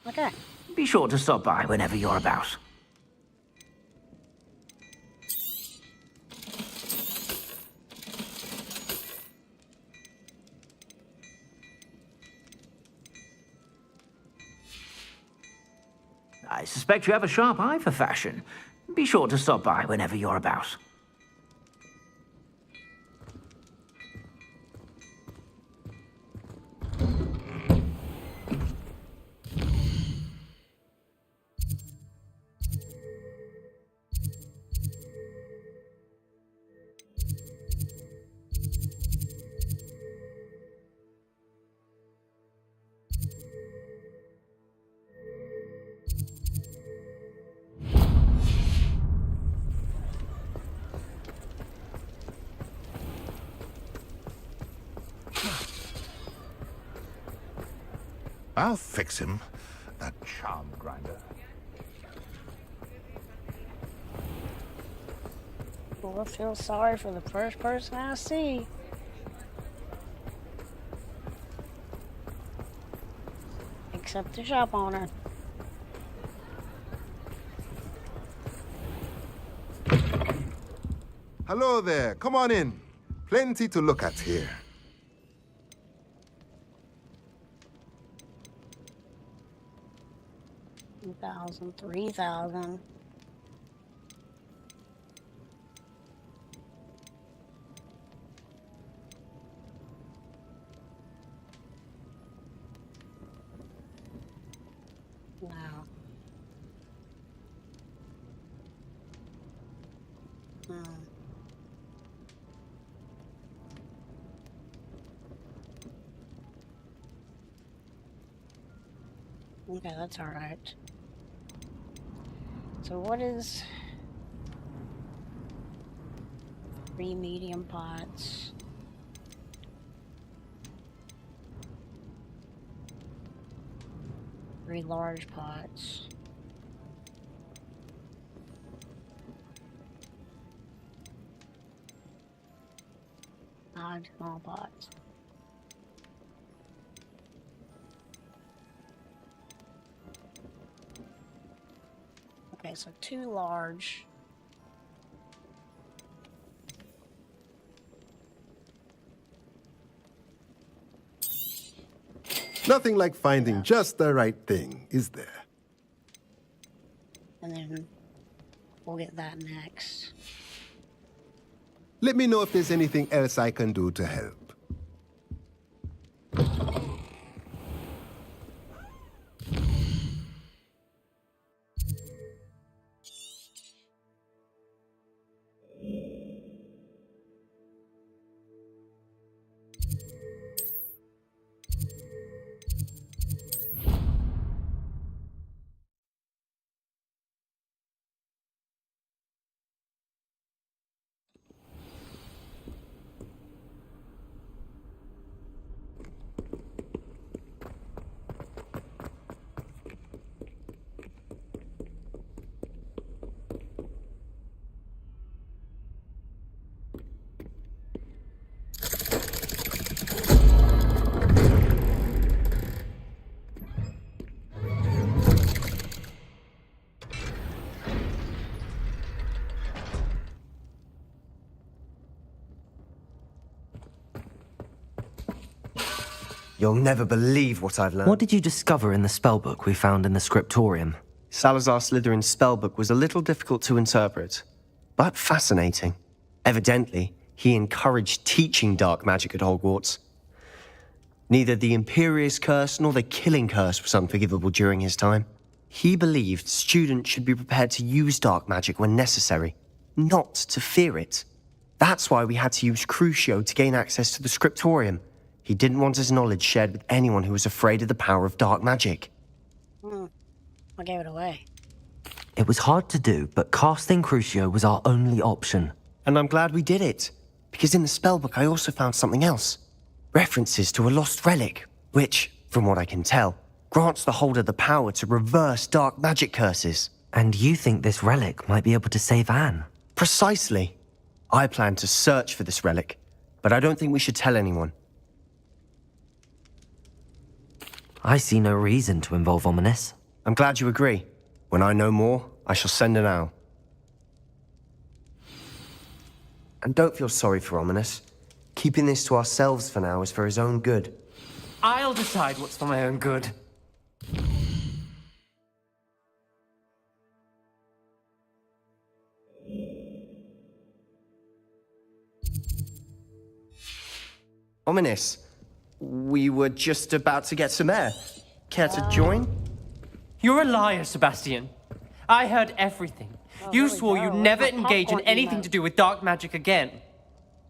Okay. Be sure to stop by whenever you're about. I suspect you have a sharp eye for fashion. Be sure to stop by whenever you're about. I'll fix him, that charm grinder. Well, I feel sorry for the first person I see. Except the shop owner. Hello there. Come on in. Plenty to look at here. $2,000, $3,000. Wow. Okay, that's alright. So what is 3 medium pots? Three large pots. Five small pots. Okay, so 2 large. Nothing like finding just the right thing, is there? And then we'll get that next. Let me know if there's anything else I can do to help. You'll never believe what I've learned. What did you discover in the spellbook we found in the scriptorium? Salazar Slytherin's spellbook was a little difficult to interpret, but fascinating. Evidently, he encouraged teaching dark magic at Hogwarts. Neither the Imperious Curse nor the Killing Curse was unforgivable during his time. He believed students should be prepared to use dark magic when necessary, not to fear it. That's why we had to use Crucio to gain access to the scriptorium. He didn't want his knowledge shared with anyone who was afraid of the power of dark magic. I gave it away. It was hard to do, but casting Crucio was our only option. And I'm glad we did it, because in the spellbook I also found something else. References to a lost relic, which, from what I can tell, grants the holder the power to reverse dark magic curses. And you think this relic might be able to save Anne? Precisely. I plan to search for this relic, but I don't think we should tell anyone. I see no reason to involve Ominous. I'm glad you agree. When I know more, I shall send an owl. And don't feel sorry for Ominous. Keeping this to ourselves for now is for his own good. I'll decide what's for my own good. Ominous, we were just about to get some air. Care to join? You're a liar, Sebastian. I heard everything. You swore you'd never engage in anything to do with dark magic again.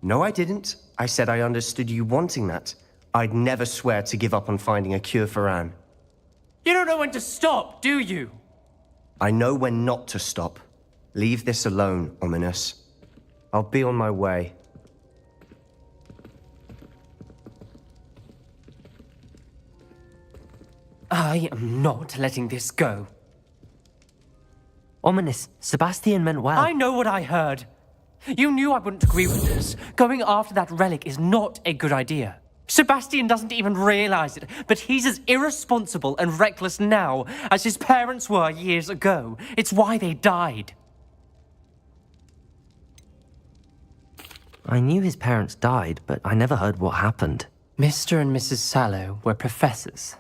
No, I didn't. I said I understood you wanting that. I'd never swear to give up on finding a cure for Anne. You don't know when to stop, do you? I know when not to stop. Leave this alone, Ominous. I'll be on my way. I am not letting this go. Ominous, Sebastian meant well. I know what I heard. You knew I wouldn't agree with this. Going after that relic is not a good idea. Sebastian doesn't even realize it, but he's as irresponsible and reckless now as his parents were years ago. It's why they died. I knew his parents died, but I never heard what happened. Mr. and Mrs. Sallow were professors.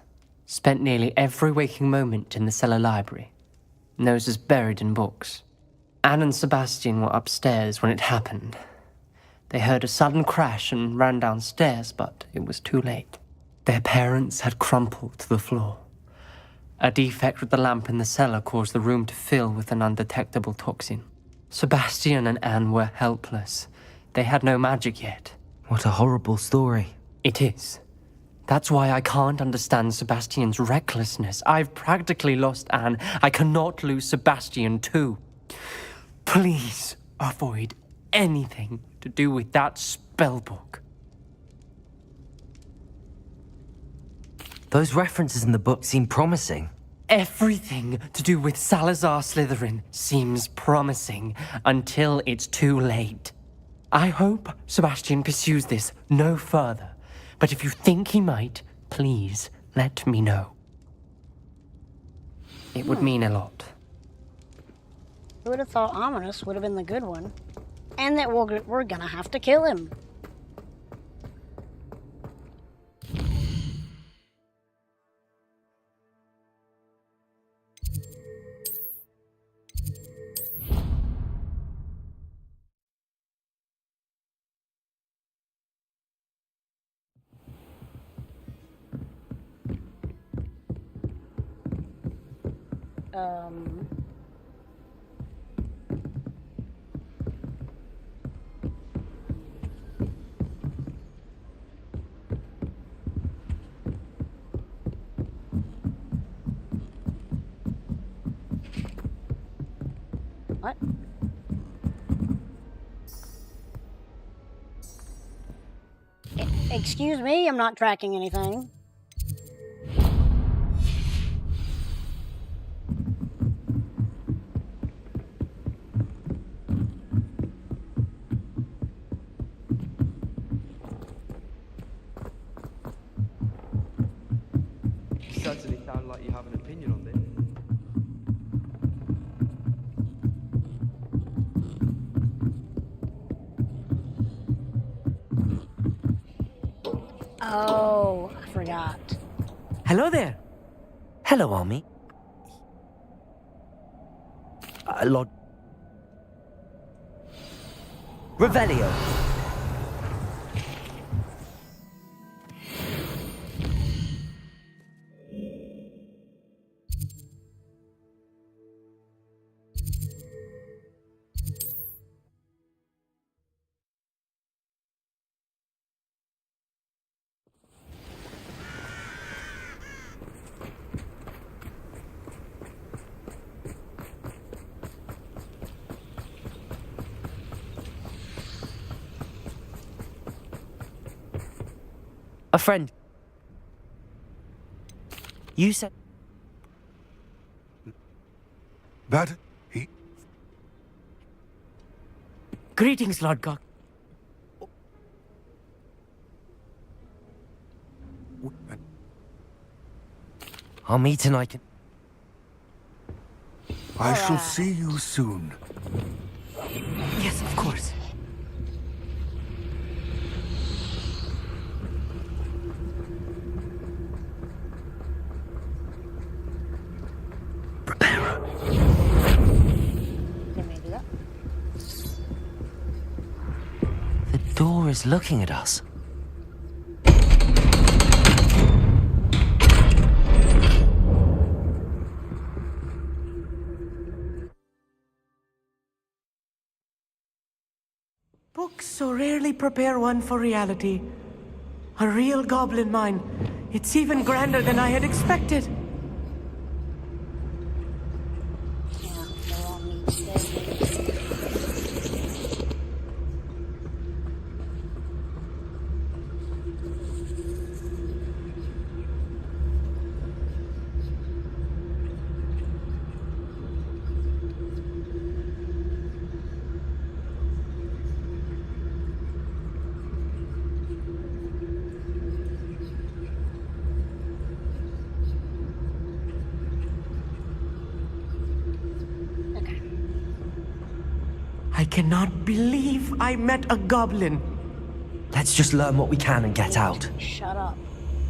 Spent nearly every waking moment in the cellar library. Noses buried in books. Anne and Sebastian were upstairs when it happened. They heard a sudden crash and ran downstairs, but it was too late. Their parents had crumpled to the floor. A defect with the lamp in the cellar caused the room to fill with an undetectable toxin. Sebastian and Anne were helpless. They had no magic yet. What a horrible story. It is. That's why I can't understand Sebastian's recklessness. I've practically lost Anne. I cannot lose Sebastian too. Please avoid anything to do with that spellbook. Those references in the book seem promising. Everything to do with Salazar Slytherin seems promising until it's too late. I hope Sebastian pursues this no further, but if you think he might, please let me know. It would mean a lot. Who would have thought Ominous would have been the good one? And that we're gonna have to kill him. What? Excuse me, I'm not tracking anything. Certainly sound like you have an opinion on this. Oh, I forgot. Hello there. Hello, Army. Lord. Revelio. A friend. You said... That he... Greetings, Lord Gok. I'll meet and I can... I shall see you soon. Yes, of course. The door is looking at us. Books so rarely prepare one for reality. A real goblin mine. It's even grander than I had expected. I cannot believe I met a goblin. Let's just learn what we can and get out. Shut up.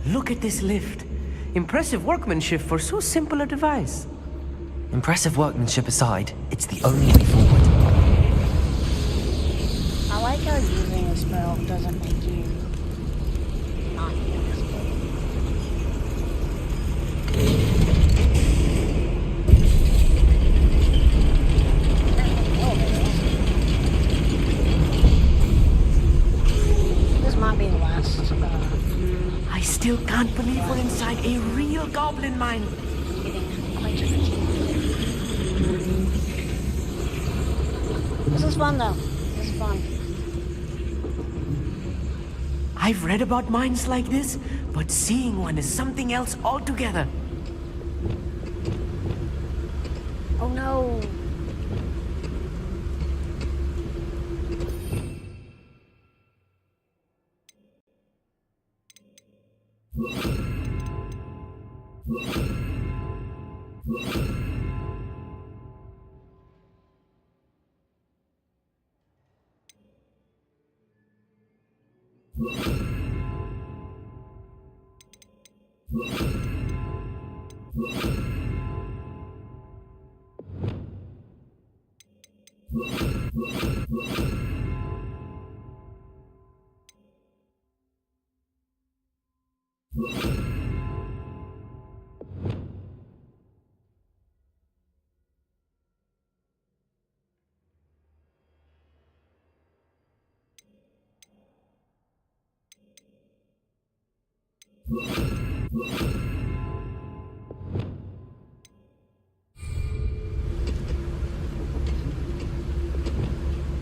Look at this lift. Impressive workmanship for so simple a device. Impressive workmanship aside, it's the only way forward. I like how using a spell doesn't make you not use it. This might be the last. I still can't believe we're inside a real goblin mine. This is fun though. This is fun. I've read about mines like this, but seeing one is something else altogether. Oh no.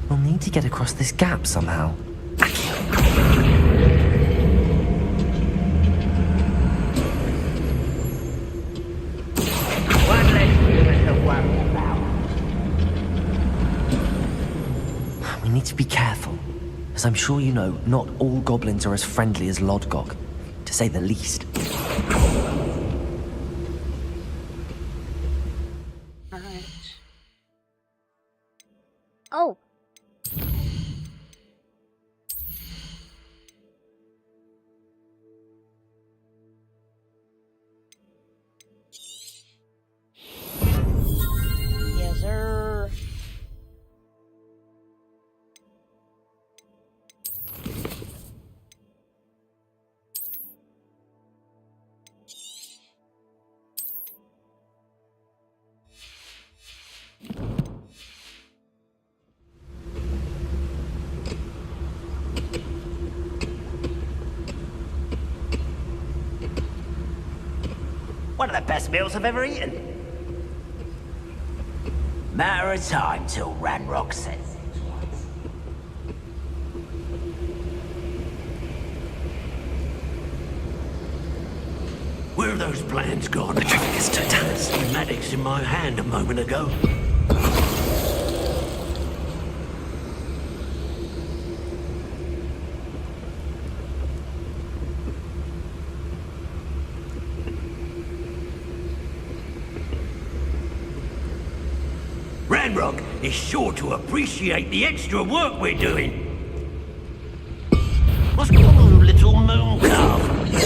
We'll need to get across this gap somehow. One less human to worry about. We need to be careful. As I'm sure you know, not all goblins are as friendly as Lodgok, to say the least. Alright. Oh! One of the best meals I've ever eaten. Matter of time till Ranrock says it. Where are those plans gone? The traffic is too tense. Schematics in my hand a moment ago. Ranrock is sure to appreciate the extra work we're doing. What's going on, little moon calf?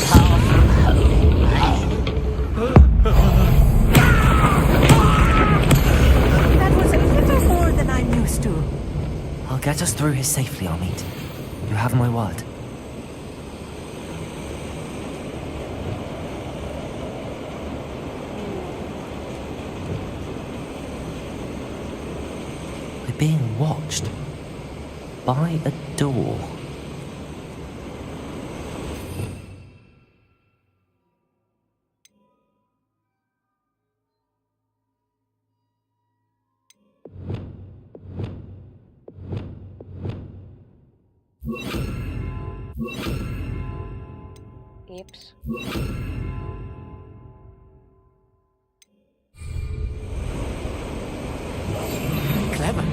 Far from home, That was a little more than I'm used to. I'll get us through here safely, Amit. You have my word. We're being watched by a door. Oops. Clever.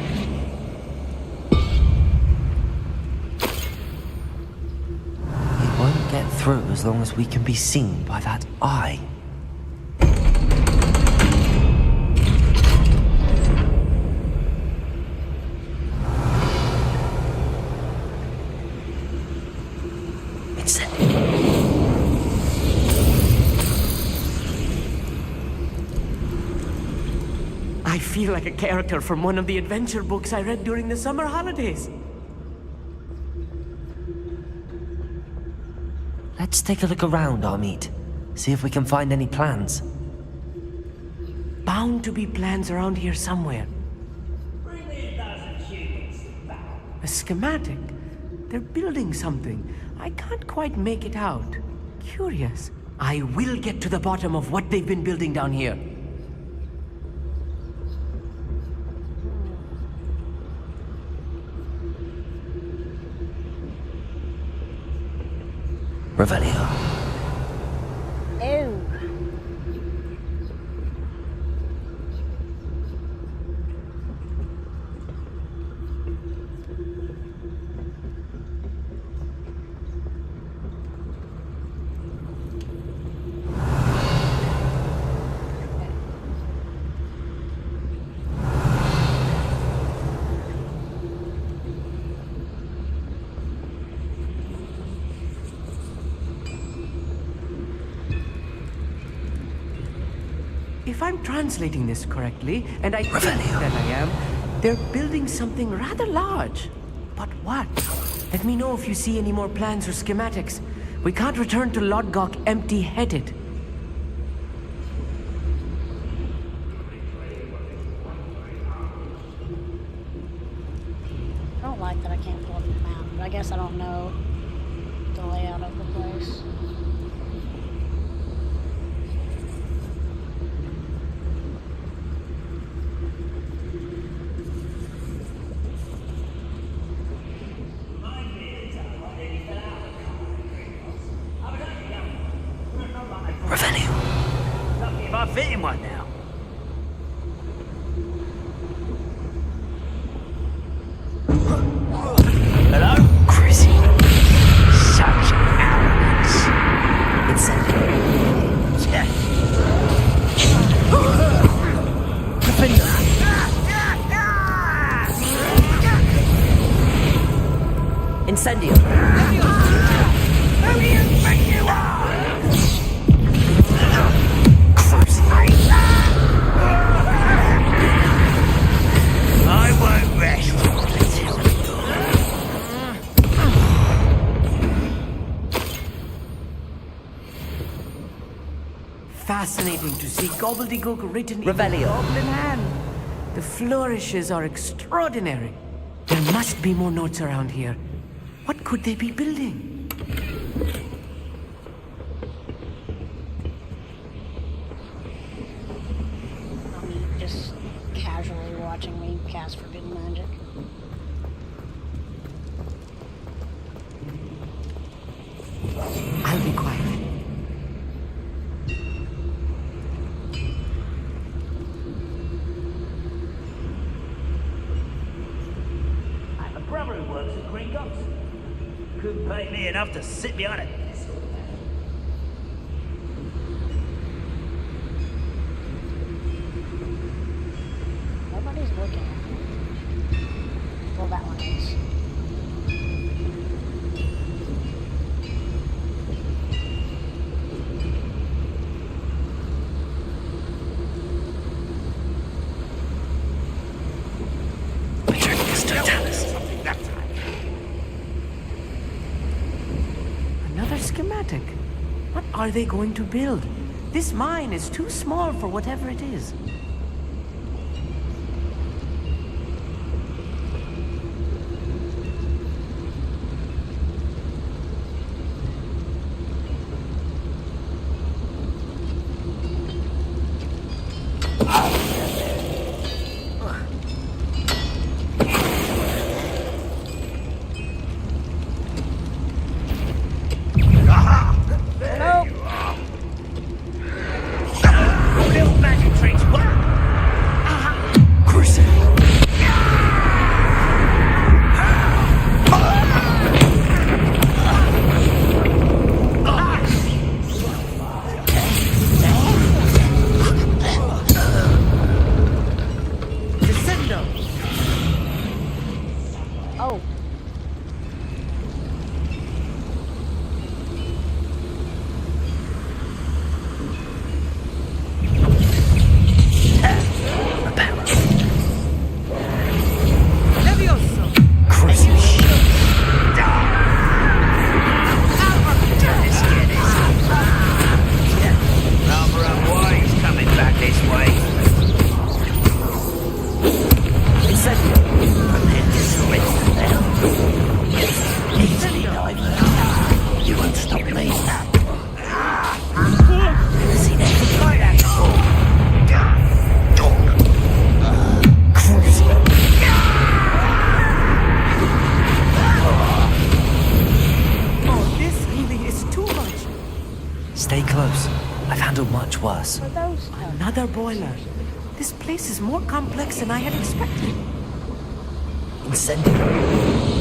We won't get through as long as we can be seen by that eye. It's I feel like a character from one of the adventure books I read during the summer holidays. Let's take a look around, Amit. See if we can find any plans. Bound to be plans around here somewhere. A schematic. They're building something. I can't quite make it out. Curious. I will get to the bottom of what they've been building down here. Revelio. Ew. If I'm translating this correctly, and I think that I am, they're building something rather large. But what? Let me know if you see any more plans or schematics. We can't return to Lodgok empty-headed. I don't like that I can't pull up the map, but I guess I don't know the layout of the place. Revelio. Lucky if I fit in one now. Hello? Crazy. Such arrogance. Incendio. Who do you think you are? I won't rest until Fascinating to see gobbledygook written Revelio. in goblin hand. The flourishes are extraordinary. There must be more notes around here. What could they be building? cast forbidden magic. I'll be quiet. I have a brother who works at Green Goats. Couldn't pay me enough to sit behind it. Nobody's looking at me. Well, that one is. Another schematic. What are they going to build? This mine is too small for whatever it is. Stay close. I've handled much worse. Another boiler. This place is more complex than I had expected. Incendiary.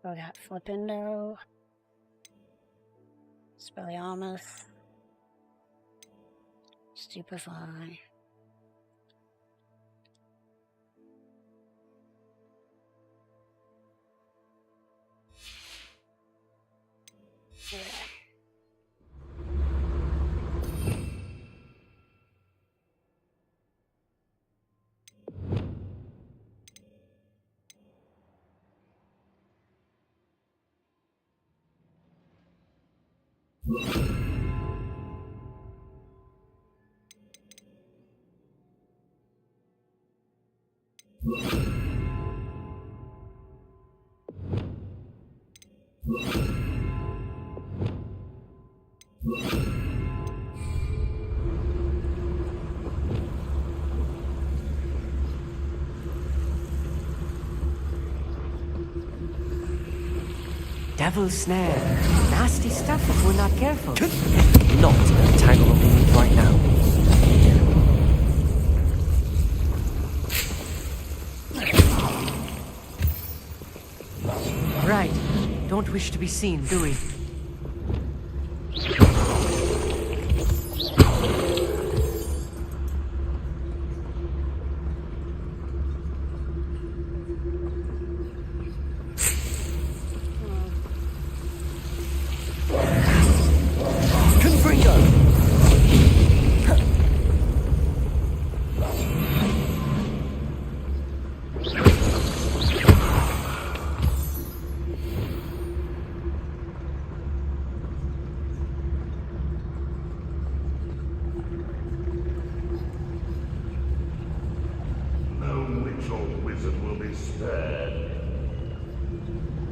We got Flippendo, Spelliarmus, Stupefy. Yeah. Devil's Snare. nasty stuff if we're not careful. Not entangled on me right now. Right. Don't wish to be seen, do we?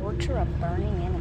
Torture a burning enemy.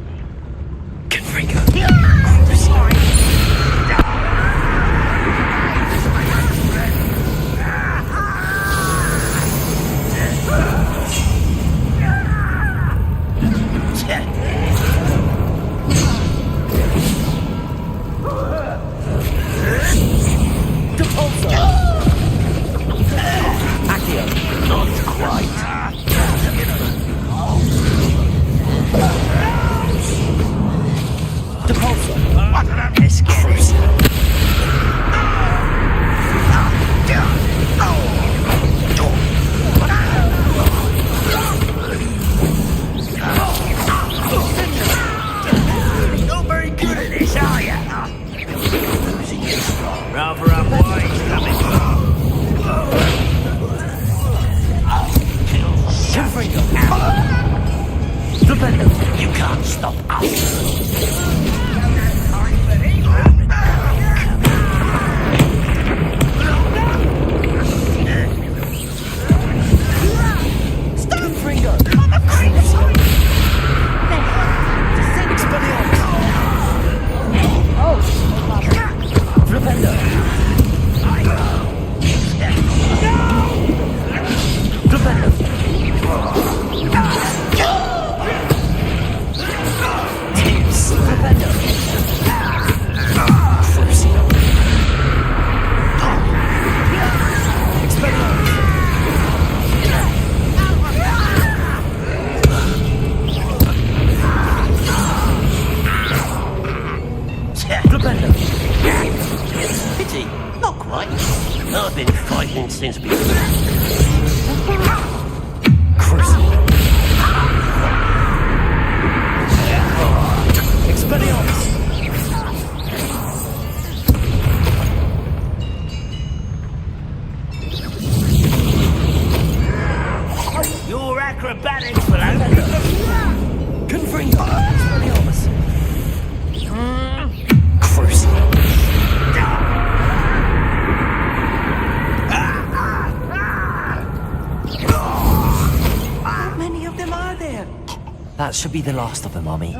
You can't stop us. Pity, not quite. I've been fighting since before. Your acrobatics will How many of them are there? That should be the last of them, I'll meet.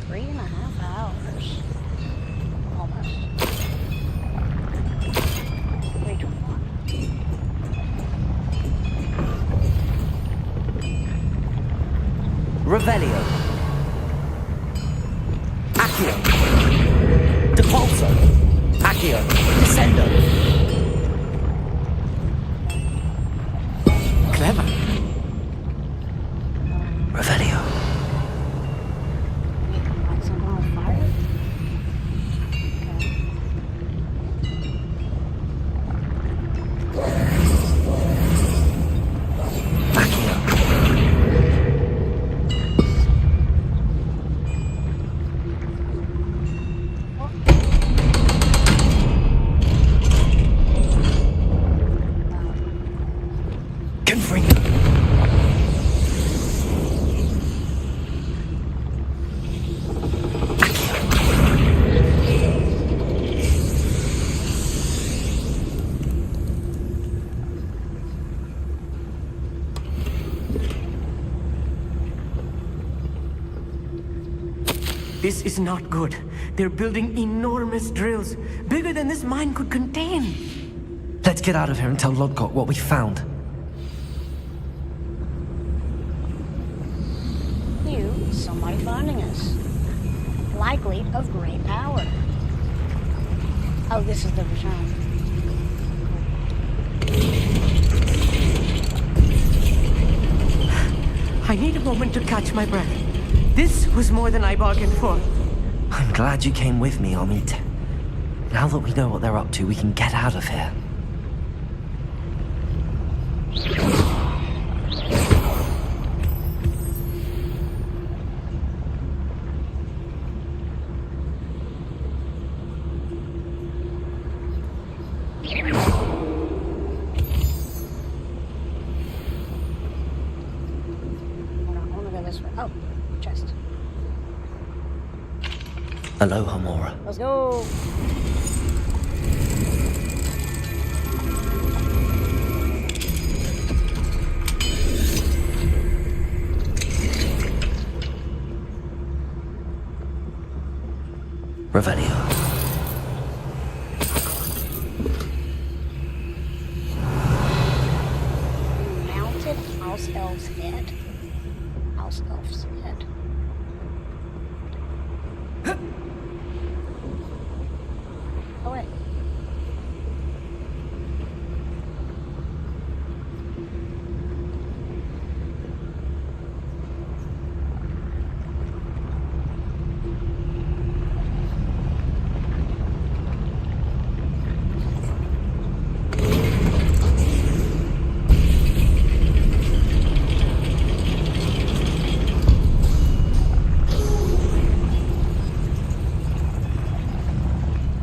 3.5 hours. Almost. 3:21. Revelio. Accio. Depulso. Accio. Descendo. Clever. Revelio. Light something on fire? This is not good. They're building enormous drills, bigger than this mine could contain. Let's get out of here and tell Lodgott what we found. Somebody finding us. Likely of great power. Oh, this is the return. I need a moment to catch my breath. This was more than I bargained for. I'm glad you came with me, Amit. Now that we know what they're up to, we can get out of here. Oh, chest. Aloha, Mora. Let's go. Revelio. Mounted house elf's head. House elf's head. Oh wait.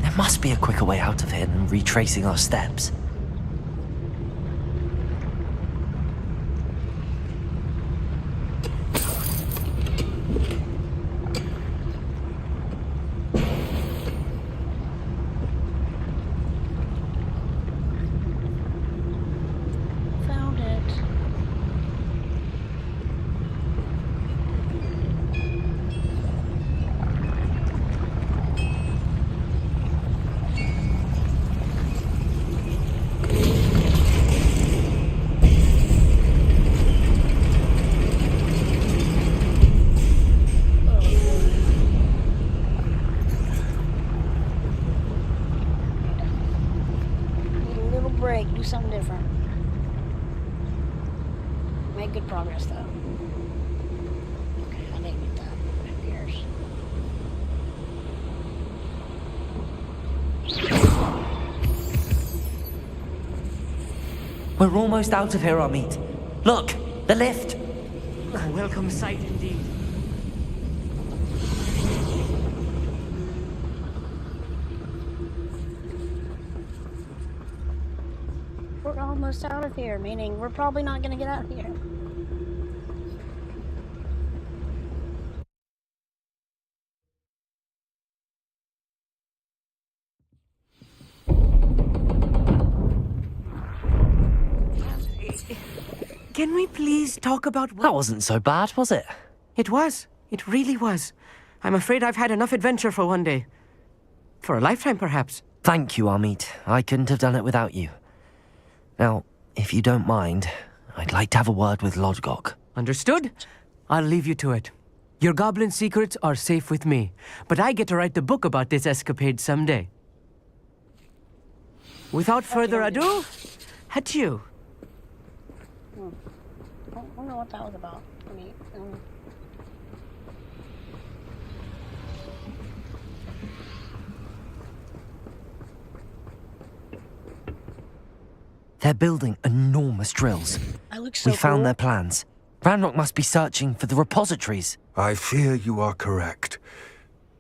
There must be a quicker way out of here than retracing our steps. Found it. Need a little break, do something different. Make good progress though. Okay, I didn't get that. Who cares? We're almost out of here, Amit. Look, the lift. A welcome sight indeed. We're almost out of here, meaning we're probably not gonna get out of here. Can we please talk about what... That wasn't so bad, was it? It was. It really was. I'm afraid I've had enough adventure for one day. For a lifetime, perhaps. Thank you, Amit. I couldn't have done it without you. Now, if you don't mind, I'd like to have a word with Lodgok. Understood? I'll leave you to it. Your goblin secrets are safe with me, but I get to write the book about this escapade someday. Without further ado, adieu. I don't know what that was about. I mean, They're building enormous drills. That looks so We found cool. their plans. Ranrock must be searching for the repositories. I fear you are correct.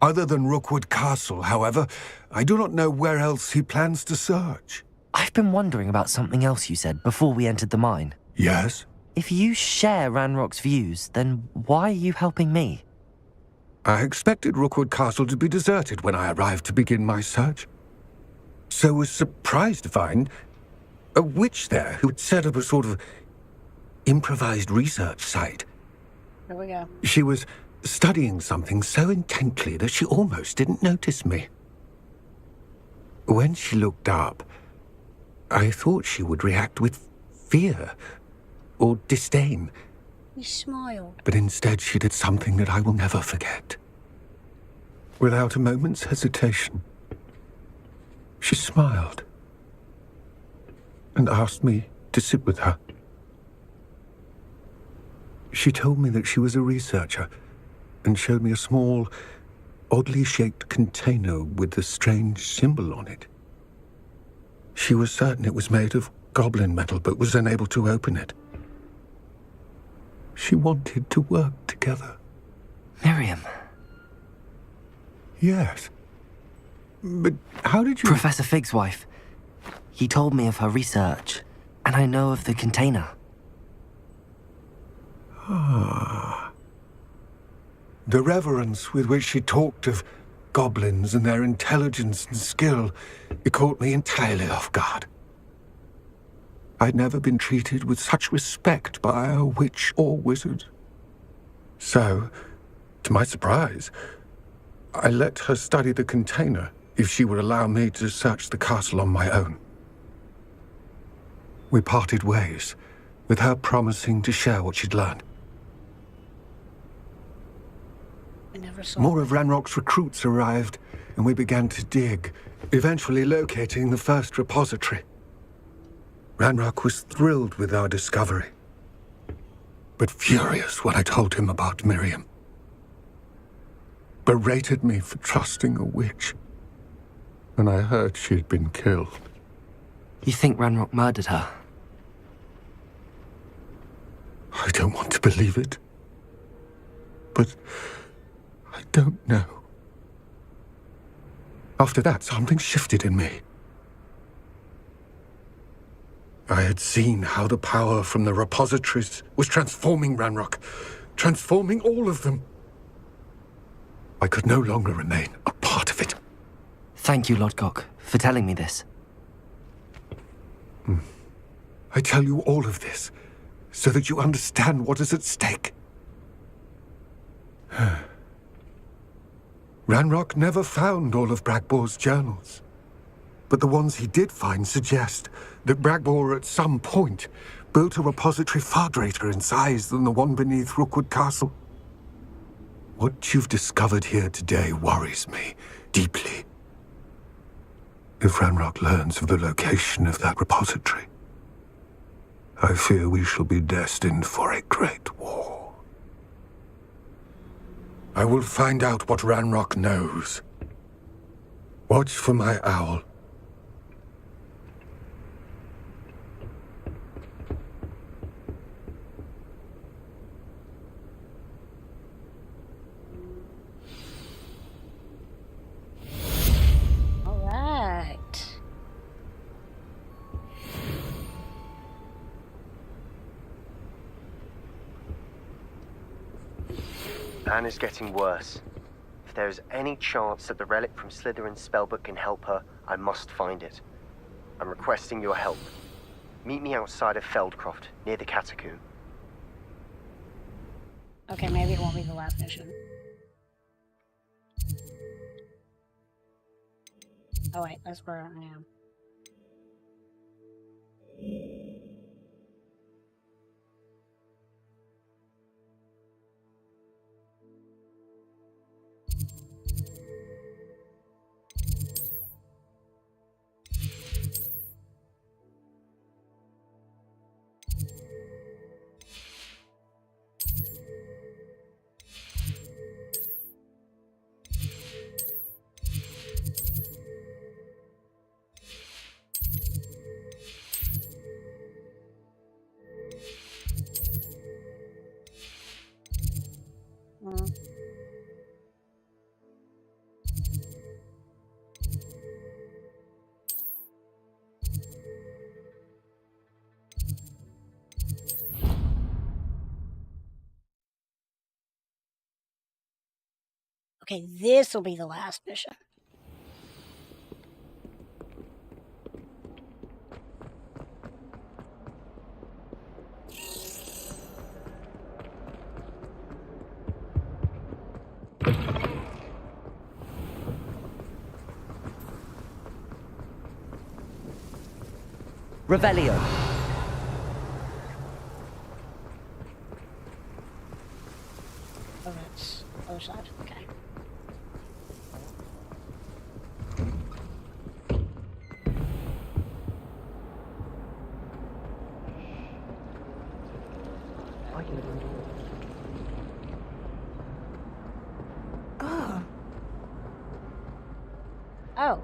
Other than Rookwood Castle, however, I do not know where else he plans to search. I've been wondering about something else you said before we entered the mine. Yes? If you share Ranrock's views, then why are you helping me? I expected Rookwood Castle to be deserted when I arrived to begin my search. So was surprised to find a witch there who had set up a sort of improvised research site. Here we go. She was studying something so intently that she almost didn't notice me. When she looked up, I thought she would react with fear or disdain. He smiled. But instead, she did something that I will never forget. Without a moment's hesitation, she smiled and asked me to sit with her. She told me that she was a researcher and showed me a small, oddly shaped container with a strange symbol on it. She was certain it was made of goblin metal, but was unable to open it. She wanted to work together. Miriam. Yes. But how did you... Professor Fig's wife. He told me of her research, and I know of the container. Ah. The reverence with which she talked of goblins and their intelligence and skill, it caught me entirely off guard. I'd never been treated with such respect by a witch or wizard. So, to my surprise, I let her study the container if she would allow me to search the castle on my own. We parted ways, with her promising to share what she'd learned. More of Ranrock's recruits arrived, and we began to dig, eventually locating the first repository. Ranrock was thrilled with our discovery, but furious when I told him about Miriam. Berated me for trusting a witch, and I heard she'd been killed. You think Ranrock murdered her? I don't want to believe it, but I don't know. After that, something shifted in me. I had seen how the power from the repositories was transforming Ranrock, transforming all of them. I could no longer remain a part of it. Thank you, Lodgok, for telling me this. I tell you all of this so that you understand what is at stake. Ranrock never found all of Bragbor's journals, but the ones he did find suggest that Bragbor at some point built a repository far greater in size than the one beneath Rookwood Castle. What you've discovered here today worries me deeply. If Ranrock learns of the location of that repository, I fear we shall be destined for a great war. I will find out what Ranrock knows. Watch for my owl. All right. Anne is getting worse. If there is any chance that the relic from Slytherin's spellbook can help her, I must find it. I'm requesting your help. Meet me outside of Feldcroft, near the Catacomb. Okay, maybe it won't be the last mission. Oh wait, that's where I am. Okay, this will be the last mission. Revelio. Oh.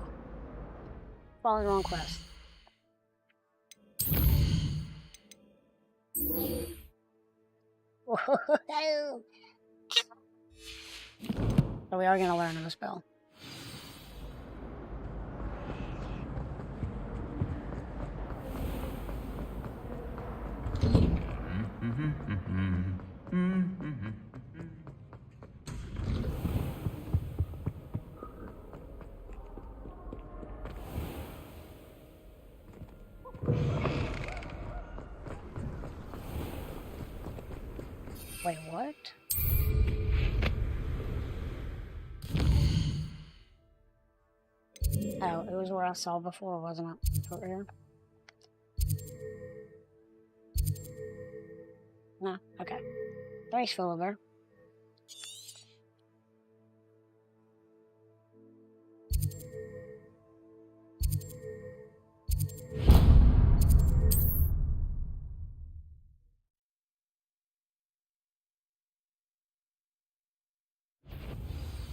Following the wrong quest. Whoa. So we are going to learn a spell. Wait, what? Oh, it was where I saw before, wasn't it? Over here? No, okay. Thanks, Philibert.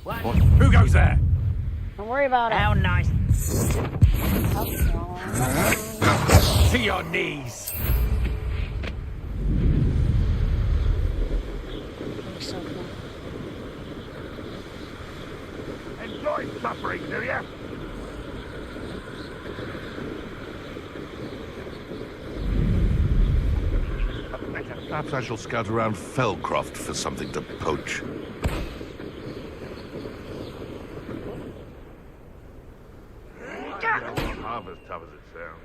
What? Who goes there? Don't worry about it. How nice. To your knees. So cool. Enjoy suffering, do ya? Perhaps I shall scout around Felcroft for something to poach. Half as tough as it sounds.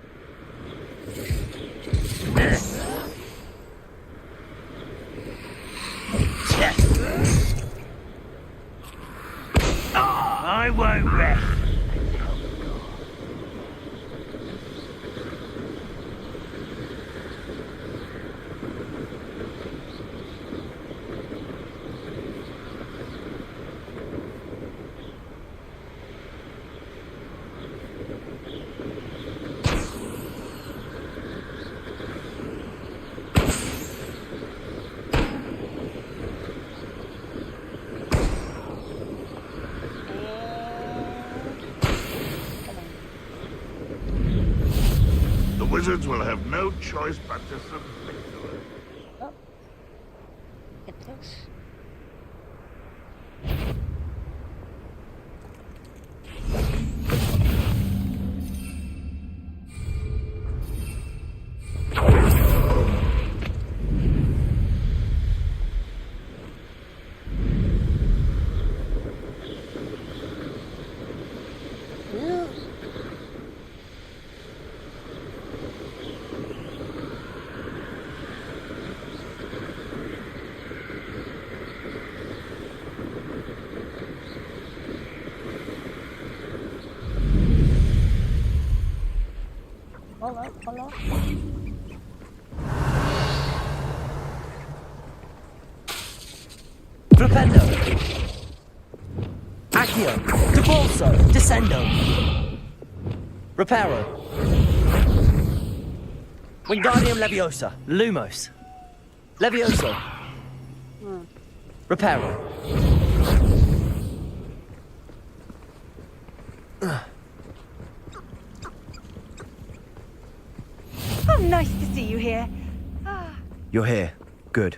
I won't rest. The wizards will have no choice but to submit to it. Oh. Get this. Hold up. Flipendo! Accio! Debolso! Descendo! Reparo! Wingardium Leviosa! Lumos! Levioso! Reparo! Oh, nice to see you here. You're here. Good.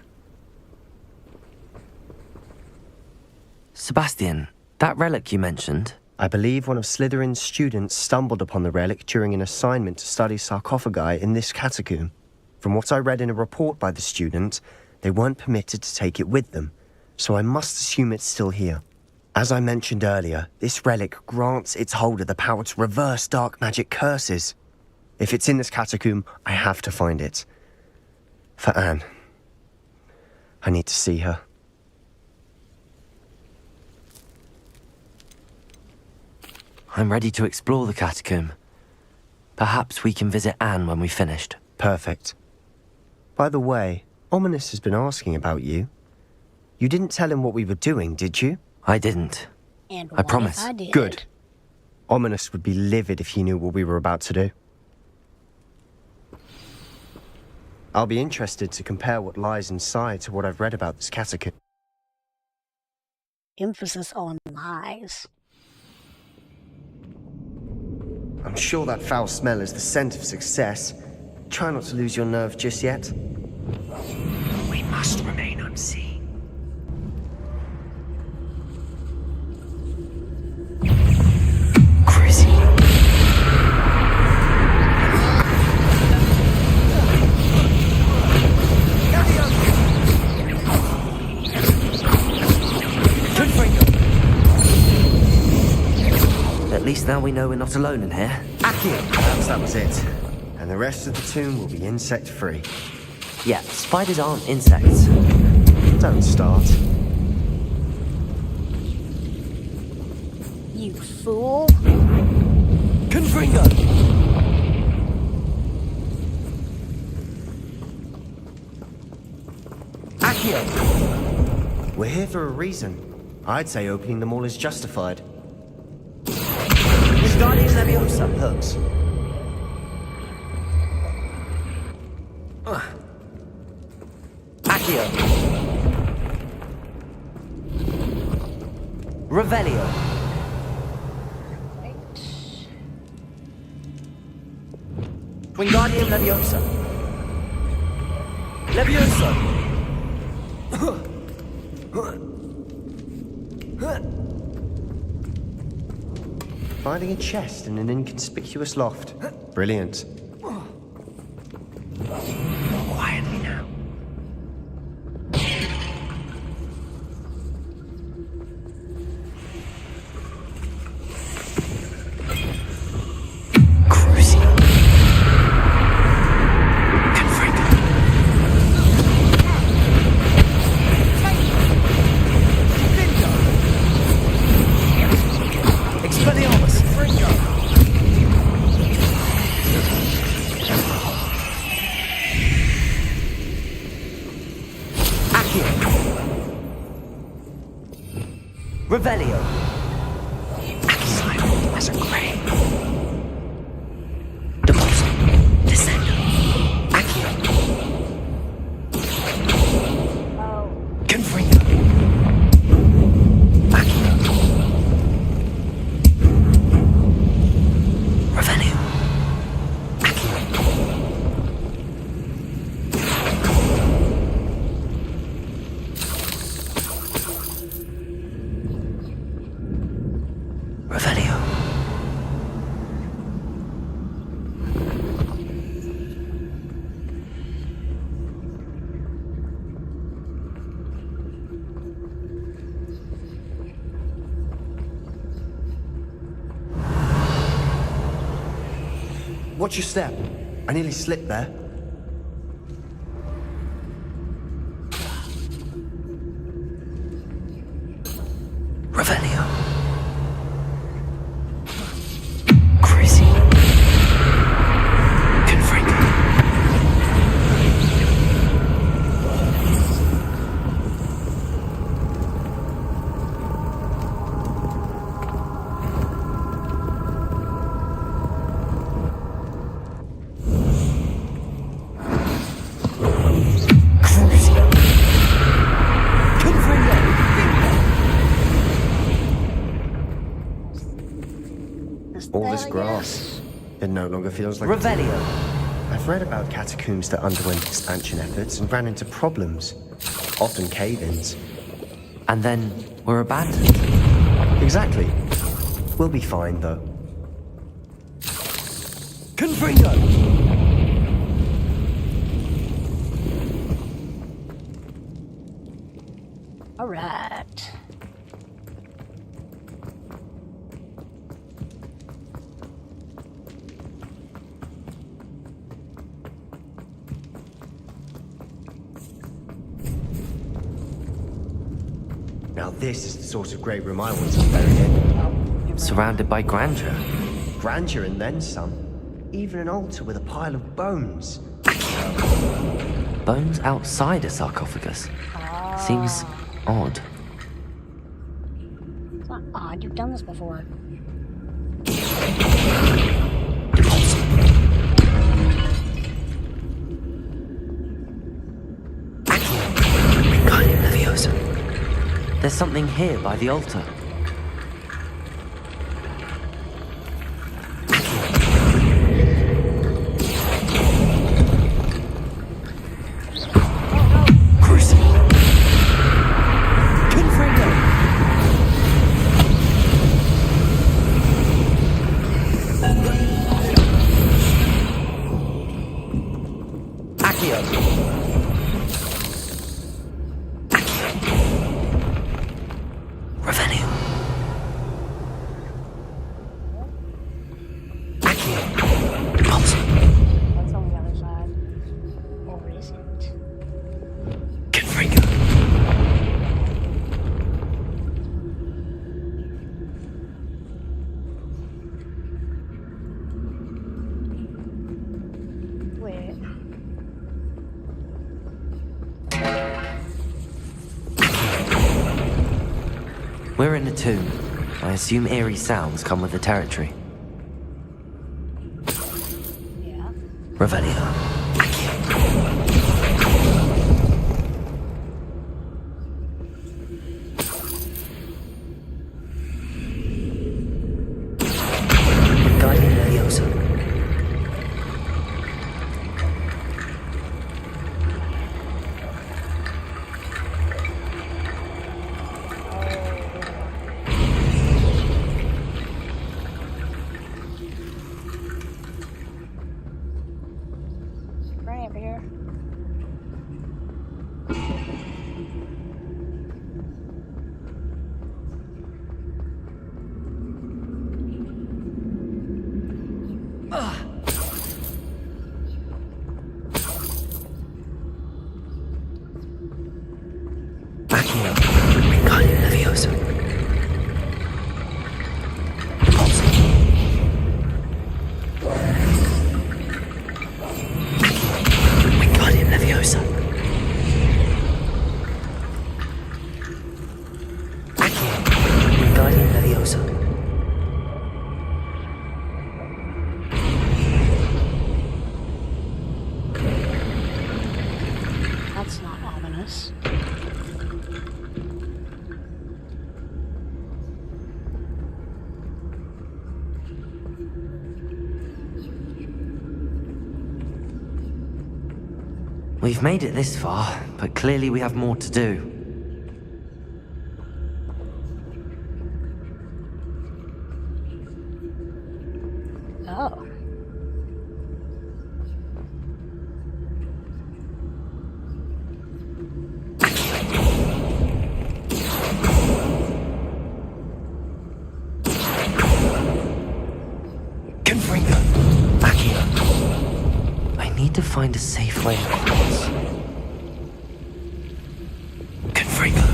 Sebastian, that relic you mentioned. I believe one of Slytherin's students stumbled upon the relic during an assignment to study sarcophagi in this catacomb. From what I read in a report by the student, they weren't permitted to take it with them, so I must assume it's still here. As I mentioned earlier, this relic grants its holder the power to reverse dark magic curses. If it's in this catacomb, I have to find it. For Anne. I need to see her. I'm ready to explore the catacomb. Perhaps we can visit Anne when we've finished. Perfect. By the way, Ominous has been asking about you. You didn't tell him what we were doing, did you? I didn't. And I promise. I did? Good. Ominous would be livid if he knew what we were about to do. I'll be interested to compare what lies inside to what I've read about this catacomb. Emphasis on lies. I'm sure that foul smell is the scent of success. Try not to lose your nerve just yet. We must remain unseen. At least now we know we're not alone in here. Perhaps that was it. And the rest of the tomb will be insect-free. Yeah, spiders aren't insects. Don't start. You fool. Confringo! Accio! We're here for a reason. I'd say opening them all is justified. Guardian Leviosa. Hooks. Accio. Revelio. Wingardium Leviosa. Leviosa. Finding a chest in an inconspicuous loft. Brilliant. Quietly now. Revelio. Silent as a grave. Deposit. Descendo. Accio. Confringo. Accio. Revelio. Accio. Revelio. Watch your step. I nearly slipped there. Revelio. All this grass. It no longer feels like Revelio. I've read about catacombs that underwent expansion efforts and ran into problems. Often cave-ins. And then were abandoned. Exactly. We'll be fine, though. Confringo. All right. Now this is the sort of great room I want to be buried in. Surrounded by grandeur. Grandeur and then some. Even an altar with a pile of bones. Bones outside a sarcophagus. Seems odd. It's not odd. You've done this before. There's something here by the altar. That's on the other side. Or is it? Wait. We're in a tomb. I assume eerie sounds come with the territory. Yeah. Revelio. Guardian Leviosa. Right over here. Accio. Guardian Leviosa. Guardian Leviosa. Accio. Guardian Leviosa. That's not ominous. We've made it this far, but clearly we have more to do. Oh. Confringo. Accio. I need to find a safe way across. Confringo.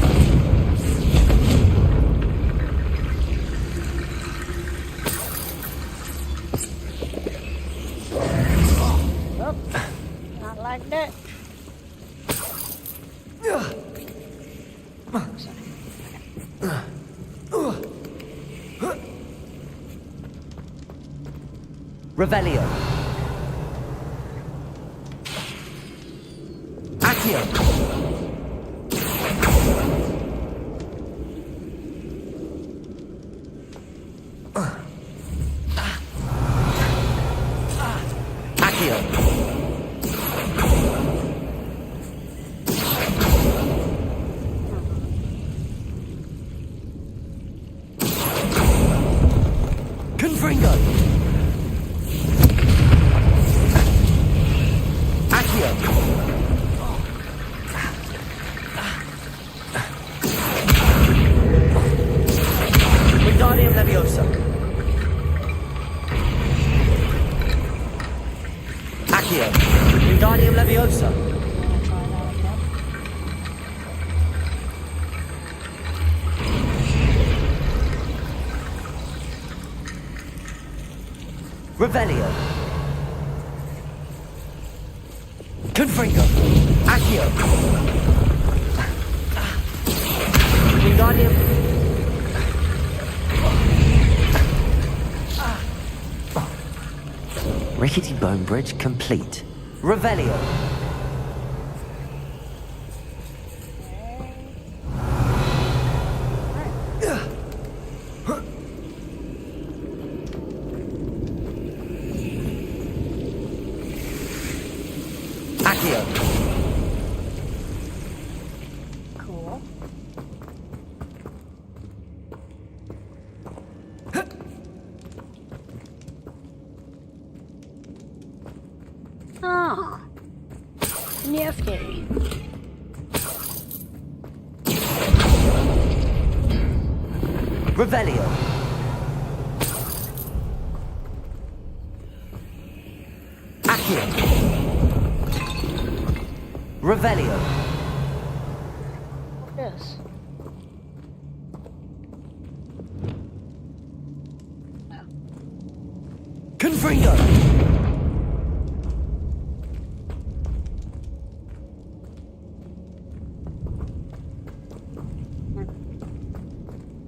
Oh, not like that. Revelio. Accio. Accio. Confringo. Accio. Wingardium Leviosa. Accio. Wingardium Leviosa. Revelio. Confringo. Accio. Wingardium. Rickety Bone Bridge complete. Revelio. Accio. Cool. Ah, nifty. Revelio. Accio. Revelio. Yes. Confringo.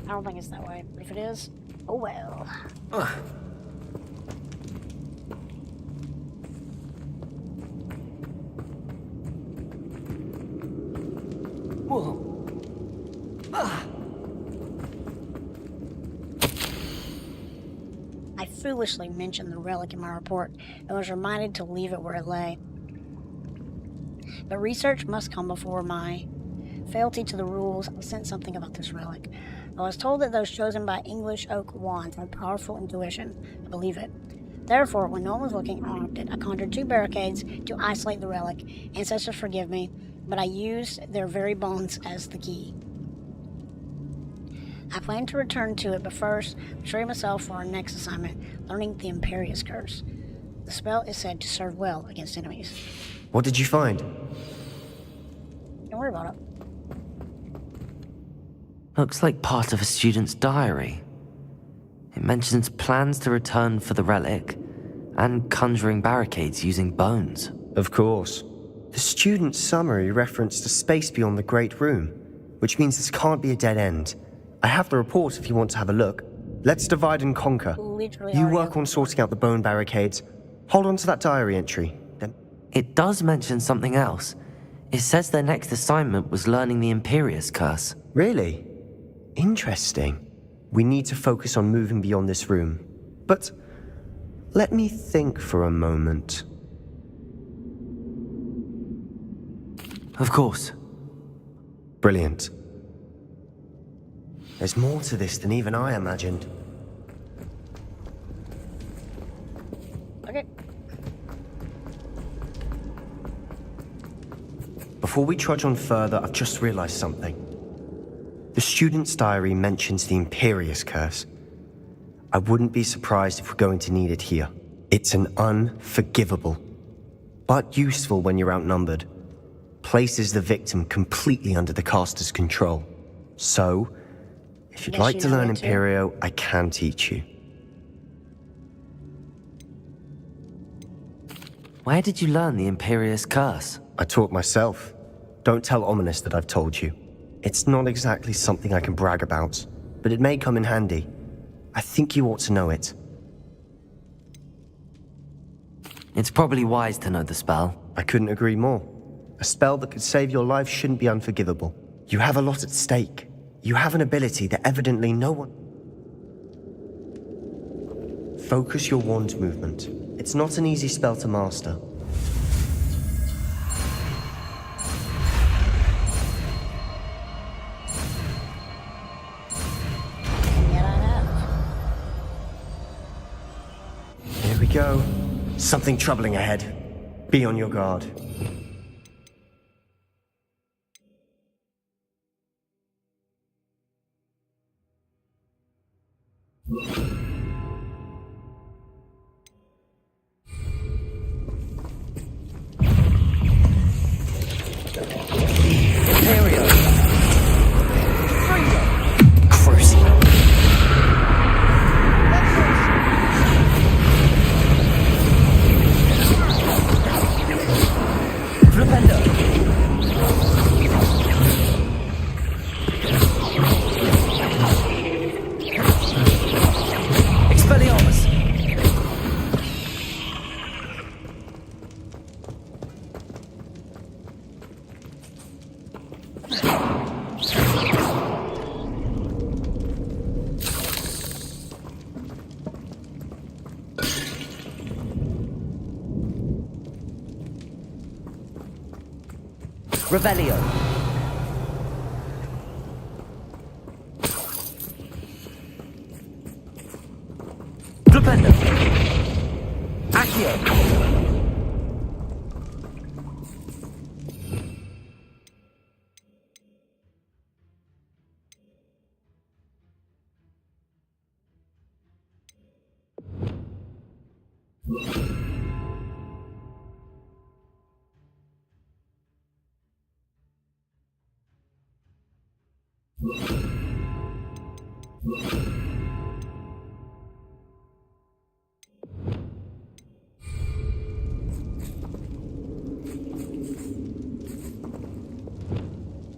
I don't think it's that way, but if it is, oh well. Whoa. I foolishly mentioned the relic in my report and was reminded to leave it where it lay. But research must come before my fealty to the rules. I sent something about this relic. I was told that those chosen by English oak wands had powerful intuition. I believe it. Therefore, when no one was looking, I opted. I conjured 2 barricades to isolate the relic. Ancestors forgive me, but I used their very bones as the key. I plan to return to it, but first, prepare myself for our next assignment, learning the Imperious Curse. The spell is said to serve well against enemies. What did you find? Don't worry about it. Looks like part of a student's diary. It mentions plans to return for the relic and conjuring barricades using bones. Of course. The student's summary referenced a space beyond the Great Room, which means this can't be a dead end. I have the report if you want to have a look. Let's divide and conquer. Literally You work on sorting out the bone barricades. Hold on to that diary entry. Then It does mention something else. It says their next assignment was learning the Imperious Curse. Really? Interesting. We need to focus on moving beyond this room. But let me think for a moment. Of course. Brilliant. There's more to this than even I imagined. Okay. Before we trudge on further, I've just realized something. The student's diary mentions the Imperious Curse. I wouldn't be surprised if we're going to need it here. It's an unforgivable, but useful when you're outnumbered. Places the victim completely under the caster's control. So, if you'd like to learn Imperio, I can teach you. Where did you learn the Imperious Curse? I taught myself. Don't tell Ominous that I've told you. It's not exactly something I can brag about, but it may come in handy. I think you ought to know it. It's probably wise to know the spell. I couldn't agree more. A spell that could save your life shouldn't be unforgivable. You have a lot at stake. You have an ability that evidently no one... Focus your wand movement. It's not an easy spell to master. Here we go. Something troubling ahead. Be on your guard. Revelio. Flipendo. Accio.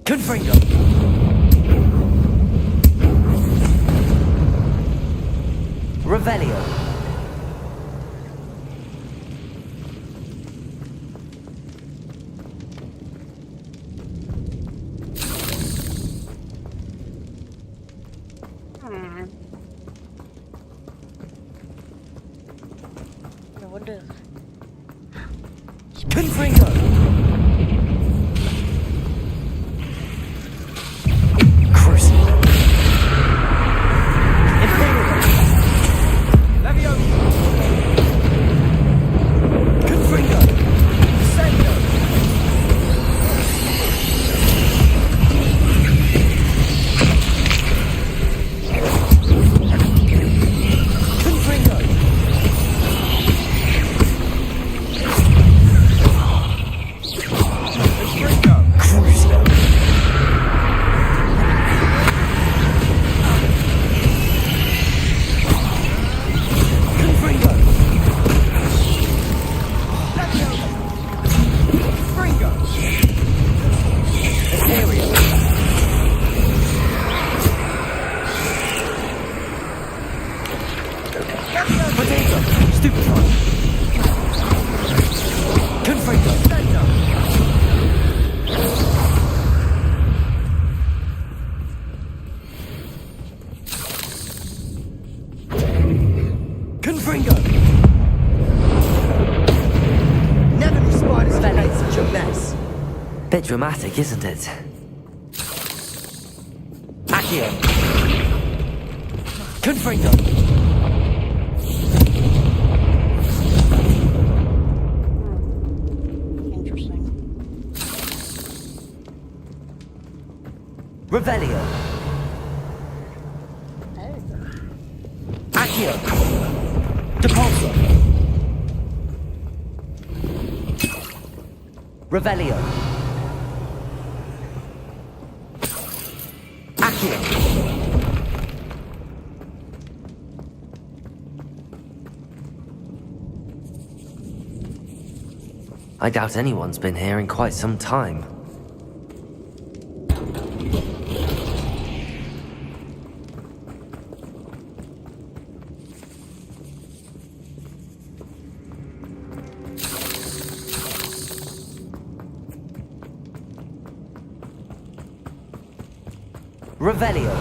Confringo! Revelio! What do? Confringo! Crucible! Confringo! Sendo! Confringo! Crucible! Confringo! Fringo! Ethereal! Potato! Stupefy! Confringo! Confringo! Never knew spiders made such a mess. Bit dramatic, isn't it? Accio! Confringo! Interesting. Revelio! Accio! Depulso! Revelio! Accio! I doubt anyone's been here in quite some time. Revelio!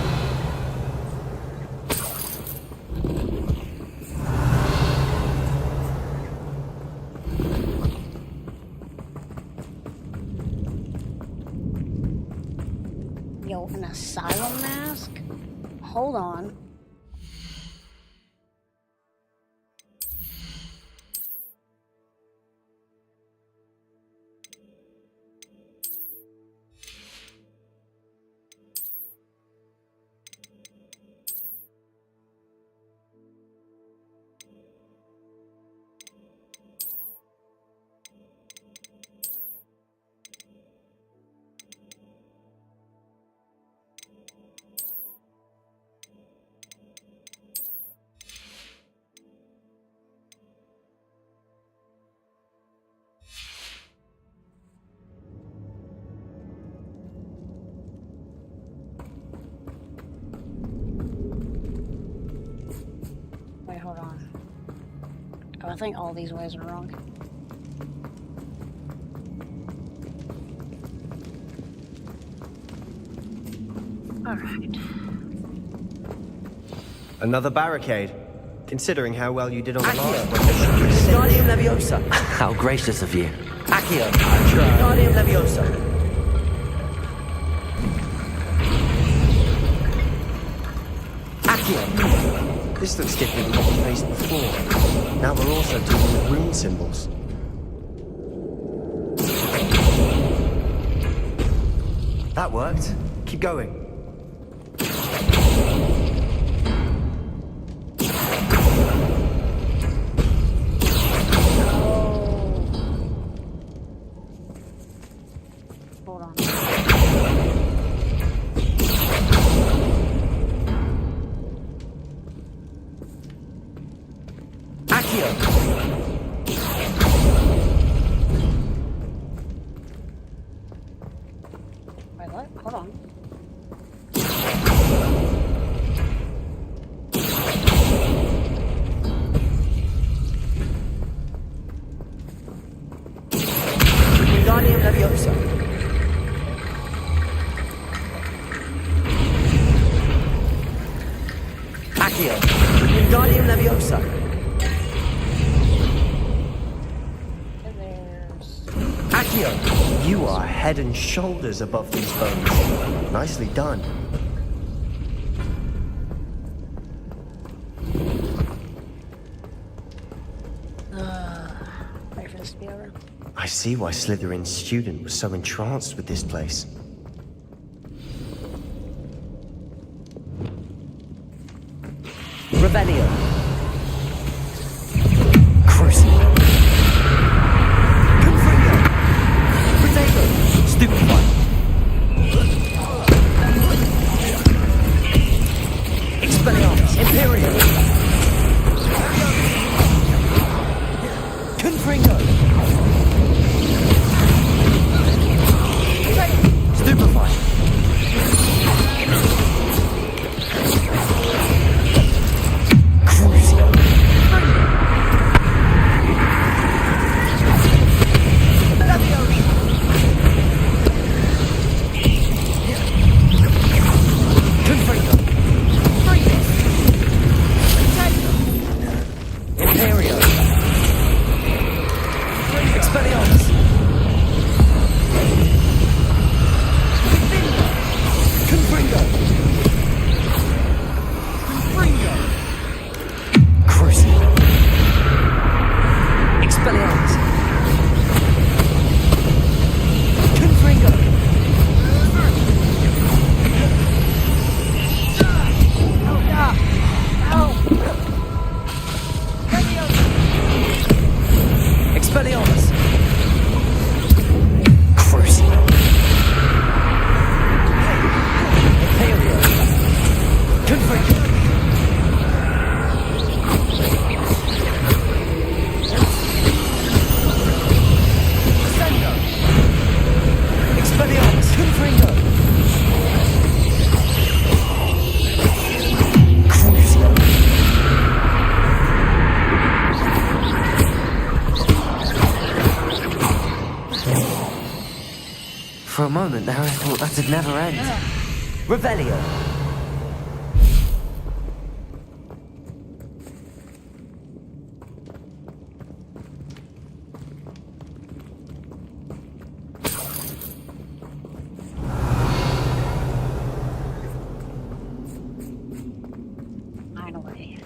Yo, an asylum mask? Hold on. Wait, hold on. Oh, I think all these ways are wrong. Alright. Another barricade. Considering how well you did on the last one. Wingardium Leviosa! How gracious of you. Accio! Wingardium Leviosa! Accio! This looks different than what we faced before. Now we're also dealing with rune symbols. That worked. Keep going. Hold on. Leviosa. Accio. Wingardium Leviosa. Accio. You are head and shoulders above these bones. Nicely done. Wait for this to be over. I see why Slytherin's student was so entranced with this place. Revelio. Crucible. Confringo. Potato. Stupefy. Expelliarmus. Imperium. Confringo. Stupefy. Imperio. Expelliarmus. Confringo. Confringo. Crucible. Expelliarmus. Confringo. Expelliarmus. Crucible. Imperio. Confringo. Ascendo. Expelliarmus. Confringo. Crucible. For a moment there, I thought that'd never end. Revelio. Finally.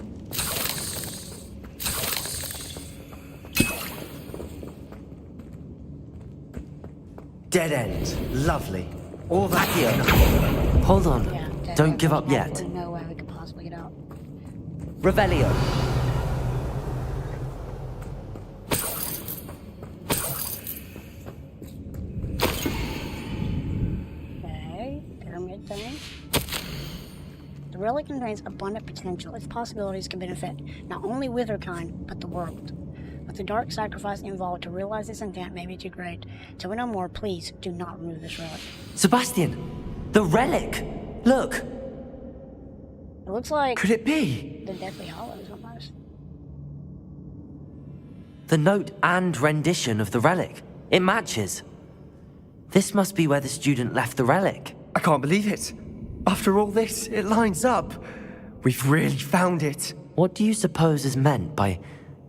Dead end. Lovely. All that here. Hold on. Yeah, dead Don't end. give up There's yet. absolutely no way we could possibly get out. Revelio. Okay, pyramid thing. The relic contains abundant potential. Its possibilities can benefit not only Witherkind, but the world. But the dark sacrifice involved to realize this intent may be too great. Till we know more, please do not remove this relic. Sebastian! The relic! Look! It looks like... Could it be? The Deathly Hallows, almost. The note and rendition of the relic. It matches. This must be where the student left the relic. I can't believe it. After all this, it lines up. We've really found it. What do you suppose is meant by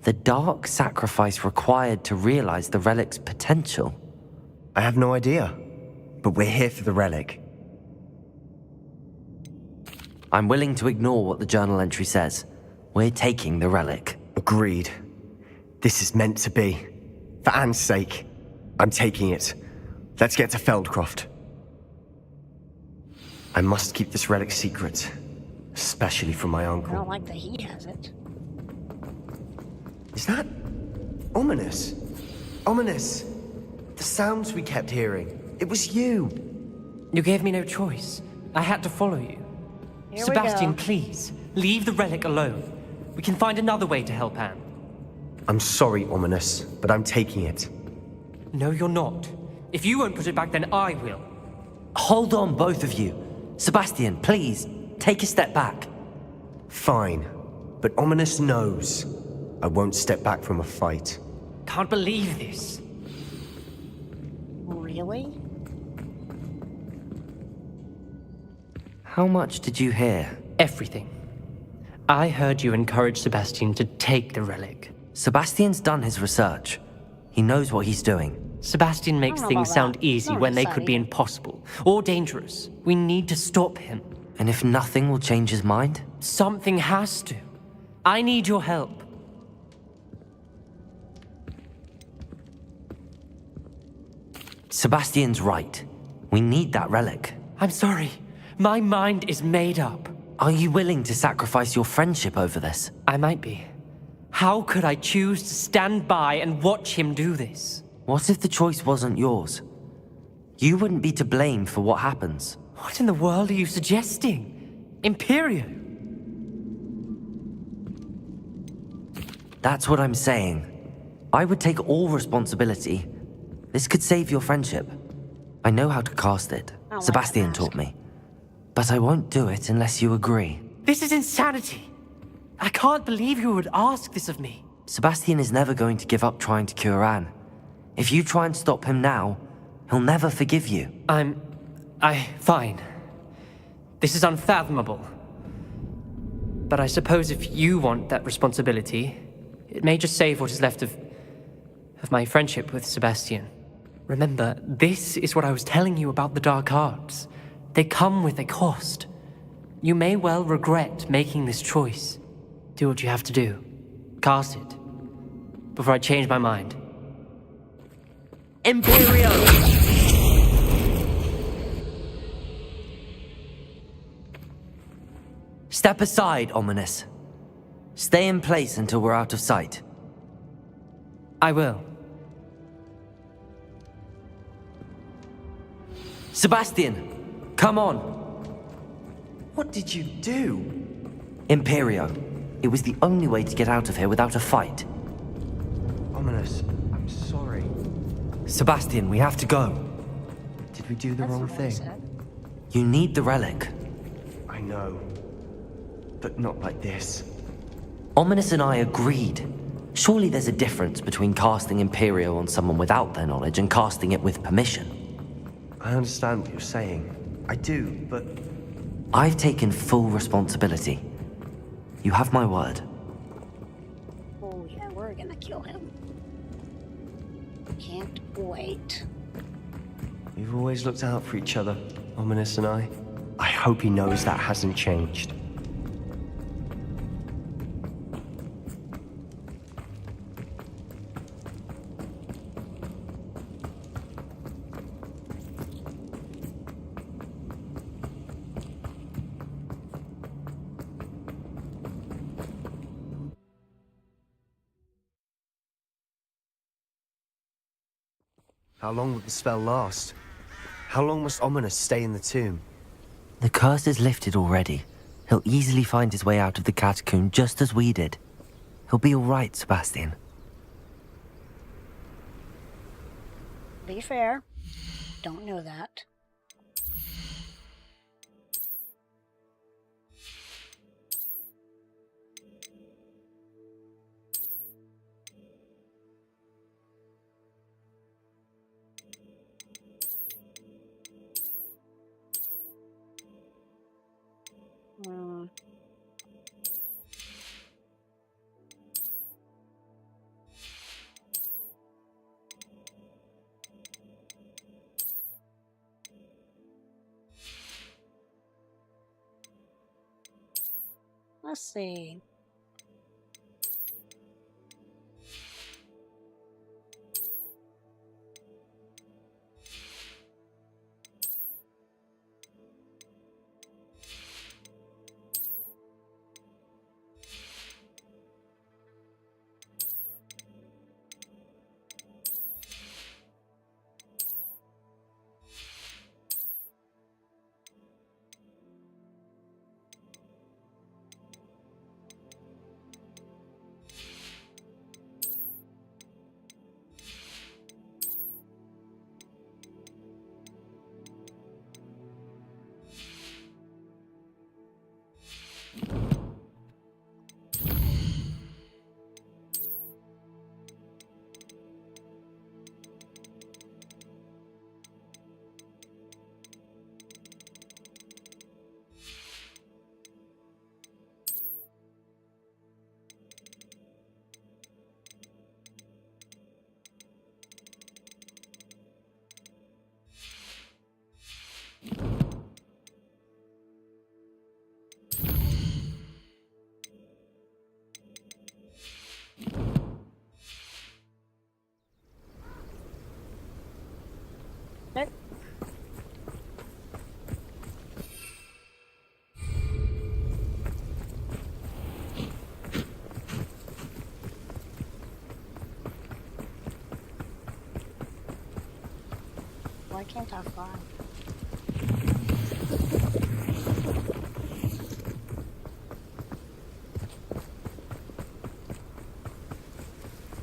the dark sacrifice required to realize the relic's potential? I have no idea. But we're here for the relic. I'm willing to ignore what the journal entry says. We're taking the relic. Agreed. This is meant to be. For Anne's sake, I'm taking it. Let's get to Feldcroft. I must keep this relic secret, especially from my I uncle. don't like that he has it. Is that ominous? Ominous. The sounds we kept hearing. It was you. You gave me no choice. I had to follow you. Here Sebastian, we go. please, leave the relic alone. We can find another way to help Anne. I'm sorry, Ominous, but I'm taking it. No, you're not. If you won't put it back, then I will. Hold on, both of you. Sebastian, please, take a step back. Fine, but Ominous knows I won't step back from a fight. Can't believe this. Really? Really? How much did you hear? Everything. I heard you encourage Sebastian to take the relic. Sebastian's done his research. He knows what he's doing. Sebastian makes know things about sound that. easy Not when they really could be either. impossible or dangerous. We need to stop him. And if nothing will change his mind? Something has to. I need your help. Sebastian's right. We need that relic. I'm sorry. My mind is made up. Are you willing to sacrifice your friendship over this? I might be. How could I choose to stand by and watch him do this? What if the choice wasn't yours? You wouldn't be to blame for what happens. What in the world are you suggesting? Imperio? That's what I'm saying. I would take all responsibility. This could save your friendship. I know how to cast it. Sebastian taught me. But I won't do it unless you agree. This is insanity. I can't believe you would ask this of me. Sebastian is never going to give up trying to cure Anne. If you try and stop him now, he'll never forgive you. Fine. This is unfathomable. But I suppose if you want that responsibility, it may just save what is left of my friendship with Sebastian. Remember, this is what I was telling you about the dark arts. They come with a cost. You may well regret making this choice. Do what you have to do. Cast it. Before I change my mind. Imperio! Step aside, Ominous. Stay in place until we're out of sight. I will. Sebastian, come on. What did you do? Imperio. It was the only way to get out of here without a fight. Ominous, I'm sorry. Sebastian, we have to go. Did we do the wrong thing? You need the relic. I know. But not like this. Ominous and I agreed. Surely there's a difference between casting Imperio on someone without their knowledge and casting it with permission. I understand what you're saying. I do, but... I've taken full responsibility. You have my word. Oh yeah, we're gonna kill him. Can't wait. We've always looked out for each other, Ominous and I. I hope he knows that hasn't changed. How long will the spell last? How long must Ominous stay in the tomb? The curse is lifted already. He'll easily find his way out of the catacomb just as we did. He'll be all right, Sebastian. Be fair. Don't know that. Let's see. Why can't I fly?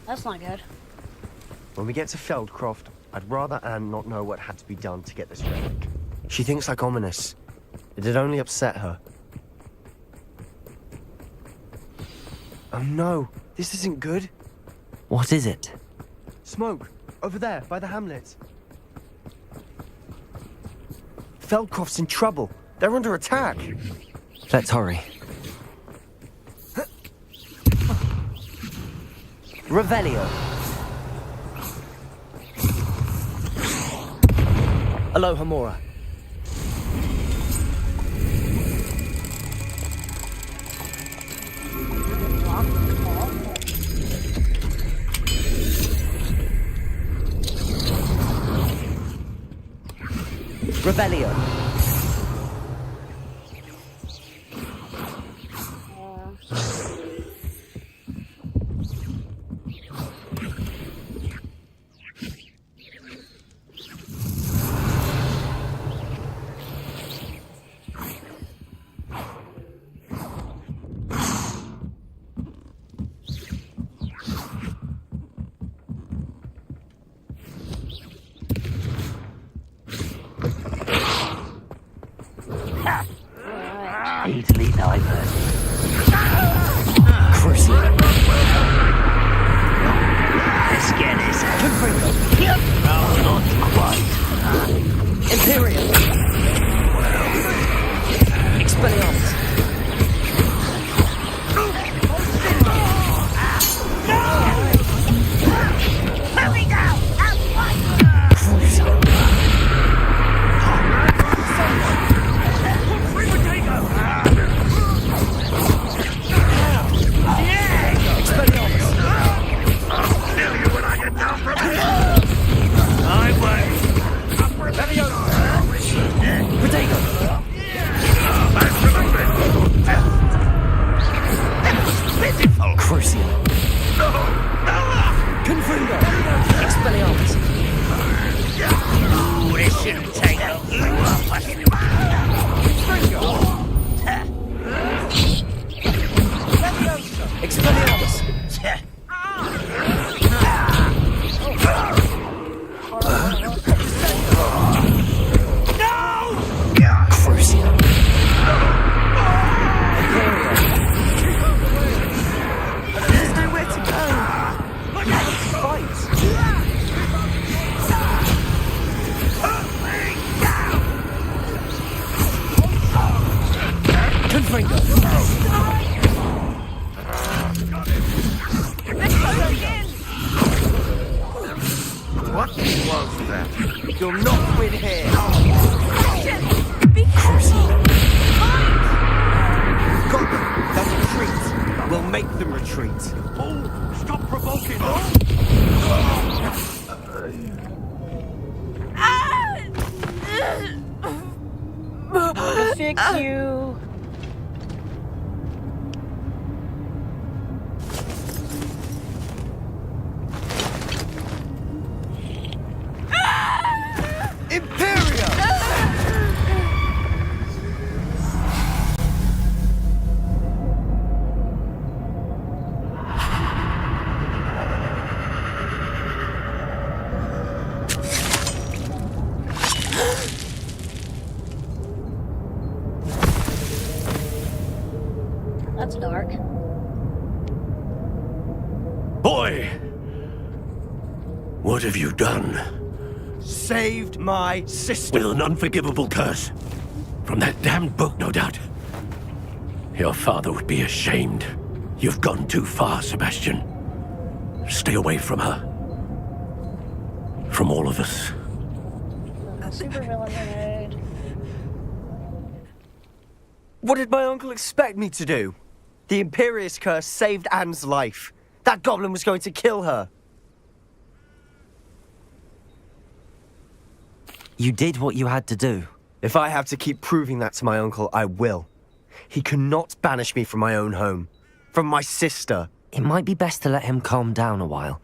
That's not good. When we get to Feldcroft, I'd rather Anne not know what had to be done to get this relic. She thinks like ominous. It'd only upset her. Oh no, this isn't good. What is it? Smoke, over there, by the hamlet. Feldcroft's in trouble. They're under attack. Let's hurry. Revelio. Aloha Mora. Revelio. Easily diverted. Crucial. Let's get this. No, not quite. Imperium. Expelliarmus. Hurry now! Crucial. Confringo. Expelliarmus. Ooh, this shouldn't take Expelliarmus. Crucial. There's nowhere to go. Let's fight. Confringo. What was that? You'll not win here. Crucial. Got them. They'll retreat. We'll make them retreat. Oh, stop provoking! To fix you. Imperia! That's dark. Boy! What have you done? Saved my sister. With an unforgivable curse. From that damned book, no doubt. Your father would be ashamed. You've gone too far, Sebastian. Stay away from her. From all of us. Super villain grenade. What did my uncle expect me to do? The Imperious curse saved Anne's life. That goblin was going to kill her. You did what you had to do. If I have to keep proving that to my uncle, I will. He cannot banish me from my own home. From my sister. It might be best to let him calm down a while.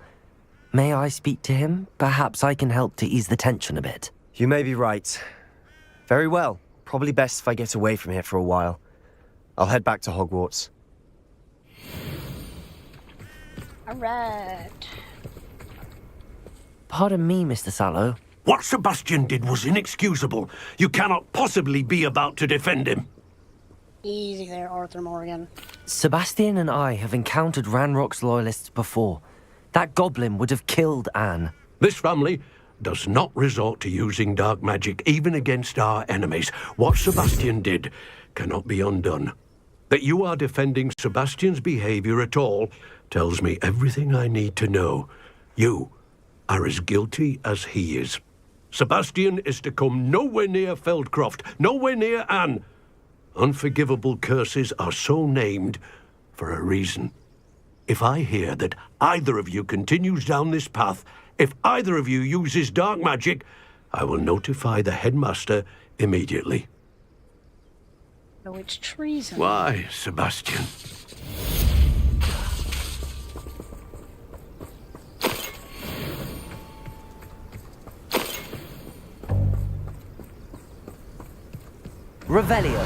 May I speak to him? Perhaps I can help to ease the tension a bit. You may be right. Very well. Probably best if I get away from here for a while. I'll head back to Hogwarts. Alright. Pardon me, Mr. Sallow. What Sebastian did was inexcusable. You cannot possibly be about to defend him. Easy there, Arthur Morgan. Sebastian and I have encountered Ranrock's loyalists before. That goblin would have killed Anne. This family does not resort to using dark magic even against our enemies. What Sebastian did cannot be undone. That you are defending Sebastian's behavior at all tells me everything I need to know. You are as guilty as he is. Sebastian is to come nowhere near Feldcroft, nowhere near Anne. Unforgivable curses are so named for a reason. If I hear that either of you continues down this path, if either of you uses dark magic, I will notify the headmaster immediately. So it's treason. Why, Sebastian? Revelio.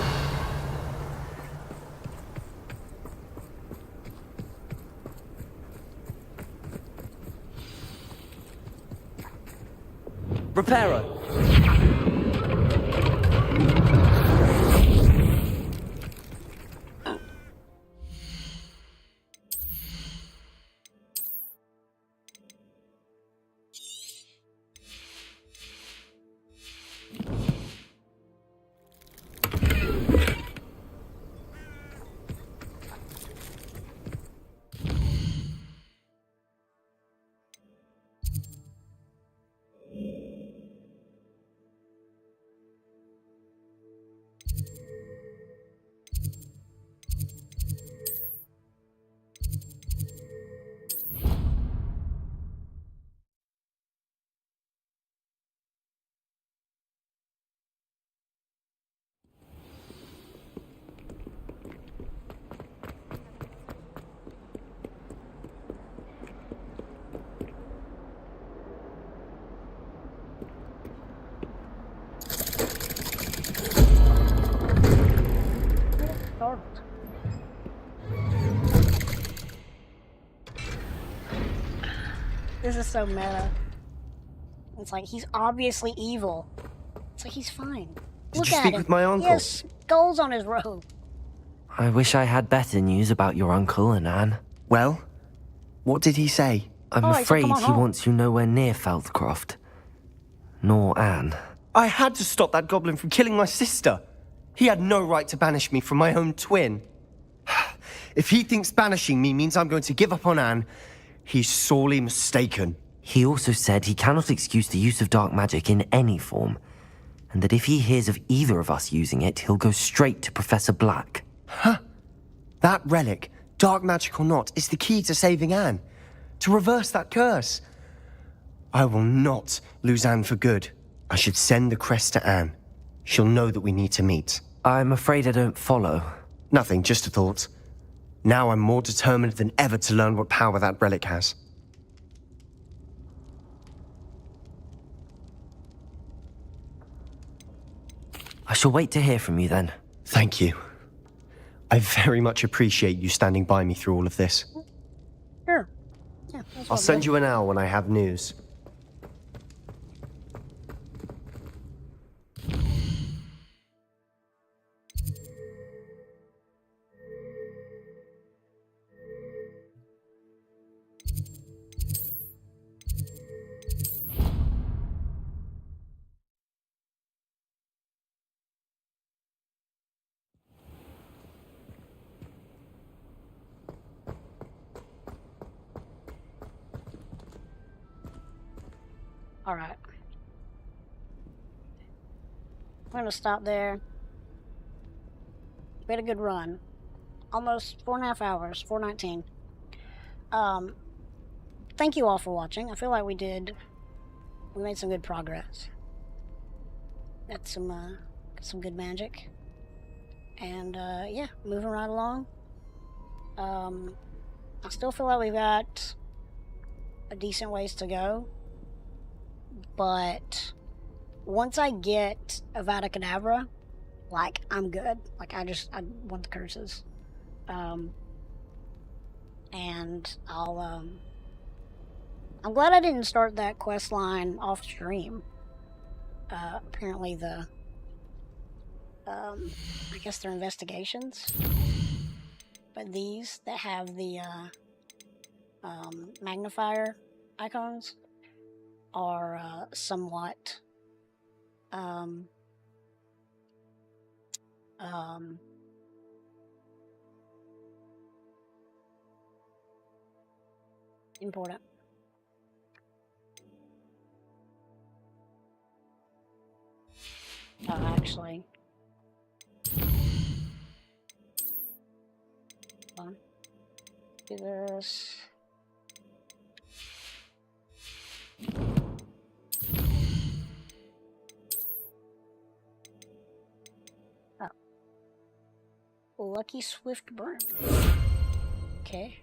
Reparo. This is so meta. It's like he's obviously evil. It's like he's fine. Look Did you at speak him. with my uncle? He has skulls on his robe. I wish I had better news about your uncle and Anne. Well, what did he say? I'm he said, afraid "Come on he home." wants you nowhere near Feldcroft. Nor Anne. I had to stop that goblin from killing my sister. He had no right to banish me from my own twin. If he thinks banishing me means I'm going to give up on Anne, he's sorely mistaken. He also said he cannot excuse the use of dark magic in any form, and that if he hears of either of us using it, he'll go straight to Professor Black. Huh? That relic, dark magic or not, is the key to saving Anne. To reverse that curse. I will not lose Anne for good. I should send the crest to Anne. She'll know that we need to meet. I'm afraid I don't follow. Nothing, just a thought. Now I'm more determined than ever to learn what power that relic has. I shall wait to hear from you then. Thank you. I very much appreciate you standing by me through all of this. Sure. Yeah, I'll send you an owl when I have news. Alright. I'm gonna stop there. We had a good run. Almost 4.5 hours, 4:19. Thank you all for watching. I feel like we made some good progress. Got some good magic. And yeah, moving right along. I still feel like we've got a decent ways to go. But once I get Avada Kedavra, like, I'm good. Like, I want the curses. And I'm glad I didn't start that quest line off stream. Apparently I guess they're investigations. But these that have the, magnifier icons are, somewhat, important. Actually. Hold on. Do this. Oh. Lucky Swift Burn. Okay.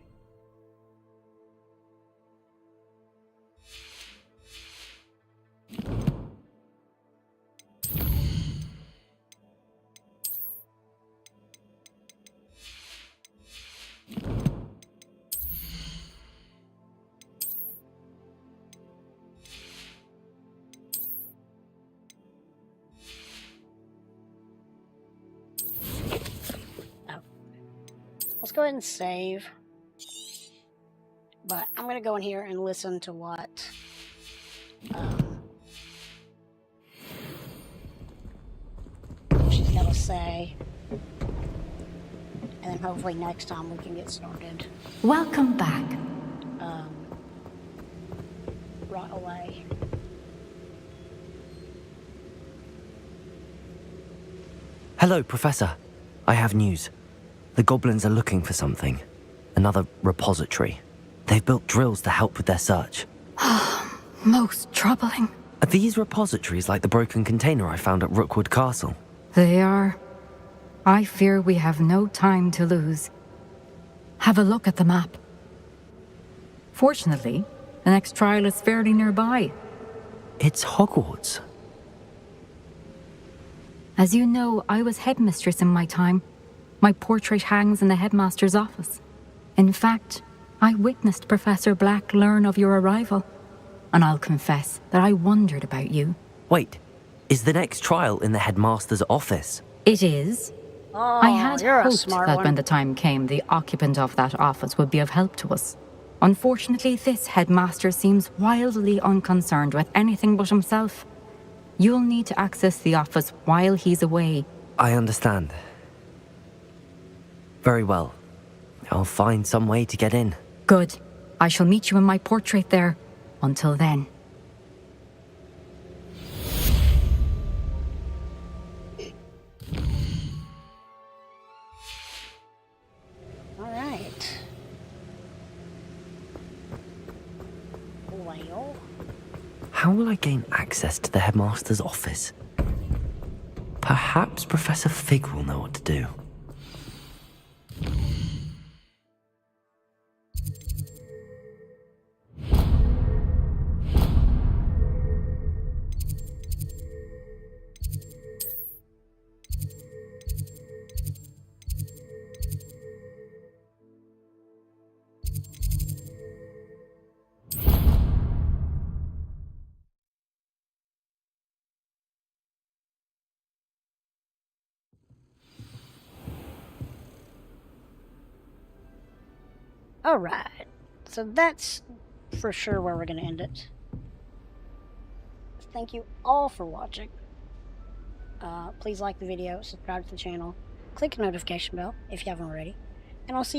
Let's go ahead and save. But I'm gonna go in here and listen to what she's gotta say. And then hopefully next time we can get started. Welcome back. Right away. Hello, Professor. I have news. The goblins are looking for something. Another repository. They've built drills to help with their search. Most troubling. Are these repositories like the broken container I found at Rookwood Castle? They are. I fear we have no time to lose. Have a look at the map. Fortunately, the next trial is fairly nearby. It's Hogwarts. As you know, I was headmistress in my time. My portrait hangs in the headmaster's office. In fact, I witnessed Professor Black learn of your arrival. And I'll confess that I wondered about you. Wait, is the next trial in the headmaster's office? It is. Oh, I had you're a hoped smart that one. when the time came, the occupant of that office would be of help to us. Unfortunately, this headmaster seems wildly unconcerned with anything but himself. You'll need to access the office while he's away. I understand. Very well. I'll find some way to get in. Good. I shall meet you in my portrait there. Until then. Alright. Well. How will I gain access to the headmaster's office? Perhaps Professor Fig will know what to do. Alright. So that's for sure where we're going to end it. Thank you all for watching. Please like the video, subscribe to the channel, click the notification bell if you haven't already, and I'll see you